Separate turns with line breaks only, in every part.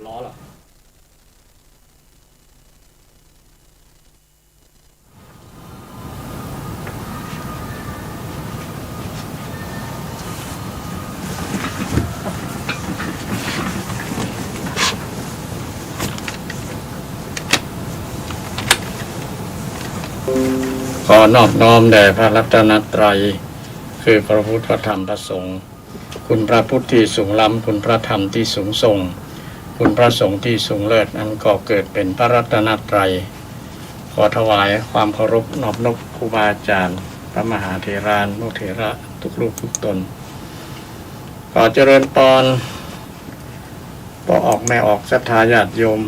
ล้อหรอกขอนอบน้อมแด่พระรัตนตรัยคือพระพุทธพระธรรมพระสงฆ์คุณพระพุทธที่สูงล้ำคุณพระธรรมที่สูงส่งคุณพระสงฆ์ที่สูงเลิศนั้นก็เกิดเป็นพระรัตนตรัยขอถวายความเคารพนอบนอบครูบาอาจารย์พระมหาเถรานุเถระทุกรูปทุกตนขอเจริญพรพ่อออกแม่ออกศรัทธาญาติโยม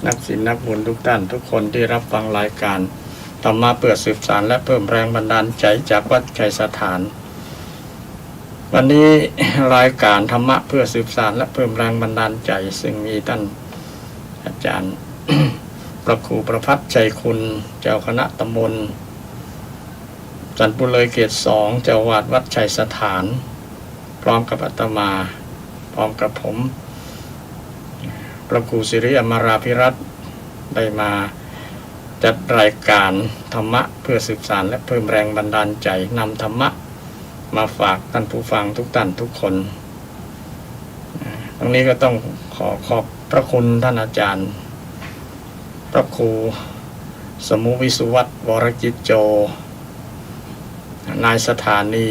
นักศีลนักบุญทุกท่านทุกคนที่รับฟังรายการธรรมะเพื่อสืบสานและเพิ่มแรงบันดาลใจจากวัดชัยสถานวันนี้รายการธรรมะเพื่อสืบสานและเพิ่มแรงบันดาลใจซึ่งมีท่านอาจารย์ พระครูประภัสชัยคุณเจ้าคณะตำบลสันปุเลยเขต2เจ้าวาดวัดชัยสถานพร้อมกับอาตมาพร้อมกับผมพระครูสิริอมราภิรัตน์ได้มาจัดรายการธรรมะเพื่อสืบสานและเพิ่มแรงบันดาลใจนำธรรมะมาฝากท่านผู้ฟังทุกท่านทุกคนตรงนี้ก็ต้องขอบพระคุณท่านอาจารย์พระครูสมุวิสุวัตรวรจิตโจนายสถานี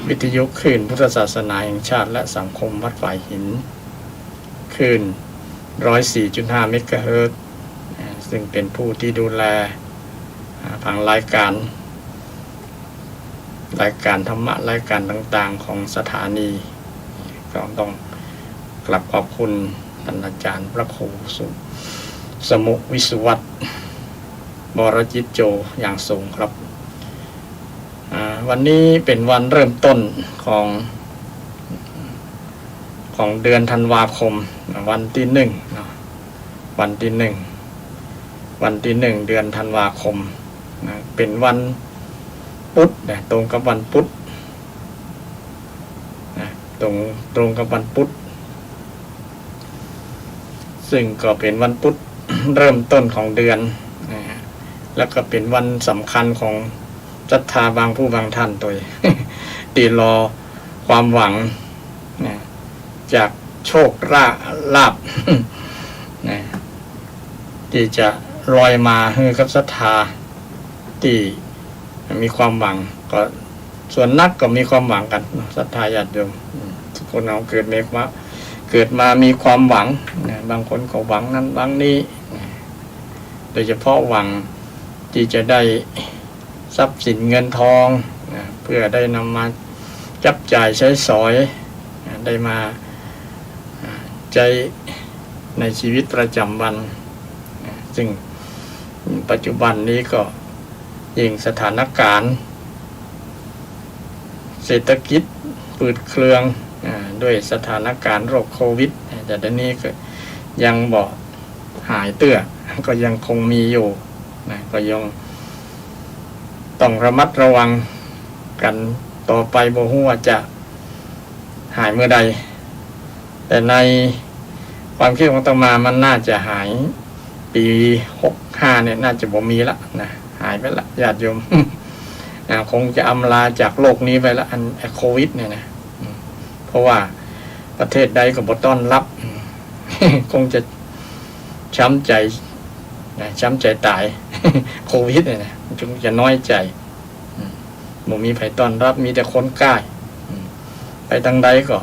วิทยุคลื่นพุทธศาสนาแห่งชาติและสังคมวัดฝ่ายหินคลื่น 104.5 เมกะเฮิรตซ์ซึ่งเป็นผู้ที่ดูแลผังรายการธรรมะรายการต่างๆของสถานีก็ต้องกลับขอบคุณท่านอาจารย์พระครูสมุวิสุวัตรวรจิตโจอย่างสูงครับวันนี้เป็นวันเริ่มต้นของเดือนธันวาคมวันที่1วันที่1เดือนธันวาคมเป็นวันพุธตรงกับวันพุธตรงกับวันพุธซึ่งก็เป็นวันพุธ เริ่มต้นของเดือนแล้วก็เป็นวันสำคัญของศรัทธาบางผู้บางท่านตัว ตีรอความหวังจากโชคลาภ ที่จะลอยมาให้กับศรัทธาที่มีความหวังก็ส่วนนักก็มีความหวังกันศรัทธาญาติโยมทุกคนเราเกิดมามีความหวังบางคนก็หวังนั้นหวังนี้โดยเฉพาะหวังที่จะได้ทรัพย์สินเงินทองเพื่อได้นำมาจับจ่ายใช้สอยได้มาใจในชีวิตประจำวันซึ่งปัจจุบันนี้ก็ยิ่งสถานการณ์เศรษฐกิจปืดเครืองด้วยสถานการณ์โรคโควิดแต่เดี๋ยวนี้ก็ยังบอกหายเตื้อก็ยังคงมีอยู่ก็ยังต้องระมัดระวังกันต่อไปบ่ฮู้ว่าจะหายเมื่อใดแต่ในความคิดของอาตมามันน่าจะหายปี65เนี่ยน่าจะบ่มีละหายไปละญาติโยม คงจะอำลาจากโลกนี้ไปละอันโควิดเนี่ยนะเพราะว่าประเทศใดก็บ่ต้อนรับ คงจะช้ำใจตาย โควิดเนี่ยนะคงจะน้อยใจบ่มีไผต้อนรับมีแต่คนใกล้ไปทางใดก็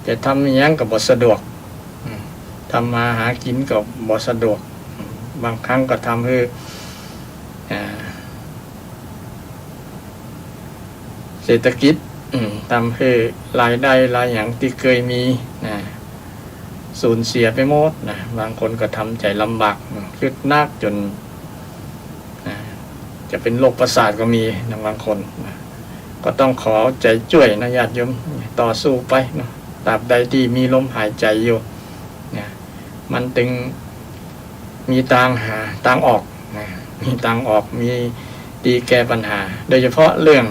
จะทำอย่างก็บ่สะดวกทำมาหากินก็บ่สะดวกบางครั้งก็ทำให้เศรษฐกิจทำให้รายได้รายอย่างที่เคยมีสูญเสียไปหมดบางคนก็ทำใจลำบากคิดนักจนจะเป็นโรคประสาทก็มีบางคนก็ต้องขอใจช่วยญาติโยมต่อสู้ไปตราบใดที่มีลมหายใจอยู่มันถึงมีทางออกมีทางออกมีดีแก้ปัญหาโดยเฉพาะเรื่อง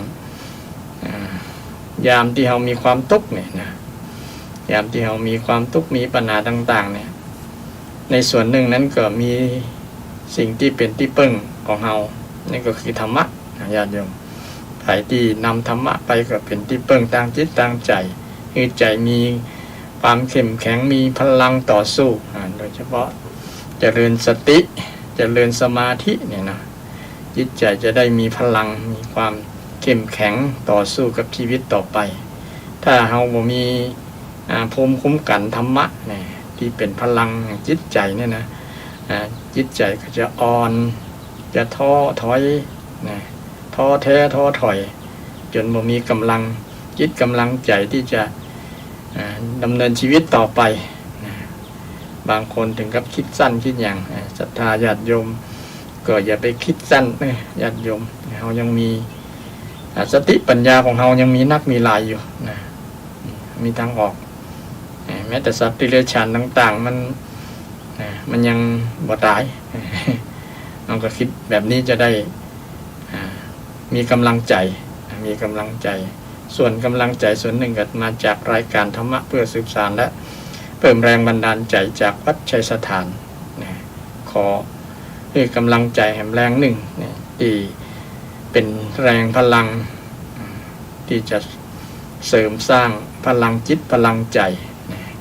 ยามที่เรามีความทุกข์เนี่ย ยามที่เรามีความทุกข์มีปัญหาต่างๆเนี่ยในส่วนหนึ่งนั้นก็มีสิ่งที่เป็นที่พึ่งของเรานี่ก็คือธรรมะญาติโยมใครที่นำธรรมะไปก็เป็นที่พึ่งทางจิตทางใจคือใจมีความเข้มแข็งมีพลังต่อสู้โดยเฉพาะเจริญสติเจริญสมาธิเนี่ยนะจิตใจจะได้มีพลังมีความเข้มแข็งต่อสู้กับชีวิตต่อไปถ้าเราบ่มีภูมิคุ้มกันธรรมะเนี่ยที่เป็นพลังจิตใจเนี่ยนะจิตใจก็จะอ่อนจะท้อถอยนะท้อแท้ท้อถอยจนบ่มีกำลังจิตกำลังใจที่จะดำเนินชีวิตต่อไปนะบางคนถึงกับคิดสั้นคิดอย่างศรัทธาญาติโยมก็อย่าไปคิดสั้นนะญาติโยมเรายังมีสติปัญญาของเรายังมีนักมีหลายอยู่นะมีทางออกแม้แต่สัตว์ที่เลื้อยคลานต่างๆมันยังบ่ตายเราก็คิดแบบนี้จะได้มีกำลังใจส่วนกำลังใจส่วนหนึ่งก็มาจากรายการธรรมะเพื่อสืบสานและเพิ่มแรงบันดาลใจจากวัดชัยสถานขอให้กำลังใจแห่งแรงหนึ่งที่เป็นแรงพลังที่จะเสริมสร้างพลังจิตพลังใจ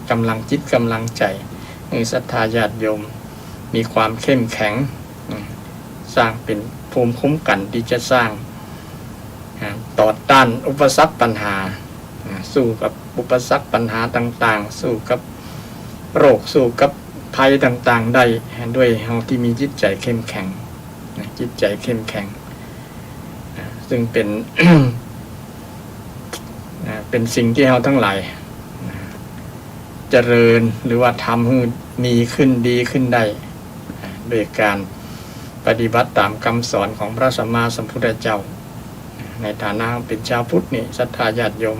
กำลังจิตกำลังใจให้ศรัทธาญาติโยมมีความเข้มแข็งสร้างเป็นภูมิคุ้มกันที่จะสร้างต่อต้านอุปสรรคปัญหาสู้กับอุปสรรคปัญหาต่างๆสู้กับโรคสู้กับภัยต่างๆได้ด้วยเราที่มีจิตใจเข้มแข็งจิตใจเข้มแข็งซึ่งเป็น เป็นสิ่งที่เราทั้งหลายเจริญหรือว่าทำให้มีขึ้นดีขึ้นได้โดยการปฏิบัติตามคำสอนของพระสัมมาสัมพุทธเจ้าในฐานะเป็นชาวพุทธนี่ศรัทธาญาติโยม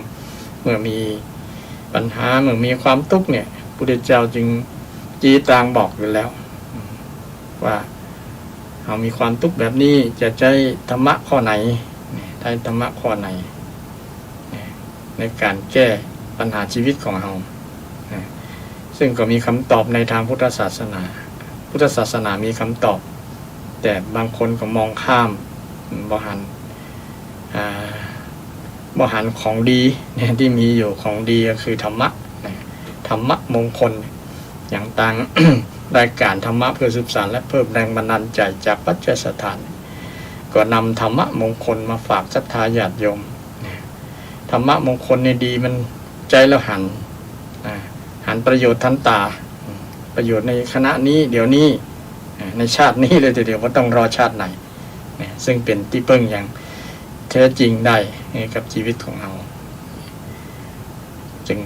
เมื่อมีปัญหาเมื่อมีความทุกข์เนี่ยพระพุทธเจ้าจึงจี้ตางบอกอยู่แล้วว่าเรามีความทุกข์แบบนี้จะใช้ธรรมะข้อไหนใช้ธรรมะข้อไหนในการแก้ปัญหาชีวิตของเราซึ่งก็มีคำตอบในทางพุทธศาสนามีคำตอบแต่บางคนก็มองข้ามบ่หันของดีที่มีอยู่ของดีก็คือธรรมะมงคลอย่างต่าง รายการธรรมะเพื่อสืบสานและเพิ่มแรงบันดาลใจจากวัดชัยสถานก็นำธรรมะมงคลมาฝากศรัทธาญาติโยมธรรมะมงคลในดีมันใจแล้วหันประโยชน์ทันตาประโยชน์ในคณะนี้เดี๋ยวนี้ในชาตินี้เลยเดี๋ยวว่าต้องรอชาติไหนซึ่งเป็นที่พึ่งอย่างแท้จริงได้กับชีวิตของเราจึง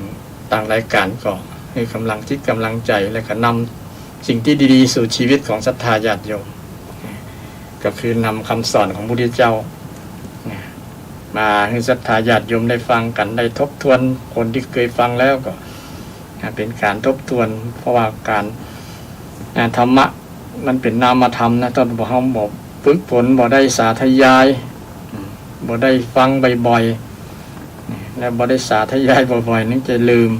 ตั้งรายการก็ให้กำลังจิตกำลังใจและก็นำสิ่งที่ดีๆสู่ชีวิตของศรัทธาญาติโยมก็คือนำคำสอนของพระพุทธเจ้ามาให้ศรัทธาญาติโยมได้ฟังกันได้ทบทวนคนที่เคยฟังแล้วก็เป็นการทบทวนเพราะว่าการธรรมะมันเป็นนามธรรมนะตอนบอกเขาบอกฝึกฝนบอกได้สาธยายบอกได้ฟังบ่อยๆและบอกได้สาธยายบ่อยๆนั่นจะลืม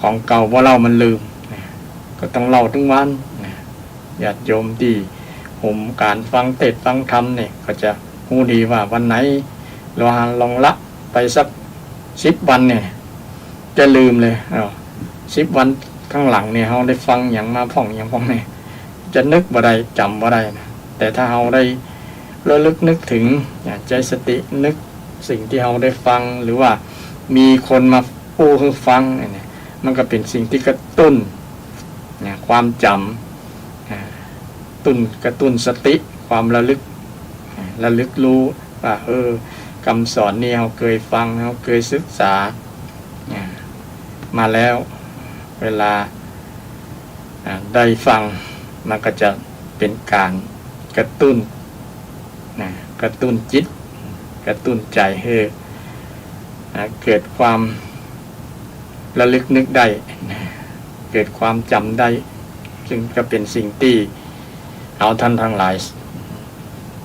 ของเก่าว่าเล่ามันลืมก็ต้องเล่าทุกวันญาติโยมที่ผมการฟังเทศน์ฟังธรรมเนี่ยก็จะรู้ดีว่าวันไหนเราลองละไปสัก10 วันเนี่ยจะลืมเลย10 วันข้างหลังเนี่ยเราได้ฟังอย่างมาพ่องอย่างพ่องเนี่ยจะนึกบ่ได้จำบ่ได้นะแต่ถ้าเราได้ระลึกนึกถึงใจสตินึกสิ่งที่เราได้ฟังหรือว่ามีคนมาพูดให้ฟังเนี่ยมันก็เป็นสิ่งที่กระตุ้นความจำกระตุ้นสติความระลึกรู้ว่าคำสอนนี้เราเคยฟังเราเคยศึกษามาแล้วเวลาได้ฟังมันก็จะเป็นการกระตุ้นจิตกระตุ้นใจให้เกิดความระลึกนึกได้เกิดความจำได้ซึ่งก็เป็นสิ่งที่เอาท่านทั้งหลาย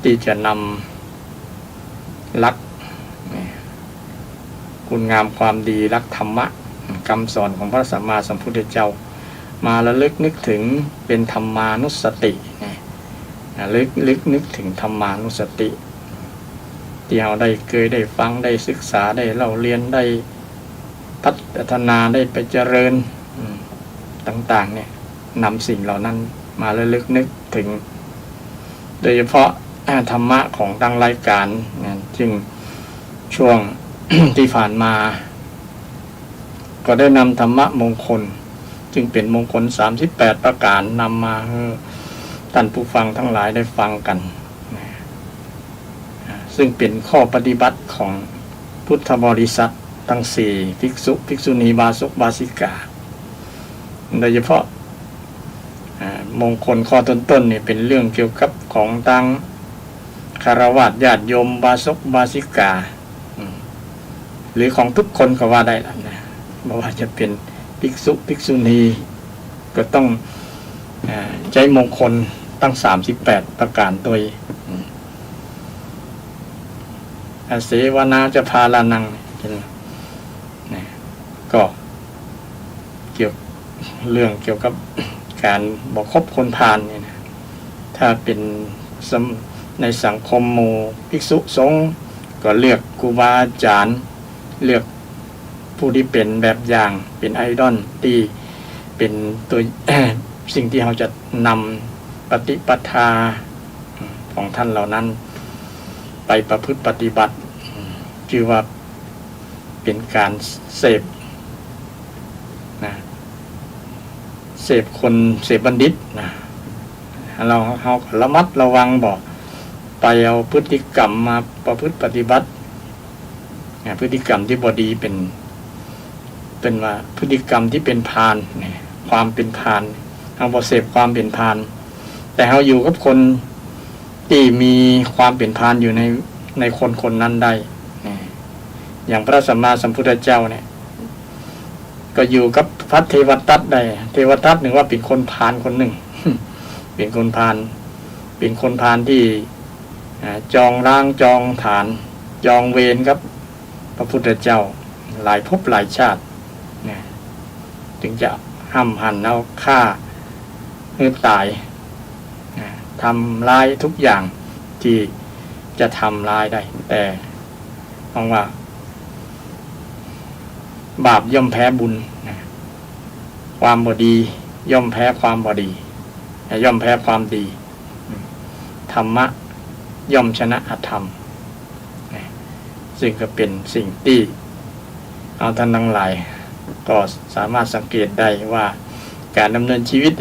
ที่จะนำหลัก คุณงามความดีรักธรรมะคำสอนของพระสัมมาสัมพุทธเจ้ามาระลึกนึกถึงเป็นธรรมานุสติลึกนึกถึงธรรมานุสติที่เราได้เคยได้ฟังได้ศึกษาได้เล่าเรียนได้พัฒนาได้ไปเจริญต่างๆเนี่ยนำสิ่งเหล่านั้นมาระลึกนึกถึงโดยเฉพาะธรรมะของทางรายการจึงช่วง ที่ผ่านมาก็ได้นำธรรมะมงคลจึงเป็นมงคล38ประการนำมาให้ท่านผู้ฟังทั้งหลายได้ฟังกันซึ่งเป็นข้อปฏิบัติของพุทธบริษัททั้ง4ภิกษุภิกษุณีบาสกบาสิกาโดยเฉพาะมงคลข้อต้นๆนี่เป็นเรื่องเกี่ยวกับของทางคฤหัสถ์ญาติโยมบาสกบาสิกาหรือของทุกคนก็ว่าได้แล้วนะไม่ว่าจะเป็นภิกษุภิกษุณีก็ต้องใจมงคลตั้ง38ประการตัวอาเสวนาจะพาลานังก็เกี่ยวเรื่องเกี่ยวกับการบอกคบคนพาลเนี่ยนะถ้าเป็นในสังคมหมู่ภิกษุสงฆ์ก็เลือกครูบาอาจารย์เลือกผู้ที่เป็นแบบอย่างเป็นไอดอลที่เป็นตัว สิ่งที่เราจะนำปฏิปทาของท่านเหล่านั้นไปประพฤติปฏิบัติคือว่าเป็นการเสพนะเสพคนเสพบัณฑิตนะเราระมัดระวังบอกไปเอาพฤติกรรมมาประพฤติปฏิบัติพฤติกรรมที่บดีเป็นว่าพฤติกรรมที่เป็นพาลความเป็นพาลเอาบ่เสพความเป็นพาลแต่เราอยู่กับคนที่มีความเป็นพาลอยู่ในคนนั้นได้อย่างพระสัมมาสัมพุทธเจ้าเนี่ยก็อยู่กับพระเทวทัตได้เทวทัตหนึ่งว่าเป็นคนพาลคนหนึ่ง เป็นคนพาลที่จองร่างจองฐานจองเวรครับพระพุทธเจ้าหลายภพหลายชาติเนี่ยถึงจะห้ำหั่นเอาฆ่าให้ตายทำลายทุกอย่างที่จะทำลายได้แต่มองว่าบาปย่อมแพ้บุญความบดีย่อมแพ้ความบดีย่อมแพ้ความดีธรรมะย่อมชนะอธรรมซึ่งก็เป็นสิ่งที่เอาท่านทั้งหลายก็สามารถสังเกตได้ว่าการดำเนินชีวิต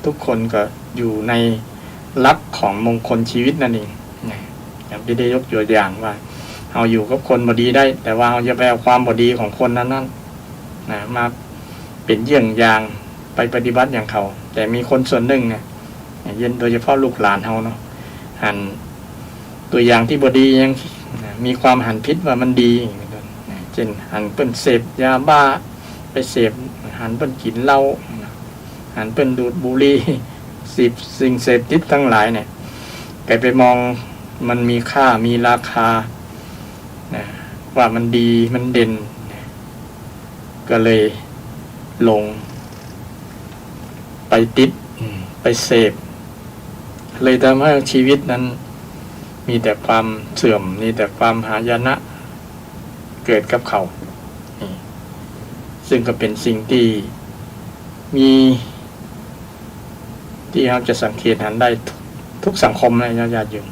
ทุกคนก็อยู่ในหลักของมงคลชีวิตนั่นเองอย่างที่ได้ยกตัวอย่างว่าเอาอยู่กับคนบดีได้แต่ว่าเราจะไปเอาความบดีของคนนั้นมาเป็นเยี่ยงอย่างไปปฏิบัติอย่างเขาแต่มีคนส่วนหนึ่งเนี่ยเย็นโดยเฉพาะลูกหลานเขาเนาะหันตัวอย่างที่บดียังมีความหันพิษว่ามันดีเช่นหันเปิ้นเสพยาบ้าไปเสพหันเปิ้นกินเหล้าหันเปิ้นดูดบุหรี่สิ่งเสพติดทั้งหลายเนี่ยไปมองมันมีค่ามีราคาว่ามันดีมันเด่นก็เลยลงไปติดไปเสพเลยทำให้ชีวิตนั้นมีแต่ความเสื่อมมีแต่ความหายนะเกิดกับเขาซึ่งก็เป็นสิ่งที่มีที่เราจะสังเกตเห็นได้ทุกสังคมเลยญาติโยม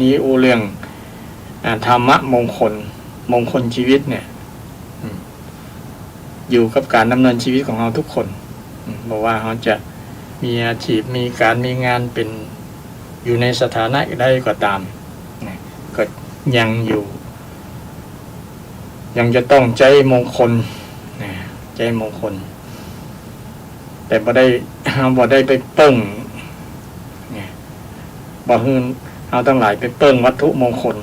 นี้เรื่องธรรมะมงคลชีวิตเนี่ยอยู่กับการดำเนินชีวิตของเราทุกคนบอกว่าเขาจะมีอาชีพมีการมีงานเป็นอยู่ในสถานะใดก็ตามก็ยังอยู่ยังจะต้องใจมงคลใจมงคลแต่บ่ได้ไปเปิ้งบ่ฮืนเอาทั้งหลายไปเปิ้งวัตถุมงคล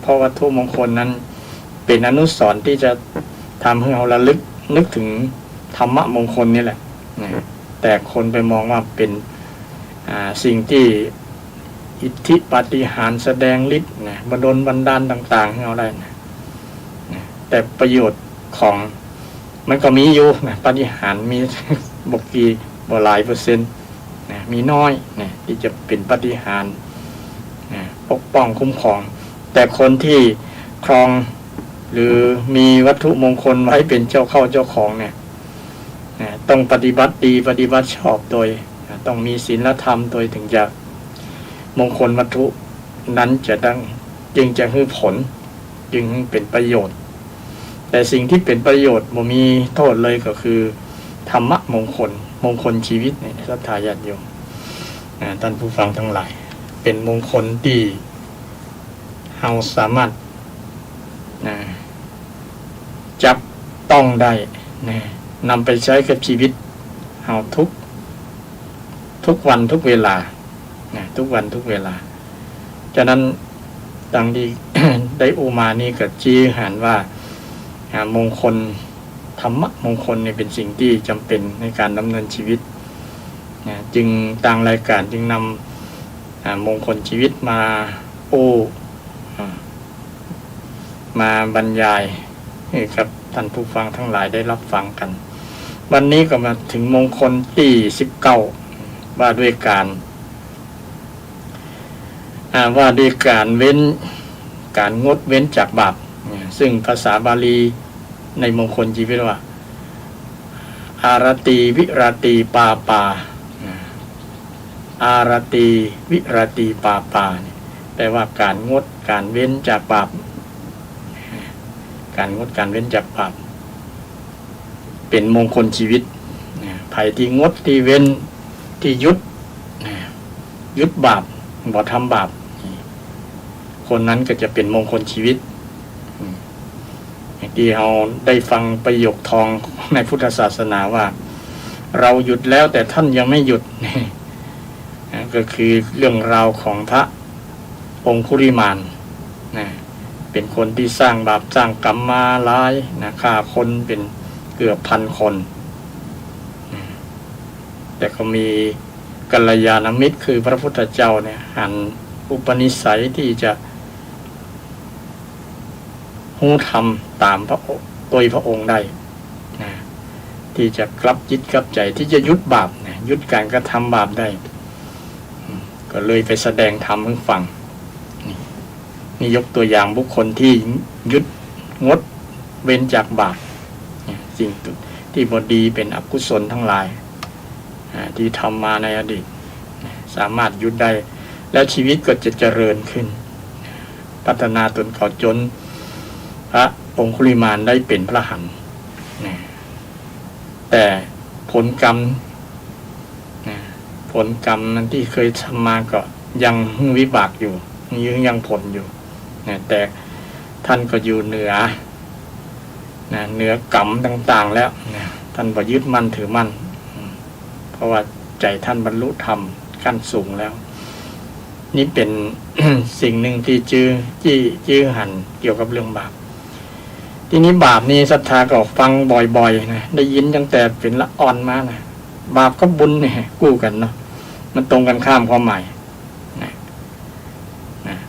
เพราะวัตถุมงคลนั้นเป็นอนุสรณ์ที่จะทำให้เราระลึกนึกถึงธรรมะมงคลนี่แหละแต่คนไปมองว่าเป็นสิ่งที่อิทธิปาฏิหาริย์แสดงฤทธิ์บันดาลต่างๆให้เราได้ แต่ประโยชน์ของมันก็มีอยู่นะปาฏิหาริย์มี บกี่บ่หลายเปอร์เซ็นต์นะมีน้อยนะที่จะเป็นปาฏิหาริย์นะปกป้องคุ้มครอง แต่คนที่ครองหรือมีวัตถุมงคลไว้เป็นเจ้าเข้าเจ้าของเนี่ยนะต้องปฏิบัติดีปฏิบัติชอบโดยนะต้องมีศีลธรรมโดยถึงจะมงคลวัตถุนั้นจึงจะให้ผลจึงเป็นประโยชน์แต่สิ่งที่เป็นประโยชน์บ่มีโทษเลยก็คือธรรมะมงคลชีวิตเนี่ยศรัทธาญาติโยมท่านผู้ฟังทั้งหลายเป็นมงคลที่เราสามารถจับต้องได้นำไปใช้กับชีวิตเราทุกวันทุกเวลาทุกวันทุกเวลาฉะนั้นดังที่ ได้อุมานี่ก็ชี้หันว่ามงคลธรรมะมงคลเนี่ยเป็นสิ่งที่จำเป็นในการดำเนินชีวิตจึงต่างรายการจึงนำมงคลชีวิตมามาบรรยายให้กับท่านผู้ฟังทั้งหลายได้รับฟังกันวันนี้ก็มาถึงมงคลที่19ว่าด้วยการเว้นการงดเว้นจากบาปซึ่งภาษาบาลีในมงคลชีวิตว่าอารติวิรติปาปาอารติวิรติปาปาแปลว่าการงดการเว้นจากบาปการงดการเว้นจากบาปเป็นมงคลชีวิตภัยที่งดที่เว้นที่ยุดบาปบ่ทำบาปคนนั้นก็จะเป็นมงคลชีวิตที่เราได้ฟังประโยคทองในพุทธศาสนาว่าเราหยุดแล้วแต่ท่านยังไม่หยุดก็คือเรื่องราวของพระองคุลิมานเป็นคนที่สร้างบาปสร้างกรรมมาหลายฆ่าคนเป็นเกือบพันคนแต่ก็มีกัลยาณมิตรคือพระพุทธเจ้าเนี่ยหันอุปนิสัยที่จะหูธรรมตามพระองค์ได้ที่จะกลับจิตกลับใจที่จะยุดบาปยุดการกระทำบาปได้ก็เลยไปแสดงธรรมให้ฟังนี่ยกตัวอย่างบุคคลที่ยุดงดเว้นจากบาปสิ่งที่บดีเป็นอกุศลทั้งหลายที่ทำมาในอดีตสามารถยุดได้แล้วชีวิตก็จะเจริญขึ้นพัฒนาตนเขาจนพระองคุลิมานได้เป็นพระหันแต่ผลกรรมนั้นที่เคยทำมาก็ยังวิบากอยู่ยังผลอยู่แต่ท่านก็อยู่เหนือกรรมต่างๆแล้วท่านบ่ยึดมั่นถือมั่นเพราะว่าใจท่านบรรลุธรรมขั้นสูงแล้วนี่เป็น สิ่งหนึ่งที่จื้อหันเกี่ยวกับเรื่องบาปทีนี้บาปนี่ศรัทธาก็ฟังบ่อยๆนะได้ยินตั้งแต่เป็นละอ่อนมานะบาปกับบุญเนี่ยกู้กันเนาะมันตรงกันข้ามความหมายนะ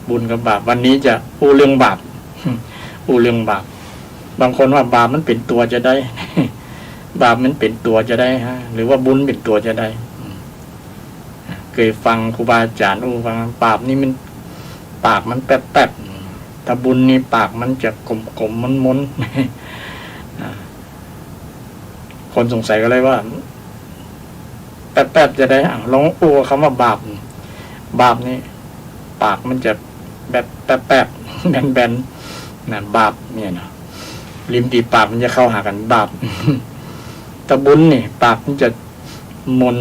บุญกับบาปวันนี้จะพูดเรื่องบาป พูดเรื่องบาปบางคนว่าบาปมันเป็นตัวจะได้ บาปมันเป็นตัวจะได้ฮะหรือว่าบุญเป็นตัวจะได้เคยฟังครูบาอาจารย์ฟังบาปนี่มันปากมันแป๊บๆถ้าบุญนี่ปากมันจะกลมๆมนๆคนสงสัยก็เลยว่าแป๊บๆจะได้ลองอู้คำว่าบาปนี่ปากมันจะแบบแป๊บๆแบนๆนะบาปเนี่ยเนาะริมปีปากมันจะเข้าหากันบาปถ้าบุญนี่ปากมันจะมน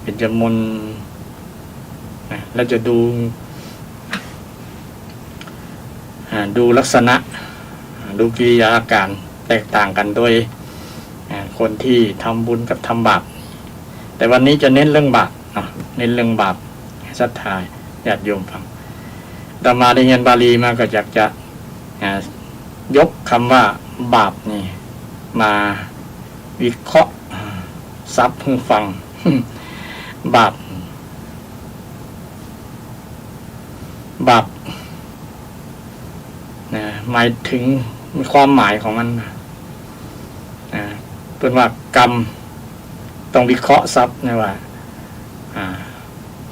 เป็นจะมนแล้วจะดูลักษณะดูกิริยาอาการแตกต่างกันโดยคนที่ทำบุญกับทำบาปแต่วันนี้จะเน้นเรื่องบาปเน้นเรื่องบาปศรัทธาญาติโยมฟังต่อมาได้เรียนบาลีมาก็อยากจะยกคำว่าบาปนี่มาวิเคราะห์ซับให้ฟัง บาป หมายถึงความหมายของมันเป็นว่ากรรมต้องวิเคราะห์ซับนะว่า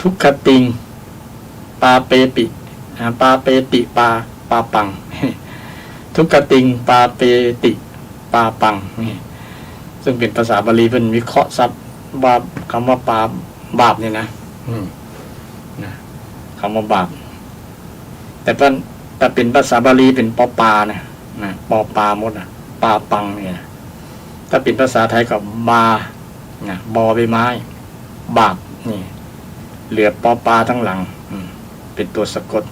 ทุกขติงปาเปปิปาเปติปาปังทุกขติงปาเปติปาปังนี่ซึ่งเป็นภาษาบาลีเป็นวิเคราะห์ซับบาปคำว่าบาปเนี่ยนะคำว่าบาปแต่เป็นภาษาบาลีเป็นปอปานะปอปาหมดปาปังเนี่ยถ้าเป็นภาษาไทยกับบาบอใบไม้บาปนี่เหลือปอปาทั้งหลังเป็นตัวสะกด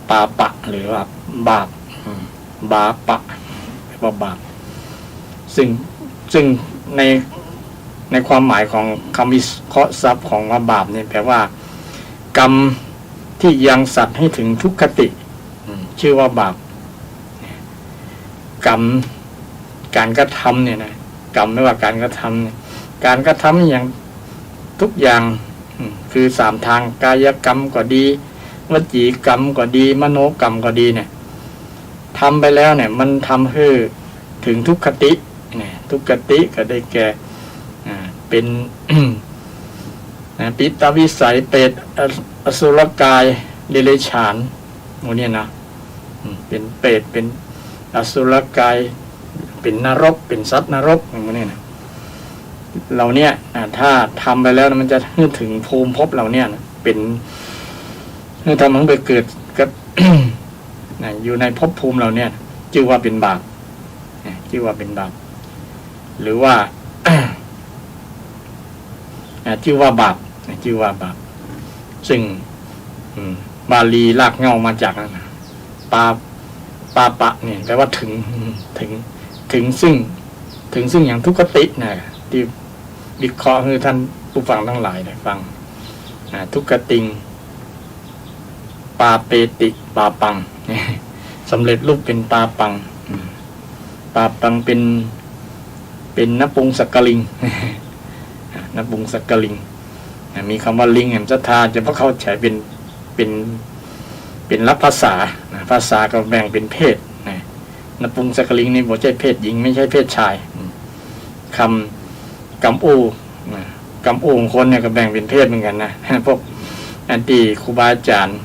ปาปะหรือว่าบาปบาปะแปลว่าบาปซึ่งในความหมายของคำวิเคราะห์ศัพท์ของว่าบาปเนี่ยแปลว่ากรรมที่ยังสัตว์ให้ถึงทุกขติชื่อว่าบาปกรรมการกระทำเนี่ยนะกรรมไม่ว่าการกระทำการกระทำอย่างทุกอย่างคือสามทางกายกรรมก็ดีวจีกรรมก็ดีมโนกรรมก็ดีเนี่ยทำไปแล้วเนี่ยมันทำให้ถึงทุกขติเนี่ยทุกขติก็ได้แก่เป็น ปิตวิสัยเปรตอสุรกายเดรัจฉานพวกนี้นะเป็นเปรตเป็นอสุรกายเป็นนรกเป็นสัตว์นรกพวกนี้นะเราเนี่ยถ้าทำไปแล้วมันจะถึงภูมิภพเราเนี่ยเป็นทำมันไปเกิดกับ อยู่ในภพภูมิเราเนี่ยชื่อว่าเป็นบาปชื่อว่าเป็นบาปหรือว่า ชื่อว่าบาปชื่อว่าบาปซึ่งบาลีลากเงามาจากปาปะเนี่ยแปลว่าถึงซึ่งอย่างทุกขตินะที่วิเคราะห์คือท่านผู้ฟังทั้งหลายได้ฟังทุกขติงปาเปติปาปังสำเร็จรูปเป็นปาปังเป็นนปุงสกลิงนปุงสกลิงมีคำว่าลิงแห่งศรัทธาจะเพราะเข้าใจเป็นรับภาษาภาษาก็แบ่งเป็นเพศนปุงสกลิงนี่ไม่ใช่เพศหญิงไม่ใช่เพศชายคำกำอูของคนเนี่ยก็แบ่งเป็นเพศเหมือนกันนะพวกอันตีครูบาอาจารย์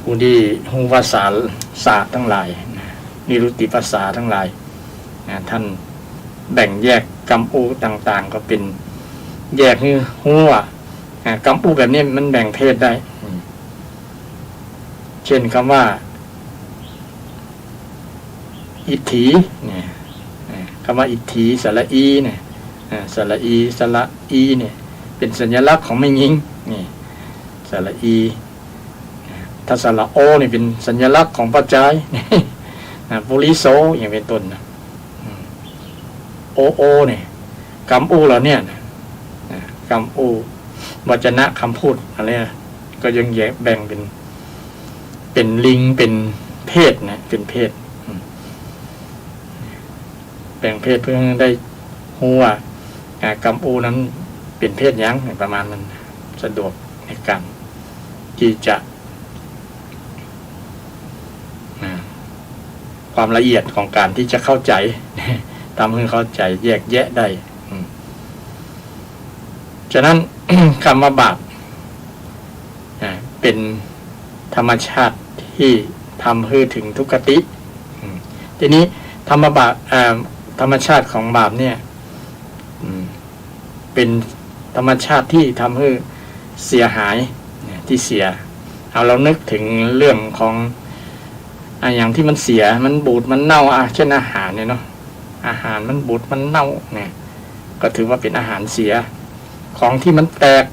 ผู้ที่ฮู้ภาษาศาสตร์ทั้งหลายนิรุตติภาษาทั้งหลายท่านแบ่งแยกกำอูต่างๆก็เป็นแยกคือฮู้ว่ากำอูแบบนี้มันแบ่งเพศได้เช่นคำว่าอิทธิเนี่ยคำว่าอิทธิสระอีเนี่ยสระอีสระอีเนี่ยเป็นสัญลักษณ์ของไม่ยิงนี่สระอีถ้าสระโอนี่เป็นสัญลักษณ์ของปัจจัยปุริโสอย่างเป็นต้นนะโอเนี่ยกำอูเราเนี่ยกำอูวจนะคำพูดอะไรก็ยังแยกแบ่งเป็นลิงเป็นเพศนะเป็นเพศแบ่งเพศเพื่อได้ฮู้ว่ากำอูนั้นเป็นเพศยั้งประมาณนั้นสะดวกในการที่จะความละเอียดของการที่จะเข้าใจทำให้เข้าใจแยกแยะได้ฉะนั้น คำว่าบาปเป็นธรรมชาติที่ทำให้ถึงทุกขติทีนี้ธรรมชาติของบาปเนี่ยเป็นธรรมชาติที่ทำให้เสียหายที่เสียเอาเรานึกถึงเรื่องของอย่างที่มันเสียมันบูดมันเน่าเช่นอาหารเนี่ยเนาะอาหารมันบูดมันเน่าเนี่ยก็ถือว่าเป็นอาหารเสียของที่มันแตก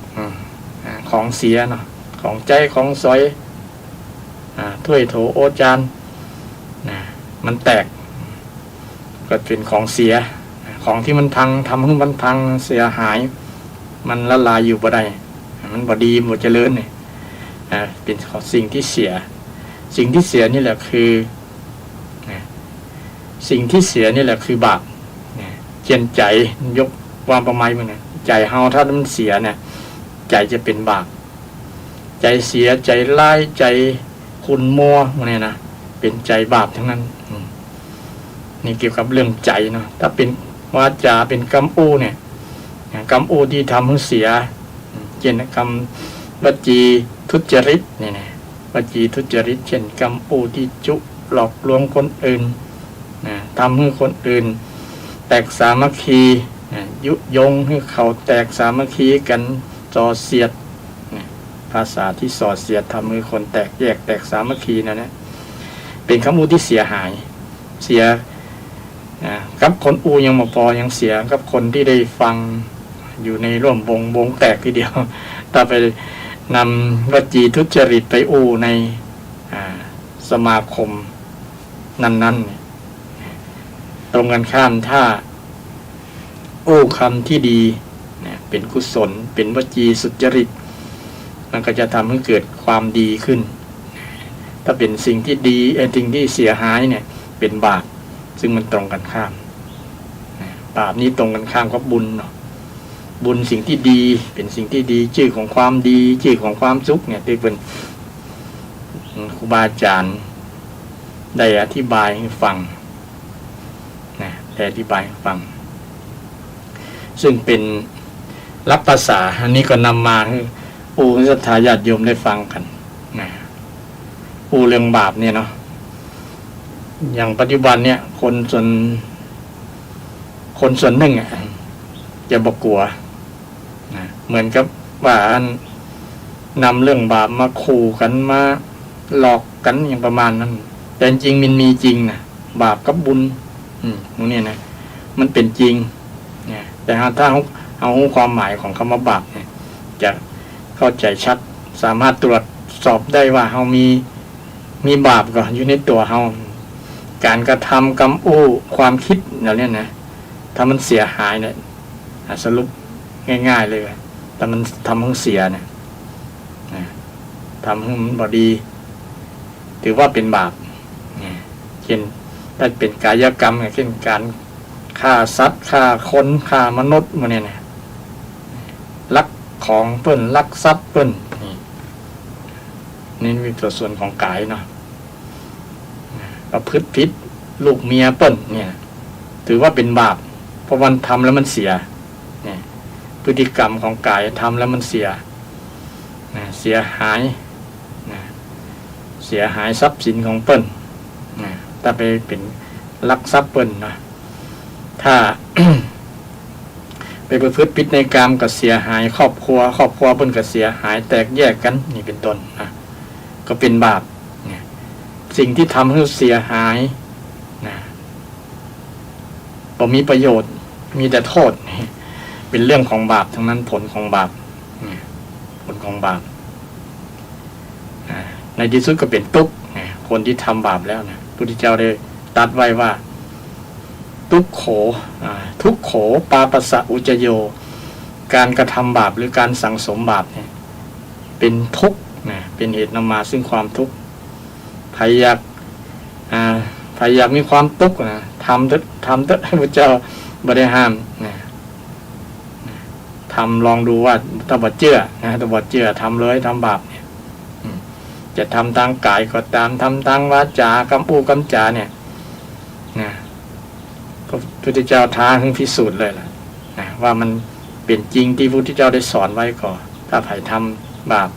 ของเสียเนาะของใจของซอยถ้วยโถโอจานมันแตกก็เป็นของเสียของที่มันพังทำให้มันพังเสียหายมันละลายอยู่บ่ได้มันบ่ดีบ่เจริญเนี่ยเป็นของสิ่งที่เสียสิ่งที่เสียนี่แหละคือสิ่งที่เสียนี่แหละคือบาปเช่นใจยกความประมาณมันใจเฮาถ้ามันเสียเนี่ยใจจะเป็นบาปใจเสียใจร้ายใจขุ่นมัวมันเนี่ยนะ เป็นใจบาปทั้งนั้นนี่เกี่ยวกับเรื่องใจเนาะถ้าเป็นวาจาเป็นกรรมอูเนี่ยกรรมอูที่ทำให้เสียเช่นกรรมวจีทุจริตนี่นะวจีทุจริตเช่นกรรมอูที่จุหลอกลวงคนอื่นทำให้คนอื่นแตกสามัคคียุยงให้เขาแตกสามัคคีกันส่อเสียดภาษาที่ส่อเสียดทำให้คนแตกแยกแตกสามัคคีนั่นนะเป็นคำอูที่เสียหายเสียกับคนอูยังมาพอยังเสียกับคนที่ได้ฟังอยู่ในร่วมวงแตกทีเดียวถ้าไปนำวจีทุจริตไปอูในสมาคมนั้นๆตรงกันข้ามถ้าอู้คำที่ดีเป็นกุศลเป็นวจีสุจริตมันก็จะทำให้เกิดความดีขึ้นถ้าเป็นสิ่งที่ดีสิ่งที่เสียหายเนี่ยเป็นบาปซึ่งมันตรงกันข้ามบาปนี้ตรงกันข้ามกับบุญเนาะบุญสิ่งที่ดีเป็นสิ่งที่ดีชื่อของความดีชื่อของความสุขเนี่ยที่เป็นครูบาอาจารย์ได้อธิบายให้ฟังนะได้อธิบายให้ฟังซึ่งเป็นรับภาษาอันนี้ก็นำมาให้ปูศรัทธาญาติโยมได้ฟังกันนะปูเรื่องบาปเนี่ยเนาะอย่างปัจจุบันเนี่ยคนส่วนหนึ่งจะบอกกลัวนะเหมือนกับว่านำเรื่องบาปมาขู่กันมาหลอกกันอย่างประมาณนั้นแต่จริงมันมีจริงนะบาปกับบุญตรงนี้นะมันเป็นจริงเนี่ยแต่ถ้าเอาความหมายของคำว่าบาปเนี่ยจะเข้าใจชัดสามารถตรวจสอบได้ว่าเรามีบาปก่อนอยู่ในตัวเราการกระทำกรรมอู้ความคิดเหล่านี้นะถ้ามันเสียหายเนี่ยสรุปง่ายๆเลยแต่มันทำให้เสียเนี่ยทำให้มันบดีถือว่าเป็นบาปเช่นถ้าเป็นกายกรรมเช่นการฆ่าสัตว์ฆ่าคนฆ่ามนุษย์มันเนี่ยนะลักของเปิ้นลักทรัพย์เปิ้นนี่มีส่วนของกายเนาะประพฤติผิดลูกเมียเปิ้นเนี่ยถือว่าเป็นบาปเพราะวันทำแล้วมันเสียเนี่ยพฤติกรรมของกายทำแล้วมันเสียเสียหายเสียหายทรัพย์สินของเปิ้นถ้าไปเป็นลักทรัพย์เปิ้นนะถ้า ไปประพฤติผิดในกรรมก็เสียหายครอบครัวเปิ้นก็เสียหายแตกแยกกันนี่เป็นต้นก็เป็นบาปสิ่งที่ทำให้เสียหายบ่มีประโยชน์มีแต่โทษเป็นเรื่องของบาปทั้งนั้นผลของบาปในที่สุดก็เป็นทุกข์คนที่ทำบาปแล้วนะพระพุทธเจ้าได้ตรัสไว้ว่าทุกโขปาปัสสะอุจโยการกระทำบาปหรือการสั่งสมบาปเนี่ยเป็นทุกข์เป็นเหตุนำมาซึ่งความทุกข์ใครอยากมีความทุกข์ทำเถอะให้พระเจ้าบ่ได้ห้ามทำลองดูว่าถ้าบ่เชื่อทำเลยทำบาปเนี่ยจะทำทางกายก็ตามทำทางวาจากำอูกำจาเนี่ยพระพุทธเจ้าท้าให้พิสูจน์เลยล่ะว่ามันเป็นจริงที่พระพุทธเจ้าได้สอนไว้ก่อนถ้าใครทำบาป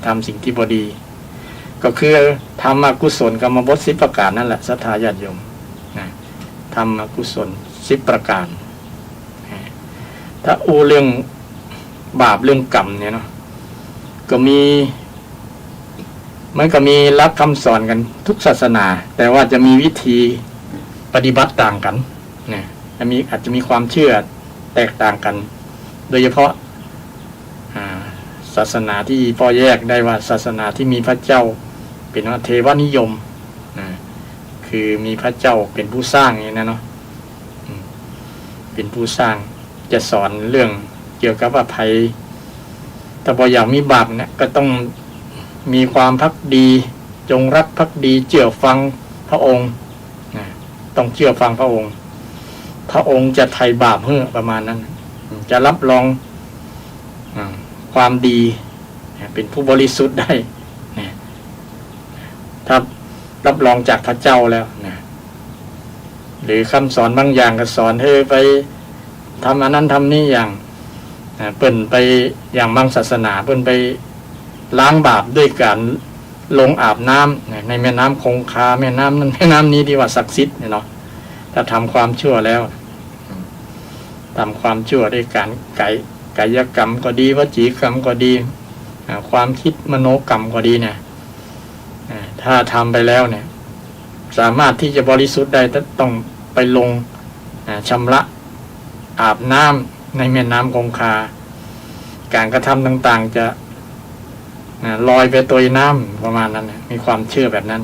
ทำสิ่งที่บ่ดีก็คือทำอกุศลกรรมบท10 ประการนั่นแหละศรัทธาญาติโยมทำอกุศล10 ประการถ้าอูเรื่องบาปเรื่องกรรมเนี่ยเนาะมันก็มีหลักคำสอนกันทุกศาสนาแต่ว่าจะมีวิธีปฏิบัติต่างกันอาจจะมีความเชื่อแตกต่างกันโดยเฉพาะศาสนาที่พอแยกได้ว่าศาสนาที่มีพระเจ้าเป็นเทวนิยมคือมีพระเจ้าเป็นผู้สร้างอย่างนี้นะเนาะเป็นผู้สร้างจะสอนเรื่องเกี่ยวกับว่าภัยแต่พออยากมีบาปเนี่ยก็ต้องมีความภักดีจงรักภักดีเชื่อฟังพระองค์ต้องเชื่อฟังพระองค์จะไถ่บาปให้ประมาณนั้นจะรับรองความดีเป็นผู้บริสุทธิ์ได้ถ้า รับรองจากพระเจ้าแล้วนะหรือคำสอนบางอย่างก็สอนให้ไปทำอันนั้นทำนี้อย่างเปิ้นไปอย่างบางศาสนาเปิ้นไปล้างบาปด้วยการลงอาบน้ำในแม่น้ำคงคาแม่น้ำนั้นแม่น้ำนี้ที่ว่าศักดิ์สิทธิ์เนาะถ้าทำความชั่วแล้วทำความชั่วด้วยการกายกรรมก็ดีวจีกรรมก็ดีความคิดมโนกรรมก็ดีเนี่ยถ้าทำไปแล้วเนี่ยสามารถที่จะบริสุทธิ์ได้ต้องไปลงชำระอาบน้ำในแม่น้ำคงคาการกระทำต่างๆจะลอยไปตัวน้ำประมาณนั้นมีความเชื่อแบบนั้น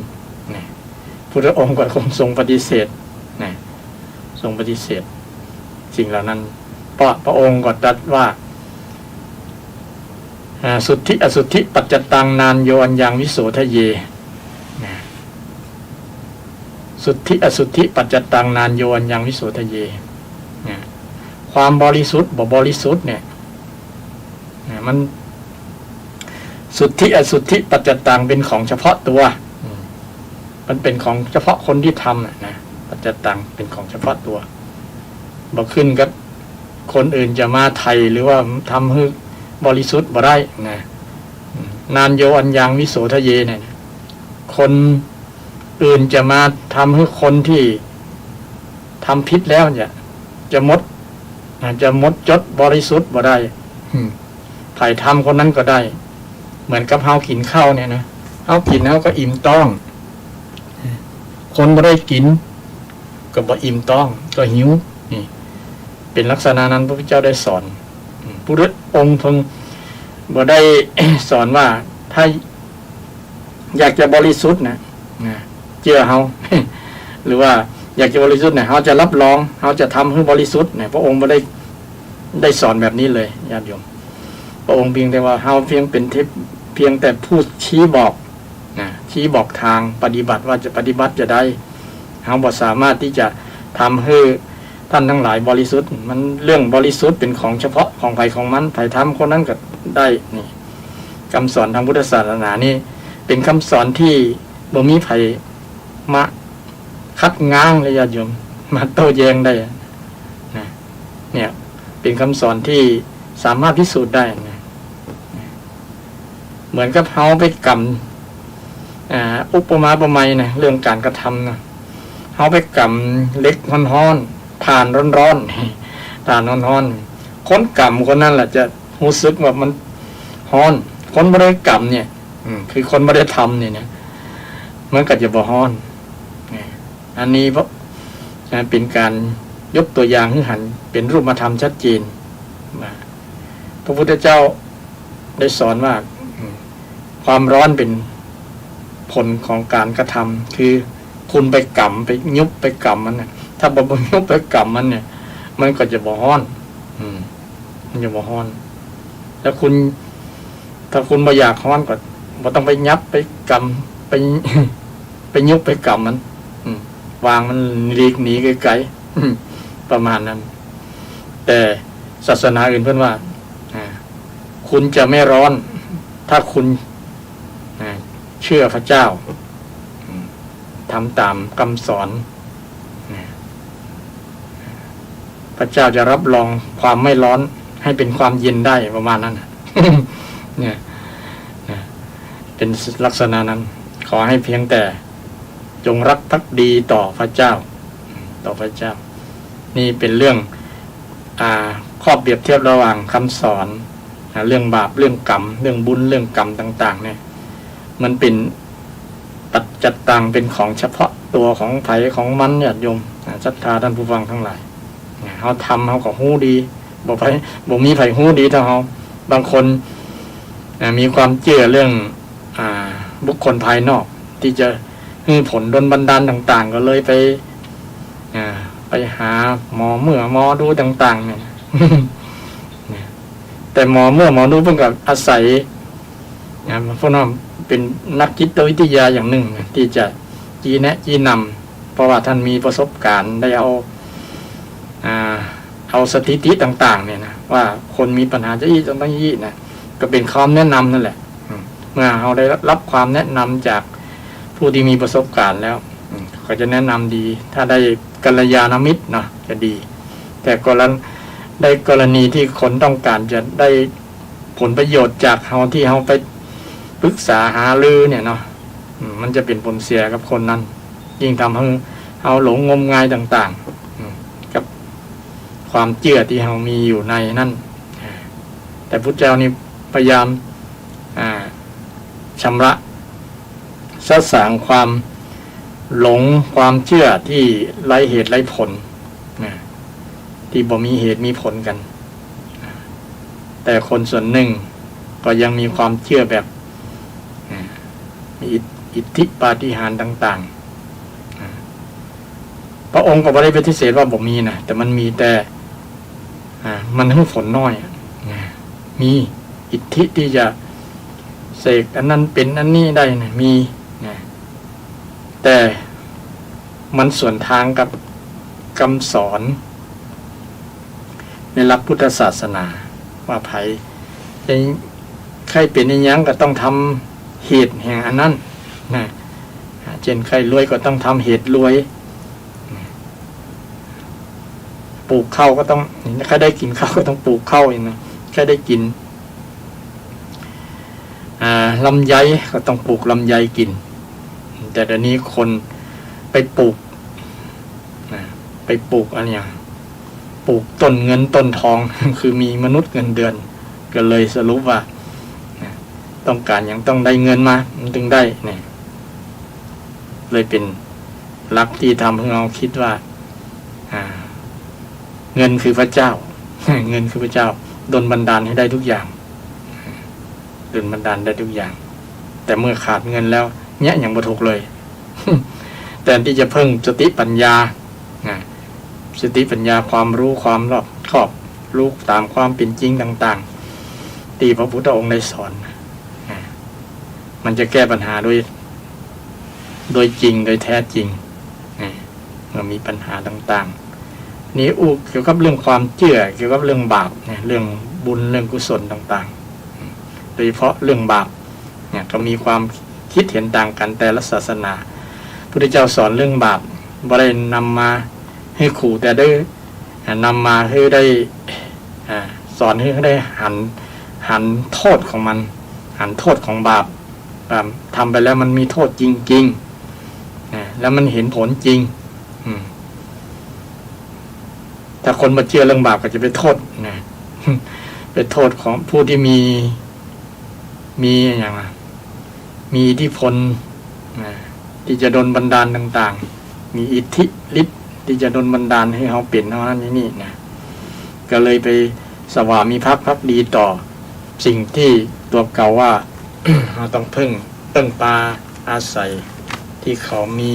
พุทธองค์ก็คงทรงปฏิเสธทรงปฏิเสธสิ่งเหล่านั้นเพราะพระองค์ก็ตรัสว่าสุทธิอสุทธิปัจจตังนานโยอัญญังวิโสทะเยสุทธิอสุทธิปัจจตังนานโยอัญญังวิโสทะเยความบริสุทธิ์บริสุทธิ์เนี่ยมันสุทธิอสุทธิปัจจตังเป็นของเฉพาะตัวมันเป็นของเฉพาะคนที่ทำนะปัจจตังเป็นของเฉพาะตัวบ่ขึ้นกับคนอื่นจะมาไทยหรือว่าทำให้บริสุทธิ์บ่ได้นะนานโยอัญญังวิโสทะเยเนี่ยคนอื่นจะมาทำให้คนที่ทำผิดแล้วเนี่ยจะมดจดบริสุทธิ์บ่ได้ไผ่ทำคนนั้นก็ได้เหมือนกับเฮากินข้าวเนี่ยนะเฮากินเฮาก็อิ่มต้องคนบ่ได้กินก็บ่อิ่มต้องก็หิวนี่เป็นลักษณะนั้นพระพุทธเจ้าได้สอนพุทธองค์เพิ่งบ่ได้ สอนว่าถ้าอยากจะบริสุทธิ์นะเชื่อเฮา หรือว่าอยากจะบริสุทธิ์เนี่ยเฮาจะรับรองเฮาจะทำให้บริสุทธิ์เนี่ยพระองค์บ่ได้สอนแบบนี้เลยญาติโยมพระองค์เพียงแต่ว่าเฮาเพียงแต่พูดชี้บอกชี้บอกทางปฏิบัติว่าจะปฏิบัติจะได้เฮาบ่สามารถที่จะทำให้ท่านทั้งหลายบริสุทธิ์มันเรื่องบริสุทธิ์เป็นของเฉพาะของใครของมันใครทำคนนั้นก็ได้นี่คำสอนทางพุทธศาสนานี่เป็นคำสอนที่บ่มีไผมาคัดง้างเลยญาติโยมมาโต้แย้งได้เนี่ยเป็นคำสอนที่สามารถพิสูจน์ได้นะเหมือนกับเฮาไปกำอุปมาอุปไมยนะเรื่องการกระทำนะเฮาไปกำเล็กร้อนๆถ่านร้อนๆถ่านร้อนๆคนกำคนนั้นแหละจะรู้สึกว่ามันร้อนคนไม่ได้กำเนี่ยคือคนไม่ได้ทำเนี่ยมันก็จะบ่ร้อนอันนี้เพราะเป็นการยกตัวอย่างให้หันเป็นรูปธรรมชัดเจนพระพุทธเจ้าได้สอนว่าความร้อนเป็นผลของการกระทำคือคุณไปกำไปยุบไปกำมันเนี่ยถ้าบ่ยุบไปกำมันเนี่ยมันก็จะบ่ร้อนมันจะบ่ร้อนแล้วถ้าคุณบ่อยากร้อนก็บ่ต้องไปยับไปกำไปยุบไปกำมันวางมันหลีกหนีไกลๆประมาณนั้นแต่ศาสนาอื่นเพิ่นว่าคุณจะไม่ร้อนถ้าคุณเชื่อพระเจ้าทำตามคำสอนพระเจ้าจะรับรองความไม่ร้อนให้เป็นความเย็นได้ประมาณนั้นเนี่ยเป็นลักษณะนั้นขอให้เพียงแต่จงรักภักดีต่อพระเจ้านี่เป็นเรื่องข้อเปรียบเทียบระหว่างคำสอนเรื่องบาปเรื่องกรรมเรื่องบุญเรื่องกรรมต่างๆเนี่ยมันเป็นปัจจัตตังเป็นของเฉพาะตัวของไผของมันญาติโยมศรัทธาท่านผู้ฟังทั้งหลายเขาทำเขาก็ฮู้ดีบ่มีไผฮู้ดีเท่าเขาบางคนมีความเชื่อเรื่องบุคคลภายนอกที่จะให้ผลดลบันดาลต่างๆก็เลยไปหาหมอดูต่างๆเนี่ย แต่หมอดูเพิ่งกับอาศัยพวกนั้นเป็นนักจิตวิทยาอย่างหนึ่งที่จะชี้นำเพราะว่าท่านมีประสบการณ์ได้เอาสถิติต่างๆเนี่ยนะว่าคนมีปัญหาจะต้องยี่นะก็เป็นคำแนะนำนั่นแหละเมื่อเราได้รับความแนะนำจาก ผู้ที่มีประสบการณ์แล้วก็จะแนะนำดี ถ้าได้กัลยาณมิตรเนาะจะดี แต่กรณีที่คนต้องการจะได้ผลประโยชน์จากเฮาที่เฮาไปปรึกษาหารือเนี่ยเนาะมันจะเป็นผลเสียกับคนนั้นยิ่งทำให้เฮาหลงงมงายต่างๆกับความเชื่อที่เฮามีอยู่ในนั่นแต่พุทธเจ้านี่พยายามชำระสะสางความหลงความเชื่อที่ไร้เหตุไร้ผลที่บ่มีเหตุมีผลกันแต่คนส่วนหนึ่งก็ยังมีความเชื่อแบบมีอิทธิปาฏิหาริย์ต่างๆพระองค์ก็ไม่ได้ปฏิเสธว่าบ่มีนะแต่มันมีแต่มันให้ผลน้อยมีอิทธิที่จะเสกอันนั้นเป็นอันนี้ได้นะมีแต่มันส่วนทางกับคำสอนในหลักพุทธศาสนาว่าไผจะใครเป็นอย่างยังก็ต้องทำเหตุแห่งอันนั้นนะเช่นใครรวยก็ต้องทำเหตุรวยปลูกข้าวก็ต้องใครได้กินข้าวก็ต้องปลูกข้าวอย่างนั้นใครได้กินลำไยก็ต้องปลูกลำไยกินแต่เดี๋ยวนี้คนไปปลูกอะไรอย่างปลูกต้นเงินต้นทอง คือมีมนุษย์เงินเดือนก็เลยสรุปว่าต้องการอย่างต้องได้เงินมามันถึงได้เนี่ยเลยเป็นหลักที่ทำให้เราคิดว่าเงินคือพระเจ้า เงินคือพระเจ้าดลบันดาลให้ได้ทุกอย่างดลบันดาลได้ทุกอย่างแต่เมื่อขาดเงินแล้วเนี่ยอย่างบ่ถูกเลย แต่ที่จะเพิ่งสติปัญญาสติปัญญาความรู้ความรอบคอบรู้ตามความเป็นจริงต่างๆที่พระพุทธองค์ได้สอนมันจะแก้ปัญหาโดยจริงโดยแท้จริงเมื่อมีปัญหาต่างๆนี้เกี่ยวกับเรื่องความเชื่อเกี่ยวกับเรื่องบาปเรื่องบุญเรื่องกุศลต่างๆโดยเฉพาะเรื่องบาปก็มีความคิดเห็นต่างกันแต่ละศาสนาพระพุทธเจ้าสอนเรื่องบาปบ่ได้นำมาให้ขู่แต่ได้นำมาให้ได้สอนให้ได้หันโทษของมันหันโทษของบาปทำไปแล้วมันมีโทษจริงๆแล้วมันเห็นผลจริงถ้าคนมาเชื่อเรื่องบาปก็จะไปโทษเป็นโทษของผู้ที่มีอย่างมีอิทธิพลที่จะดลบันดาลต่างๆมีอิทธิฤทธิ์ที่จะดลบันดาลให้เขาเปลี่ยนเท่านั้นนี่นะก็เลยไปสวามิภักดิ์ดีต่อสิ่งที่ตัวเก่าว่า เราต้องพึ่งปาอาศัยที่เขามี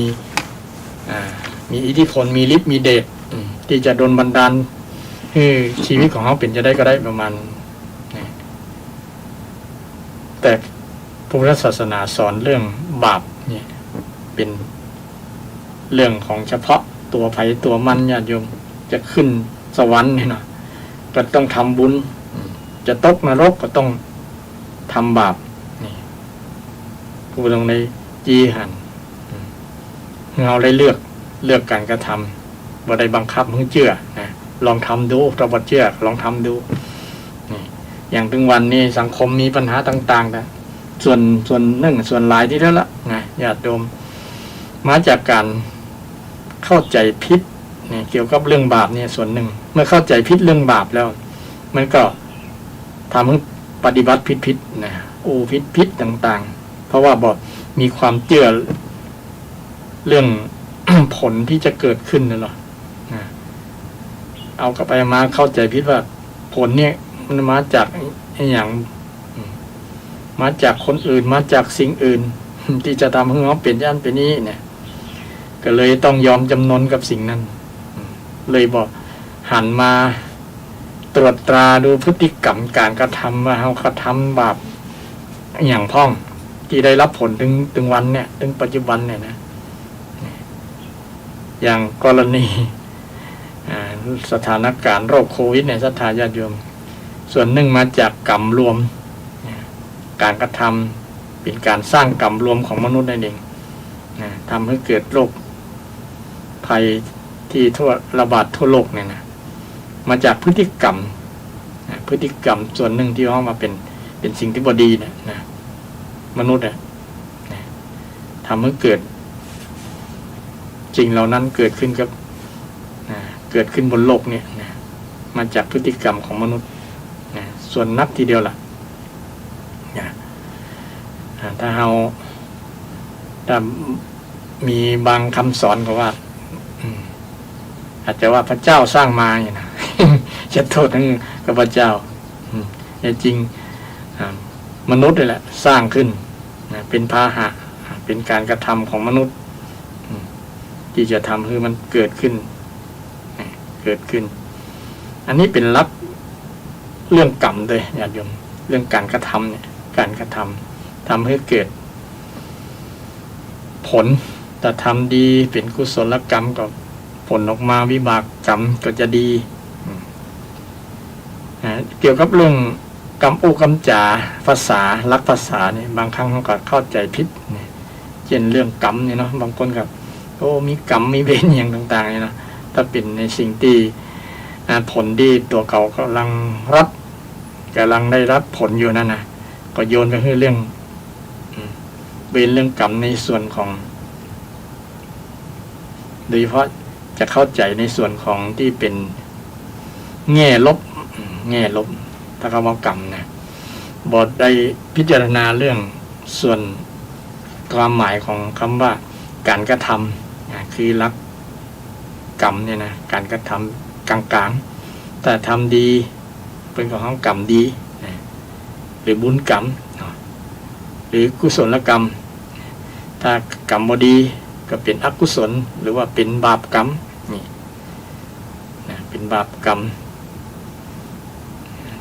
อิทธิพลมีฤทธิ์มีเดชที่จะดลบันดาลให้ชีวิตของเขาเป็นจะได้ก็ได้ประมาณแต่พุทธศาสนาสอนเรื่องบาปเนี่ยเป็นเรื่องของเฉพาะตัวไผ่ตัวมันญาติโยมจะขึ้นสวรรค์เนี่ยเนาะก็ต้องทำบุญจะตกนรกก็ต้องทำบาปนี่ผู้ตรงในจีหันเราได้เลือกการกระทำบ่ได้บังคับให้เชื่อนะลองทำดูเราบ่เชื่อลองทำดูนี่อย่างถึงวันนี้สังคมมีปัญหาต่างๆนะส่วนหลายที่แล้วละนะญาติโยมมาจากการเข้าใจผิดเนี่ยเกี่ยวกับเรื่องบาปเนี่ยส่วนหนึ่งเมื่อเข้าใจผิดเรื่องบาปแล้วมันก็ทำให้ปฏิบัติผิดนะผิดต่างๆเพราะว่าบอกมีความเชื่อเรื่อง ผลที่จะเกิดขึ้นนั่นหรอเอากลับไปมาเข้าใจผิดว่าผลเนี่ยมันมาจากอย่างมาจากคนอื่นมาจากสิ่งอื่น ที่จะทำให้เขาเป็นย่านเป็นนี้เนี่ยก็เลยต้องยอมจำนนกับสิ่งนั้นเลยบอกหันมาตรวจตราดูพฤติกรรมการกระทำว่าเขากระทำบาปอย่างพ่องที่ได้รับผลถึงวันเนี่ยถึงปัจจุบันเนี่ยนะอย่างกรณีสถานการณ์โรคโควิดในศรัทธาญาติโยมส่วนหนึ่งมาจากกรรมรวมการกระทำเป็นการสร้างกรรมรวมของมนุษย์นั่นเอง ทำให้เกิดโรคภัยที่ทั่วระบาดทั่วโลกเนี่ยนะมาจากพฤติกรรมส่วนหนึ่งที่เขามาเป็นสิ่งที่บดีนะมนุษย์ทำให้เกิดสิ่งเหล่านั้นเกิดขึ้นกับเกิดขึ้นบนโลกเนี่ยนะมาจากพฤติกรรมของมนุษย์ส่วนนักทีเดียวล่ะถ้ามีบางคำสอนก็ว่าอาจจะว่าพระเจ้าสร้างมาอย่างนะจะโทษทั้งกับพระเจ้าแต่จริงมนุษย์นี่แหละสร้างขึ้นเป็นพาหะเป็นการกระทำของมนุษย์ที่จะทำให้มันเกิดขึ้นอันนี้เป็นลักเรื่องกรรมเลยญาติโยมเรื่องการกระทำเนี่ยการกระทำทำให้เกิดผลแต่ทำดีเป็นกุศลกรรมก็ผลออกมาวิบากกรรมก็จะดีเกี่ยวกับเรื่องกรรมอุกรรมจาภาษาลักภาษาเนี่ยบางครั้งเขาก็เข้าใจผิดเนี่ยเช่นเรื่องกรรมเนี่ยเนาะบางคนกับมีกรรมมีเวรอย่างต่างๆเนี่ยนะถ้าเป็นในสิ่งที่ผลที่ตัวเขากำลังได้รับผลอยู่นั่นนะก็โยนไปให้เรื่องเวรเรื่องกรรมในส่วนของโดยเฉพาะจะเข้าใจในส่วนของที่เป็นแง่ลบถ้าคำว่ากรรมนะบทได้พิจารณาเรื่องส่วนความหมายของคำว่าการกระทำคือลักกรรมเนี่ยนะการกระทำกลางๆแต่ทำดีเป็นของกรรมดีหรือบุญกรรมหรือกุศลกรรมถ้ากรรมบ่ดีก็เป็นอกุศลหรือว่าเป็นบาปกรรมนี่เป็นบาปกรรม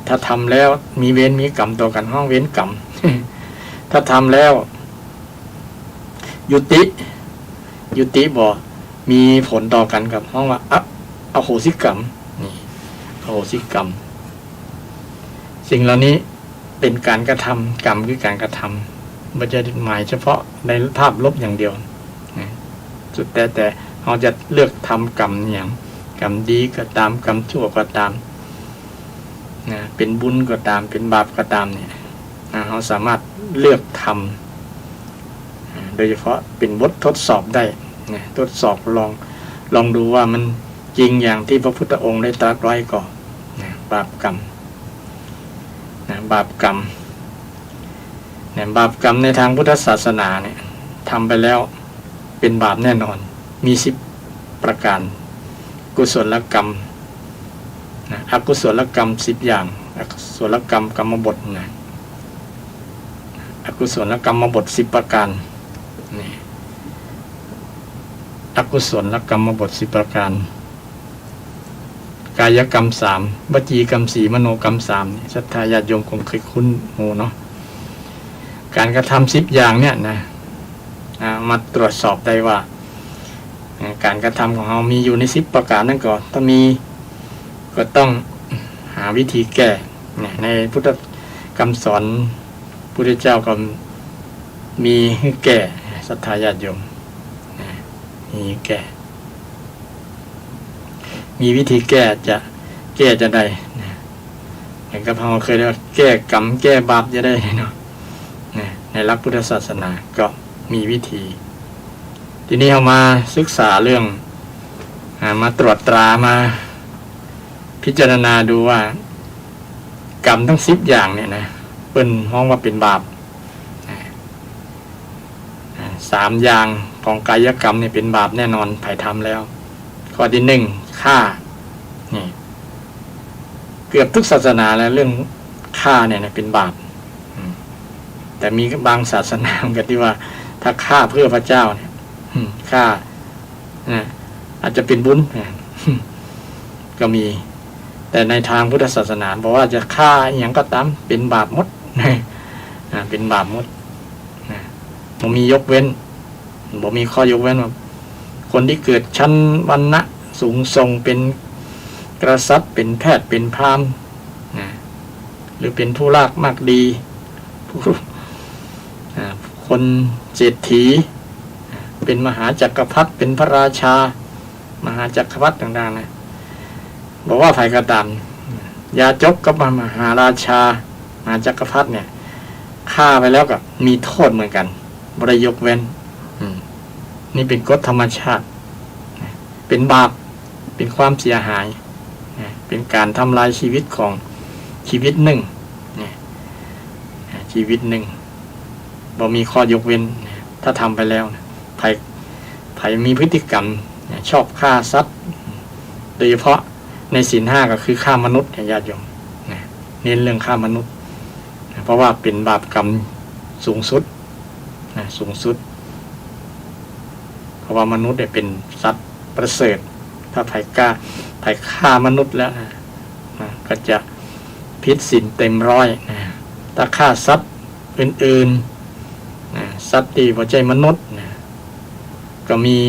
ถ้าทำแล้วมีเวรมีกรรมต่อกันห้องเวรกรรม ถ้าทำแล้วยุติบ่มีผลต่อกันกับห้องว่าอโหสิกรรมนี่อโหสิกรรมสิ่งเหล่านี้เป็นการกระทำกรรมคือการกระทำไม่ใช่หมายเฉพาะในภาพลบอย่างเดียวสุดแต่เราจะเลือกทำกรรมอย่างกรรมดีก็ตามกรรมชั่วก็ตามเป็นบุญก็ตามเป็นบาปก็ตามเนี่ยเราสามารถเลือกทำโดยเฉพาะเป็นบททดสอบได้ทดสอบลองดูว่ามันจริงอย่างที่พระพุทธองค์ได้ตรัสไว้ก่อนบาปกรรมบาปกรรมในทางพุทธศาสนาเนี่ยทำไปแล้วเป็นบาปแน่นอนมี10ประการกุศลกรรมอกุศลกรรม10อย่างอกุศลกรรมกรรมบทอกุศลกรรมบท10ประการนี่อกุศลกรรมบท10ประการกายกรรม3วจีกรรม4มโนกรรม3ศรัทธาญาติโยมคงเคยคุ้นหูเนาะการกระทำ10อย่างเนี่ยนะมาตรวจสอบได้ว่าการกระทำของเรามีอยู่ใน10ประการนั่นก่อนถ้ามีก็ต้องหาวิธีแก้ในพุทธคำสอนพุทธเจ้าก็มีให้แก้ศรัทธาญาติโยมมีแก้มีวิธีแก้จะได้อย่างกับเราเคยเรียกว่าแก้กรรมแก้บาปจะได้เนาะในหลักพุทธศาสนาก็มีวิธีทีนี้เรามาศึกษาเรื่องมาตรวจตรามาพิจารณาดูว่ากรรมทั้ง10อย่างเนี่ยนะเป็นห้องว่าเป็นบาป3อย่างของกายกรรมเนี่ยเป็นบาปแน่นอนไผ่ทำแล้วข้อที่1ฆ่านี่เกือบทุกศาสนาแล้วเรื่องฆ่าเนี่ยเป็นบาปแต่มีบางศาสนาเหมือนกันที่ว่าถ้าฆ่าเพื่อพระเจ้าเนี่ยฆ่าอาจจะเป็นบุญก็มีแต่ในทางพุทธศาสนาบอกว่าจะฆ่าอย่างก็ตามเป็นบาปหมดเป็นบาปหมดบ่มียกเว้นบ่มีข้อยกเว้นว่าคนที่เกิดชั้นวรรณะสูงส่งเป็นกษัตริย์เป็นแพทย์เป็นพราหมณ์หรือเป็นผู้ลากมากดีคนเศรษฐี เป็นมหาจักรพรรดิเป็นพระราชามหาจักรพรรดิต่างๆนะบอกว่าไผ่กระดานยาจกกับมหาราชามหาจักรพรรดิเนี่ยฆ่าไปแล้วก็มีโทษเหมือนกันบริยกเว้นนี่เป็นกฎธรรมชาติเป็นบาปเป็นความเสียหายเป็นการทำลายชีวิตของชีวิตหนึ่งชีวิตหนึ่งบ่มีข้อยกเว้นถ้าทำไปแล้วไผ่มีพฤติกรรมชอบฆ่าสัตว์โดยเฉพาะในศีลห้าก็คือฆ่ามนุษย์ญาติโยมเน้นเรื่องฆ่ามนุษย์เพราะว่าเป็นบาปกรรมสูงสุดสูงสุดเพราะว่ามนุษย์เป็นสัตว์ประเสริฐถ้าไผ่ฆ่ามนุษย์แล้วก็จะผิดศีลเต็มร้อยถ้าฆ่าสัตว์อื่นๆสัตว์ที่บ่ใช่มนุษย์ก็มี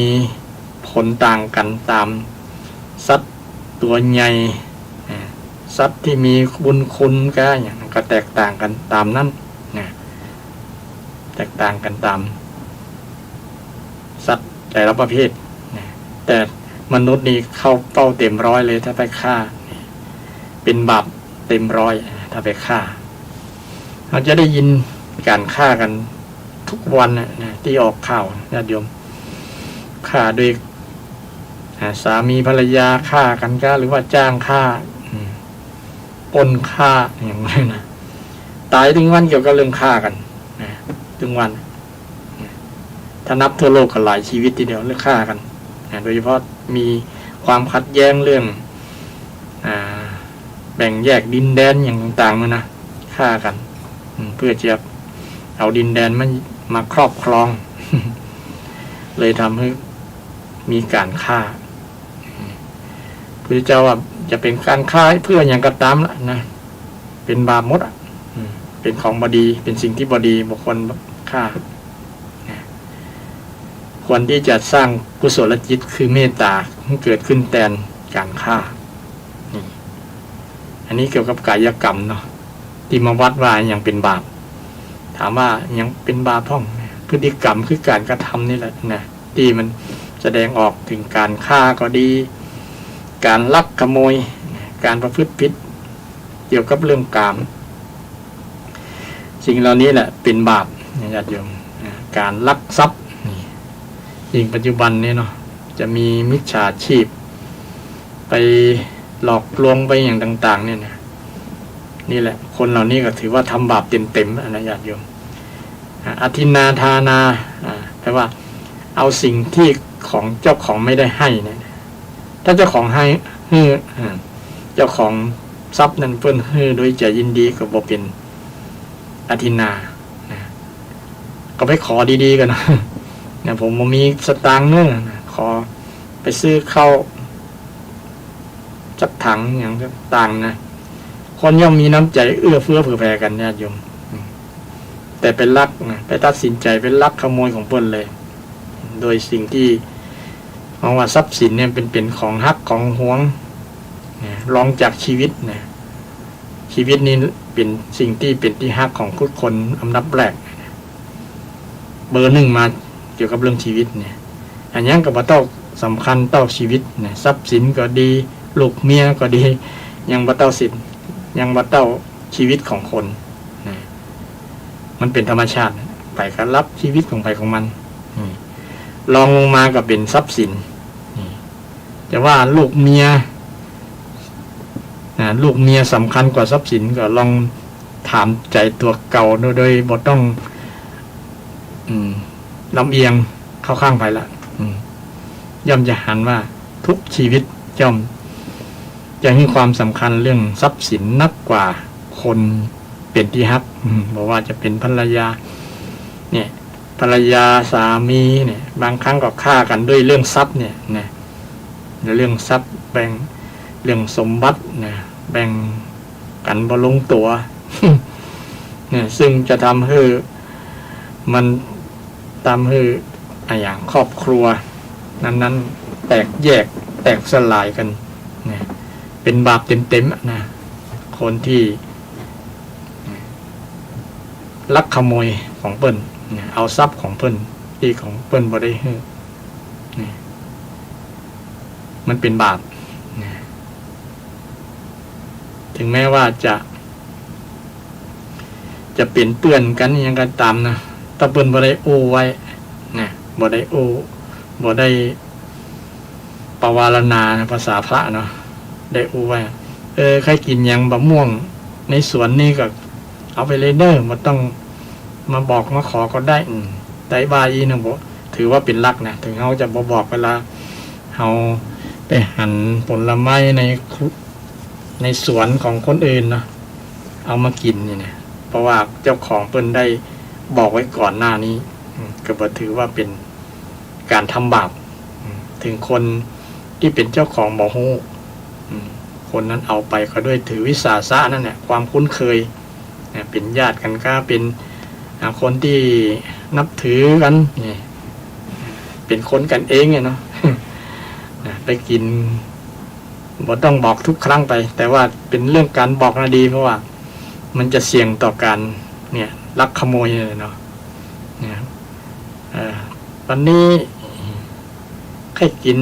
ผลต่างกันตามสัตว์ตัวใหญ่สัตว์ที่มีบุญคุณก็อย่างก็แตกต่างกันตามนั้นแตกต่างกันตามสัตว์แต่ละประเภทแต่มนุษย์นี่เข้าเป้าเต็มร้อยเลยถ้าไปฆ่าเป็นบาปเต็มร้อยถ้าไปฆ่าเราจะได้ยินการฆ่ากันทุกวันที่ออกข่าวญาติโยมฆ่าโดยสามีภรรยาฆ่ากันก็หรือว่าจ้างฆ่าปล้นฆ่าอย่างนี้นะตายถึงวันเกี่ยวกับเรื่องฆ่ากันถึงวันถ้านับทั่วโลกก็หลายชีวิตทีเดียวเรื่องฆ่ากันโดยเฉพาะมีความขัดแย้งเรื่องแบ่งแยกดินแดนอย่างต่างๆนะฆ่ากันเพื่อจะเอาดินแดนมาครอบครอง เลยทำให้มีการฆ่าพระเจ้าว่าจะเป็นการฆ่าเพื่ออย่างกระตามละนะเป็นบาปมดเป็นของบดีเป็นสิ่งที่บดีบุคคลฆ่าควรที่จะสร้างกุศลจิตคือเมตตาเกิดขึ้นแทนการฆ่าอันนี้เกี่ยวกับกายกรรมเนาะที่มาวัดว่าอย่างเป็นบาปถามว่ายังเป็นบาปพ่องพฤติกรรมคือการกระทำนี่แหละนะที่มันแสดงออกถึงการฆ่าก็ดีการลักขโมยการประพฤติผิดเกี่ยวกับเรื่องกามสิ่งเหล่านี้แหละเป็นบาปญาติโยมการลักทรัพย์ยิ่งปัจจุบันนี้เนาะจะมีมิจฉาชีพไปหลอกลวงไปอย่างต่างๆเนี่ยนี่แหละคนเหล่านี้ก็ถือว่าทำบาปเต็มๆนะญาติโยมอธินาทานาแปลว่าเอาสิ่งที่ของเจ้าของไม่ได้ให้เนี่ยถ้าเจ้าของให้เจ้าของทรัพย์นั้นเพิ่นให้โดยใจยินดีก็บ่เป็นอธินาก็ไปขอดีๆกันนะผมมีสตางค์เนี่ยขอไปซื้อข้าวจักถังอย่างต่างนะคนย่อมมีน้ำใจเอื้อเฟื้อเผื่อแผ่กันญาติโยมแต่เป็นลักไปตัดสินใจเป็นลักขโมยของเพิ่นเลยโดยสิ่งที่มองว่าทรัพย์สินเนี่ยเป็นของฮักของหวงรองจากชีวิตนะชีวิตนี้เป็นสิ่งที่เป็นที่ฮักของทุกคนอันดับแรกเบอร์หนึ่งมาเกี่ยวกับเรื่องชีวิตเนี่ยอันนี้ก็บ่ต้องสำคัญต่อชีวิตนะทรัพย์สินก็ดีลูกเมียก็ดียังบ่ต้องสินยังบ่ต้องชีวิตของคนนะมันเป็นธรรมชาติไปก็รับชีวิตของไปของมันลองลงมาก็เป็นทรัพย์สินแต่ว่าลูกเมียสำคัญกว่าทรัพย์สินก็ลองถามใจตัวเก่าโดยบ่ต้องลำเอียงเข้าข้างไปละย่อมจะหันว่าทุกชีวิตย่อมจะให้ความสำคัญเรื่องทรัพย์สินนักกว่าคนเป็นที่ฮักบอกว่าจะเป็นภรรยาเนี่ยภรรยาสามีเนี่ยบางครั้งก็ฆ่ากันด้วยเรื่องทรัพย์เนี่ยนะเรื่องทรัพย์แบ่งเรื่องสมบัตินะแบ่งกันบ่ลงตัว เนี่ยซึ่งจะทำให้มันทำให้อย่างครอบครัวนั้นแตกแยกแตกสลายกันนะเป็นบาปเต็มๆนะคนที่ลักขโมยของเพิ่นเอาทรัพย์ของเพิ่น
ที่ของเปิ้นบ่ได้เฮ็ดนี่มันเป็นบาปนะถึงแม้ว่าจะเป็นเปื้อนกันยังก็ตามนะถ้าเปิ้นบ่ได้โอ้ไว้นะบ่ได้โอ้บ่ได้ปวารณาภาษาพระเนาะได้โอ้ไว้ใครกินหยังบะม่วงในสวนนี่ก็เอาไปเลยเด้อบ่ต้องมาบอกมาขอก็ได้แต่บาอีนะบ่ถือว่าเป็นลักนะถึงเฮาจะบ่บอกเวลาเฮาไปหั่นผลไม้ในสวนของคนอื่นเนาะเอามากินนี่นะเพราะว่าเจ้าของเพิ่นได้บอกไว้ก่อนหน้านี้ก็บ่ถือว่าเป็นการทำบาปถึงคนที่เป็นเจ้าของบ่ฮู้คนนั้นเอาไปก็ด้วยถือวิสาสะนั่นแหละความคุ้นเคยเป็นญาติกันก็เป็นคนที่นับถือกันนี่เป็นคนกันเองไงเนาะไปกินบ่ต้องบอกทุกครั้งไปแต่ว่าเป็นเรื่องการบอกนะดีเพราะว่ามันจะเสี่ยงต่อการเนี่ยลักขโมยเลยเนาะเนี่ยวันนี้ใครกิน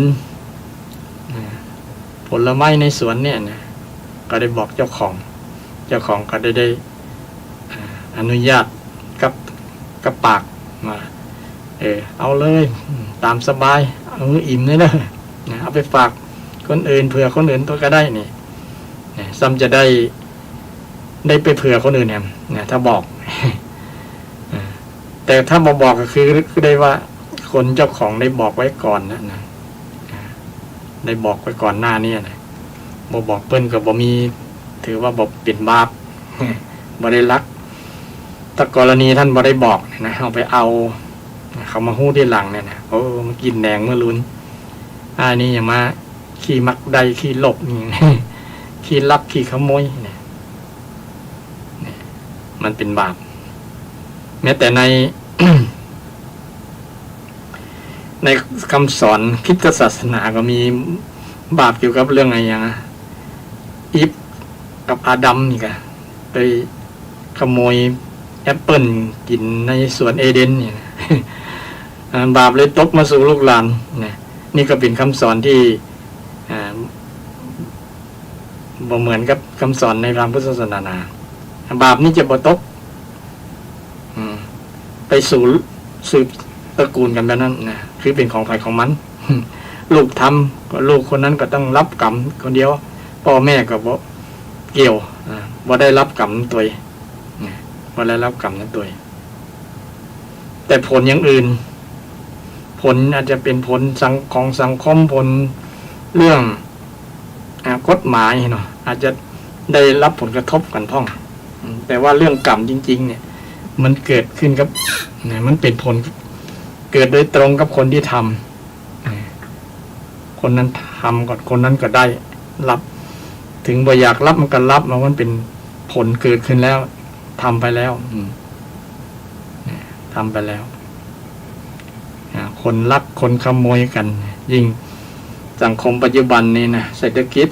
ผลไม้ในสวนเนี่ยนะก็ได้บอกเจ้าของก็ได้อนุญาตกับปากมาเอาเลยตามสบายเอาอิ่มเลยนะเอาไปฝากคนอื่นเผื่อคนอื่นตัวก็ได้นี่ซ้ำจะได้ไปเผื่อคนอื่นเนี่ยถ้าบอกแต่ถ้าบอกก็คือได้ว่าคนเจ้าของได้บอกไว้ก่อนนะได้บอกไว้ก่อนหน้านี้นะบอกเปิ้นก็บ่มีถือว่าบ่เป็นบาปบ่ได้ลักถ้ากรณีท่านบ่ได้บอกนะเอาไปเอาเขามาฮู้ที่หลังเนี่ยนะมากินแดงเมื่อลุ้นนี่อย่ามาขี้มักใดขี้หลบนี่ขี้ลักขี้ขโมยเนี่ยมันเป็นบาปแม้แต่ใน ในคำสอนคริสตศาสนาก็มีบาปเกี่ยวกับเรื่องอะไรอย่างอีฟกับอาดัมนี่ก็ไปขโมยแอปเปิลกินในสวนเอเดนเนี่ยบาปเลยตกมาสู่ลูกหลานนี่ก็เป็นคำสอนที่บ่เหมือนกับคำสอนในพระพุทธศาสนาบาปนี้จะบ่ตกไปสู่สืบตระกูลกันแบบนั้นนะคือเป็นของใครของมันลูกทำก็ลูกคนนั้นก็ต้องรับกรรมคนเดียวพ่อแม่ก็บ่เกี่ยวบ่ได้รับกรรมตัวบ่ได้รับกรรมนั้นตัวแต่ผลอย่างอื่นผลอาจจะเป็นผลของสังคมผลเรื่องกฎหมายเนาะอาจจะได้รับผลกระทบกันพ่องแต่ว่าเรื่องกรรมจริงๆเนี่ยมันเกิดขึ้นกับมันเป็นผลเกิดโดยตรงกับคนที่ทำคนนั้นทำก่อนคนนั้นก็ได้รับถึงบ่อยากรับมันก็รับมันเป็นผลเกิดขึ้นแล้วทำไปแล้วทำไปแล้วคนลักคนขโมยกันยิ่งสังคมปัจจุบันนี้นะเศรษฐกิจ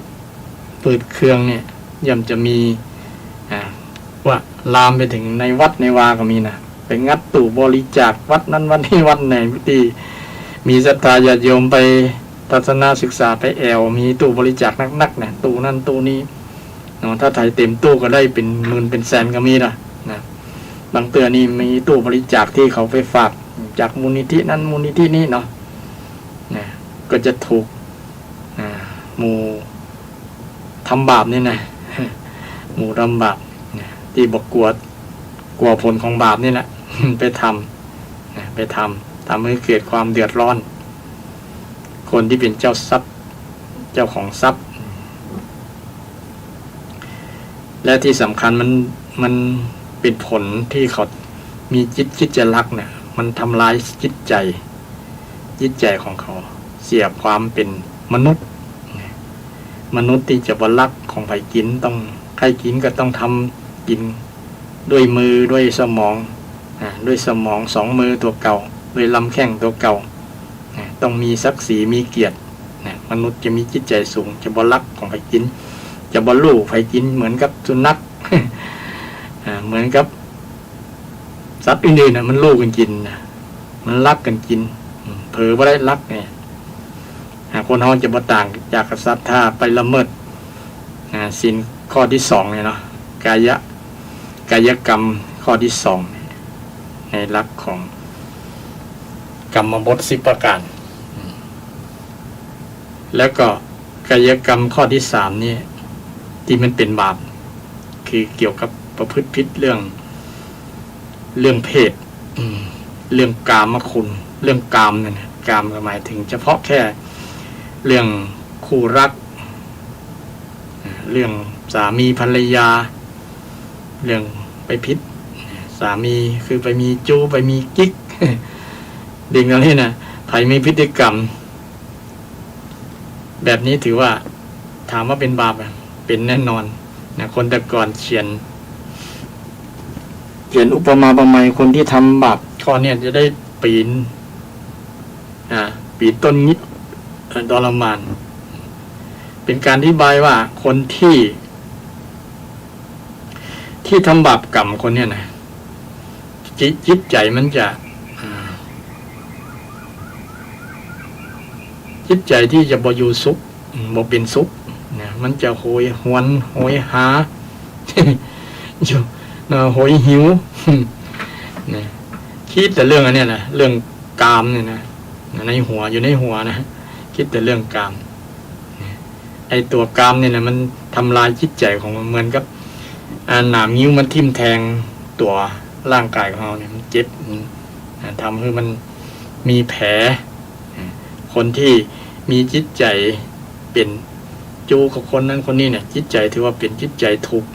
ปืดเครื่องเนี่ยย่อมจะมีว่าลามไปถึงในวัดในวาก็มีนะไปงัดตู้บริจาควัดนั้นวัดนี้วัดไหนที่มีศรัทธาญาติโยมไปทัศนศึกษาไปแอวมีตู้บริจาคนักๆเนี่ยตู้นั่นตู้นี้ถ้าไทยเต็มตู้ก็ได้เป็นหมื่นเป็นแสนก็มีนะบางเตือนี่มีตู้บริจาคที่เขาไปฝากจากมูลนิธินั้นมูลนิธินี้เนาะก็จะถูกหมู่ทำบาปนี่นะหมู่ทำบาปที่บอกกลัวผลของบาปนี่แหละไปทำให้เกิดความเดือดร้อนคนที่เป็นเจ้าทรัพย์เจ้าของทรัพย์และที่สำคัญมันเป็นผลที่เขามีจิตคิดจะรักเนี่ยมันทำลายจิตใจของเขาเสียความเป็นมนุษย์ที่จะบรักของใครกินต้องใครกินก็ต้องทำกินด้วยมือด้วยสมองสองมือตัวเก่าด้วยลำแข้งตัวเก่าต้องมีศักดิ์ศรีมีเกียรติมนุษย์จะมีจิตใจสูงจะบรักของใครกินจะบรรลุใครกินเหมือนกับสุนัข เหมือนกับสัตว์อื่นๆมันลูกกันกิน มันลักกันกินเผลอบ่ได้ลักเนี่ยคนเฮาจะบ่ต่างจากกษัตริย์ถ้าไปละเมิดศีลข้อที่2เนี่ยเนาะกายกรรมข้อที่2ในหลักของกรรมบท10ประการแล้วก็กายกรรมข้อที่3นี่ที่มันเป็นบาปคือเกี่ยวกับประพฤติผิดเรื่องเพศเรื่องกามคุณเรื่องกามนั่นกามหมายถึงเฉพาะแค่เรื่องคู่รักเรื่องสามีภรรยาเรื่องไปพิษสามีคือไปมีจูไปมีกิ๊กดิ่งตรงนี้นะใครมีพฤติกรรมแบบนี้ถือว่าถามว่าเป็นบาปเป็นแน่นอนนะคนแต่ก่อนเขียนอุปมาประไมยคนที่ทำบาปข้อเนี่ยจะได้ปีนต้นงิดทรมานเป็นการอธิบายว่าคนที่ทำบาปกรรมคนเนี่ยนะจิตใจมันจะจิตใจที่จะบ่อยู่สุขบ่เป็นสุขนะมันจะโหยหวนโหยหา อยู่โหยหิวนะคิดแต่เรื่องอันเนี้ยนะเรื่องกามเนี่ยนะในหัวอยู่ในหัวนะคิดแต่เรื่องกามไอตัวกามเนี่ยนะมันทำลายจิตใจของมันเหมือนกับหนามนิ้วมันทิ่มแทงตัวร่างกายของเราเนี่ยมันเจ็บทำให้มันมีแผลคนที่มีจิตใจเป็นจูกับคนนั้นคนนี้เนี่ยจิตใจถือว่าเป็นจิตใจทุกข์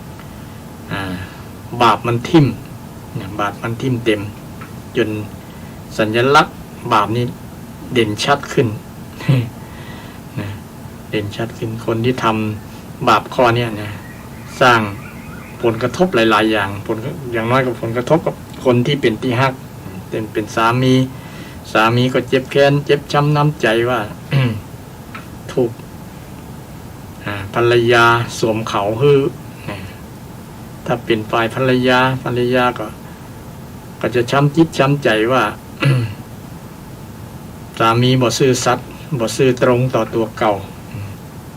บาปมันทิ่มบาปมันทิ่มเต็มจนสัญลักษณ์บาปนี้เด่นชัดขึ้น เด่นชัดขึ้นคนที่ทำบาปข้อนี้นะสร้างผลกระทบหลายๆอย่างอย่างน้อยกับผลกระทบกับคนที่เป็นที่ฮักเป็นสามีก็เจ็บแค้นเจ็บช้ำน้ำใจว่า ถูกภรรยาสวมเขาฮือถ้าเป็นฝ่ายภรรยาก็จะช้ำจิตช้ำใจว่า สามีบ่ซื่อสัตย์บ่ซื่อตรงต่อตัวเก่า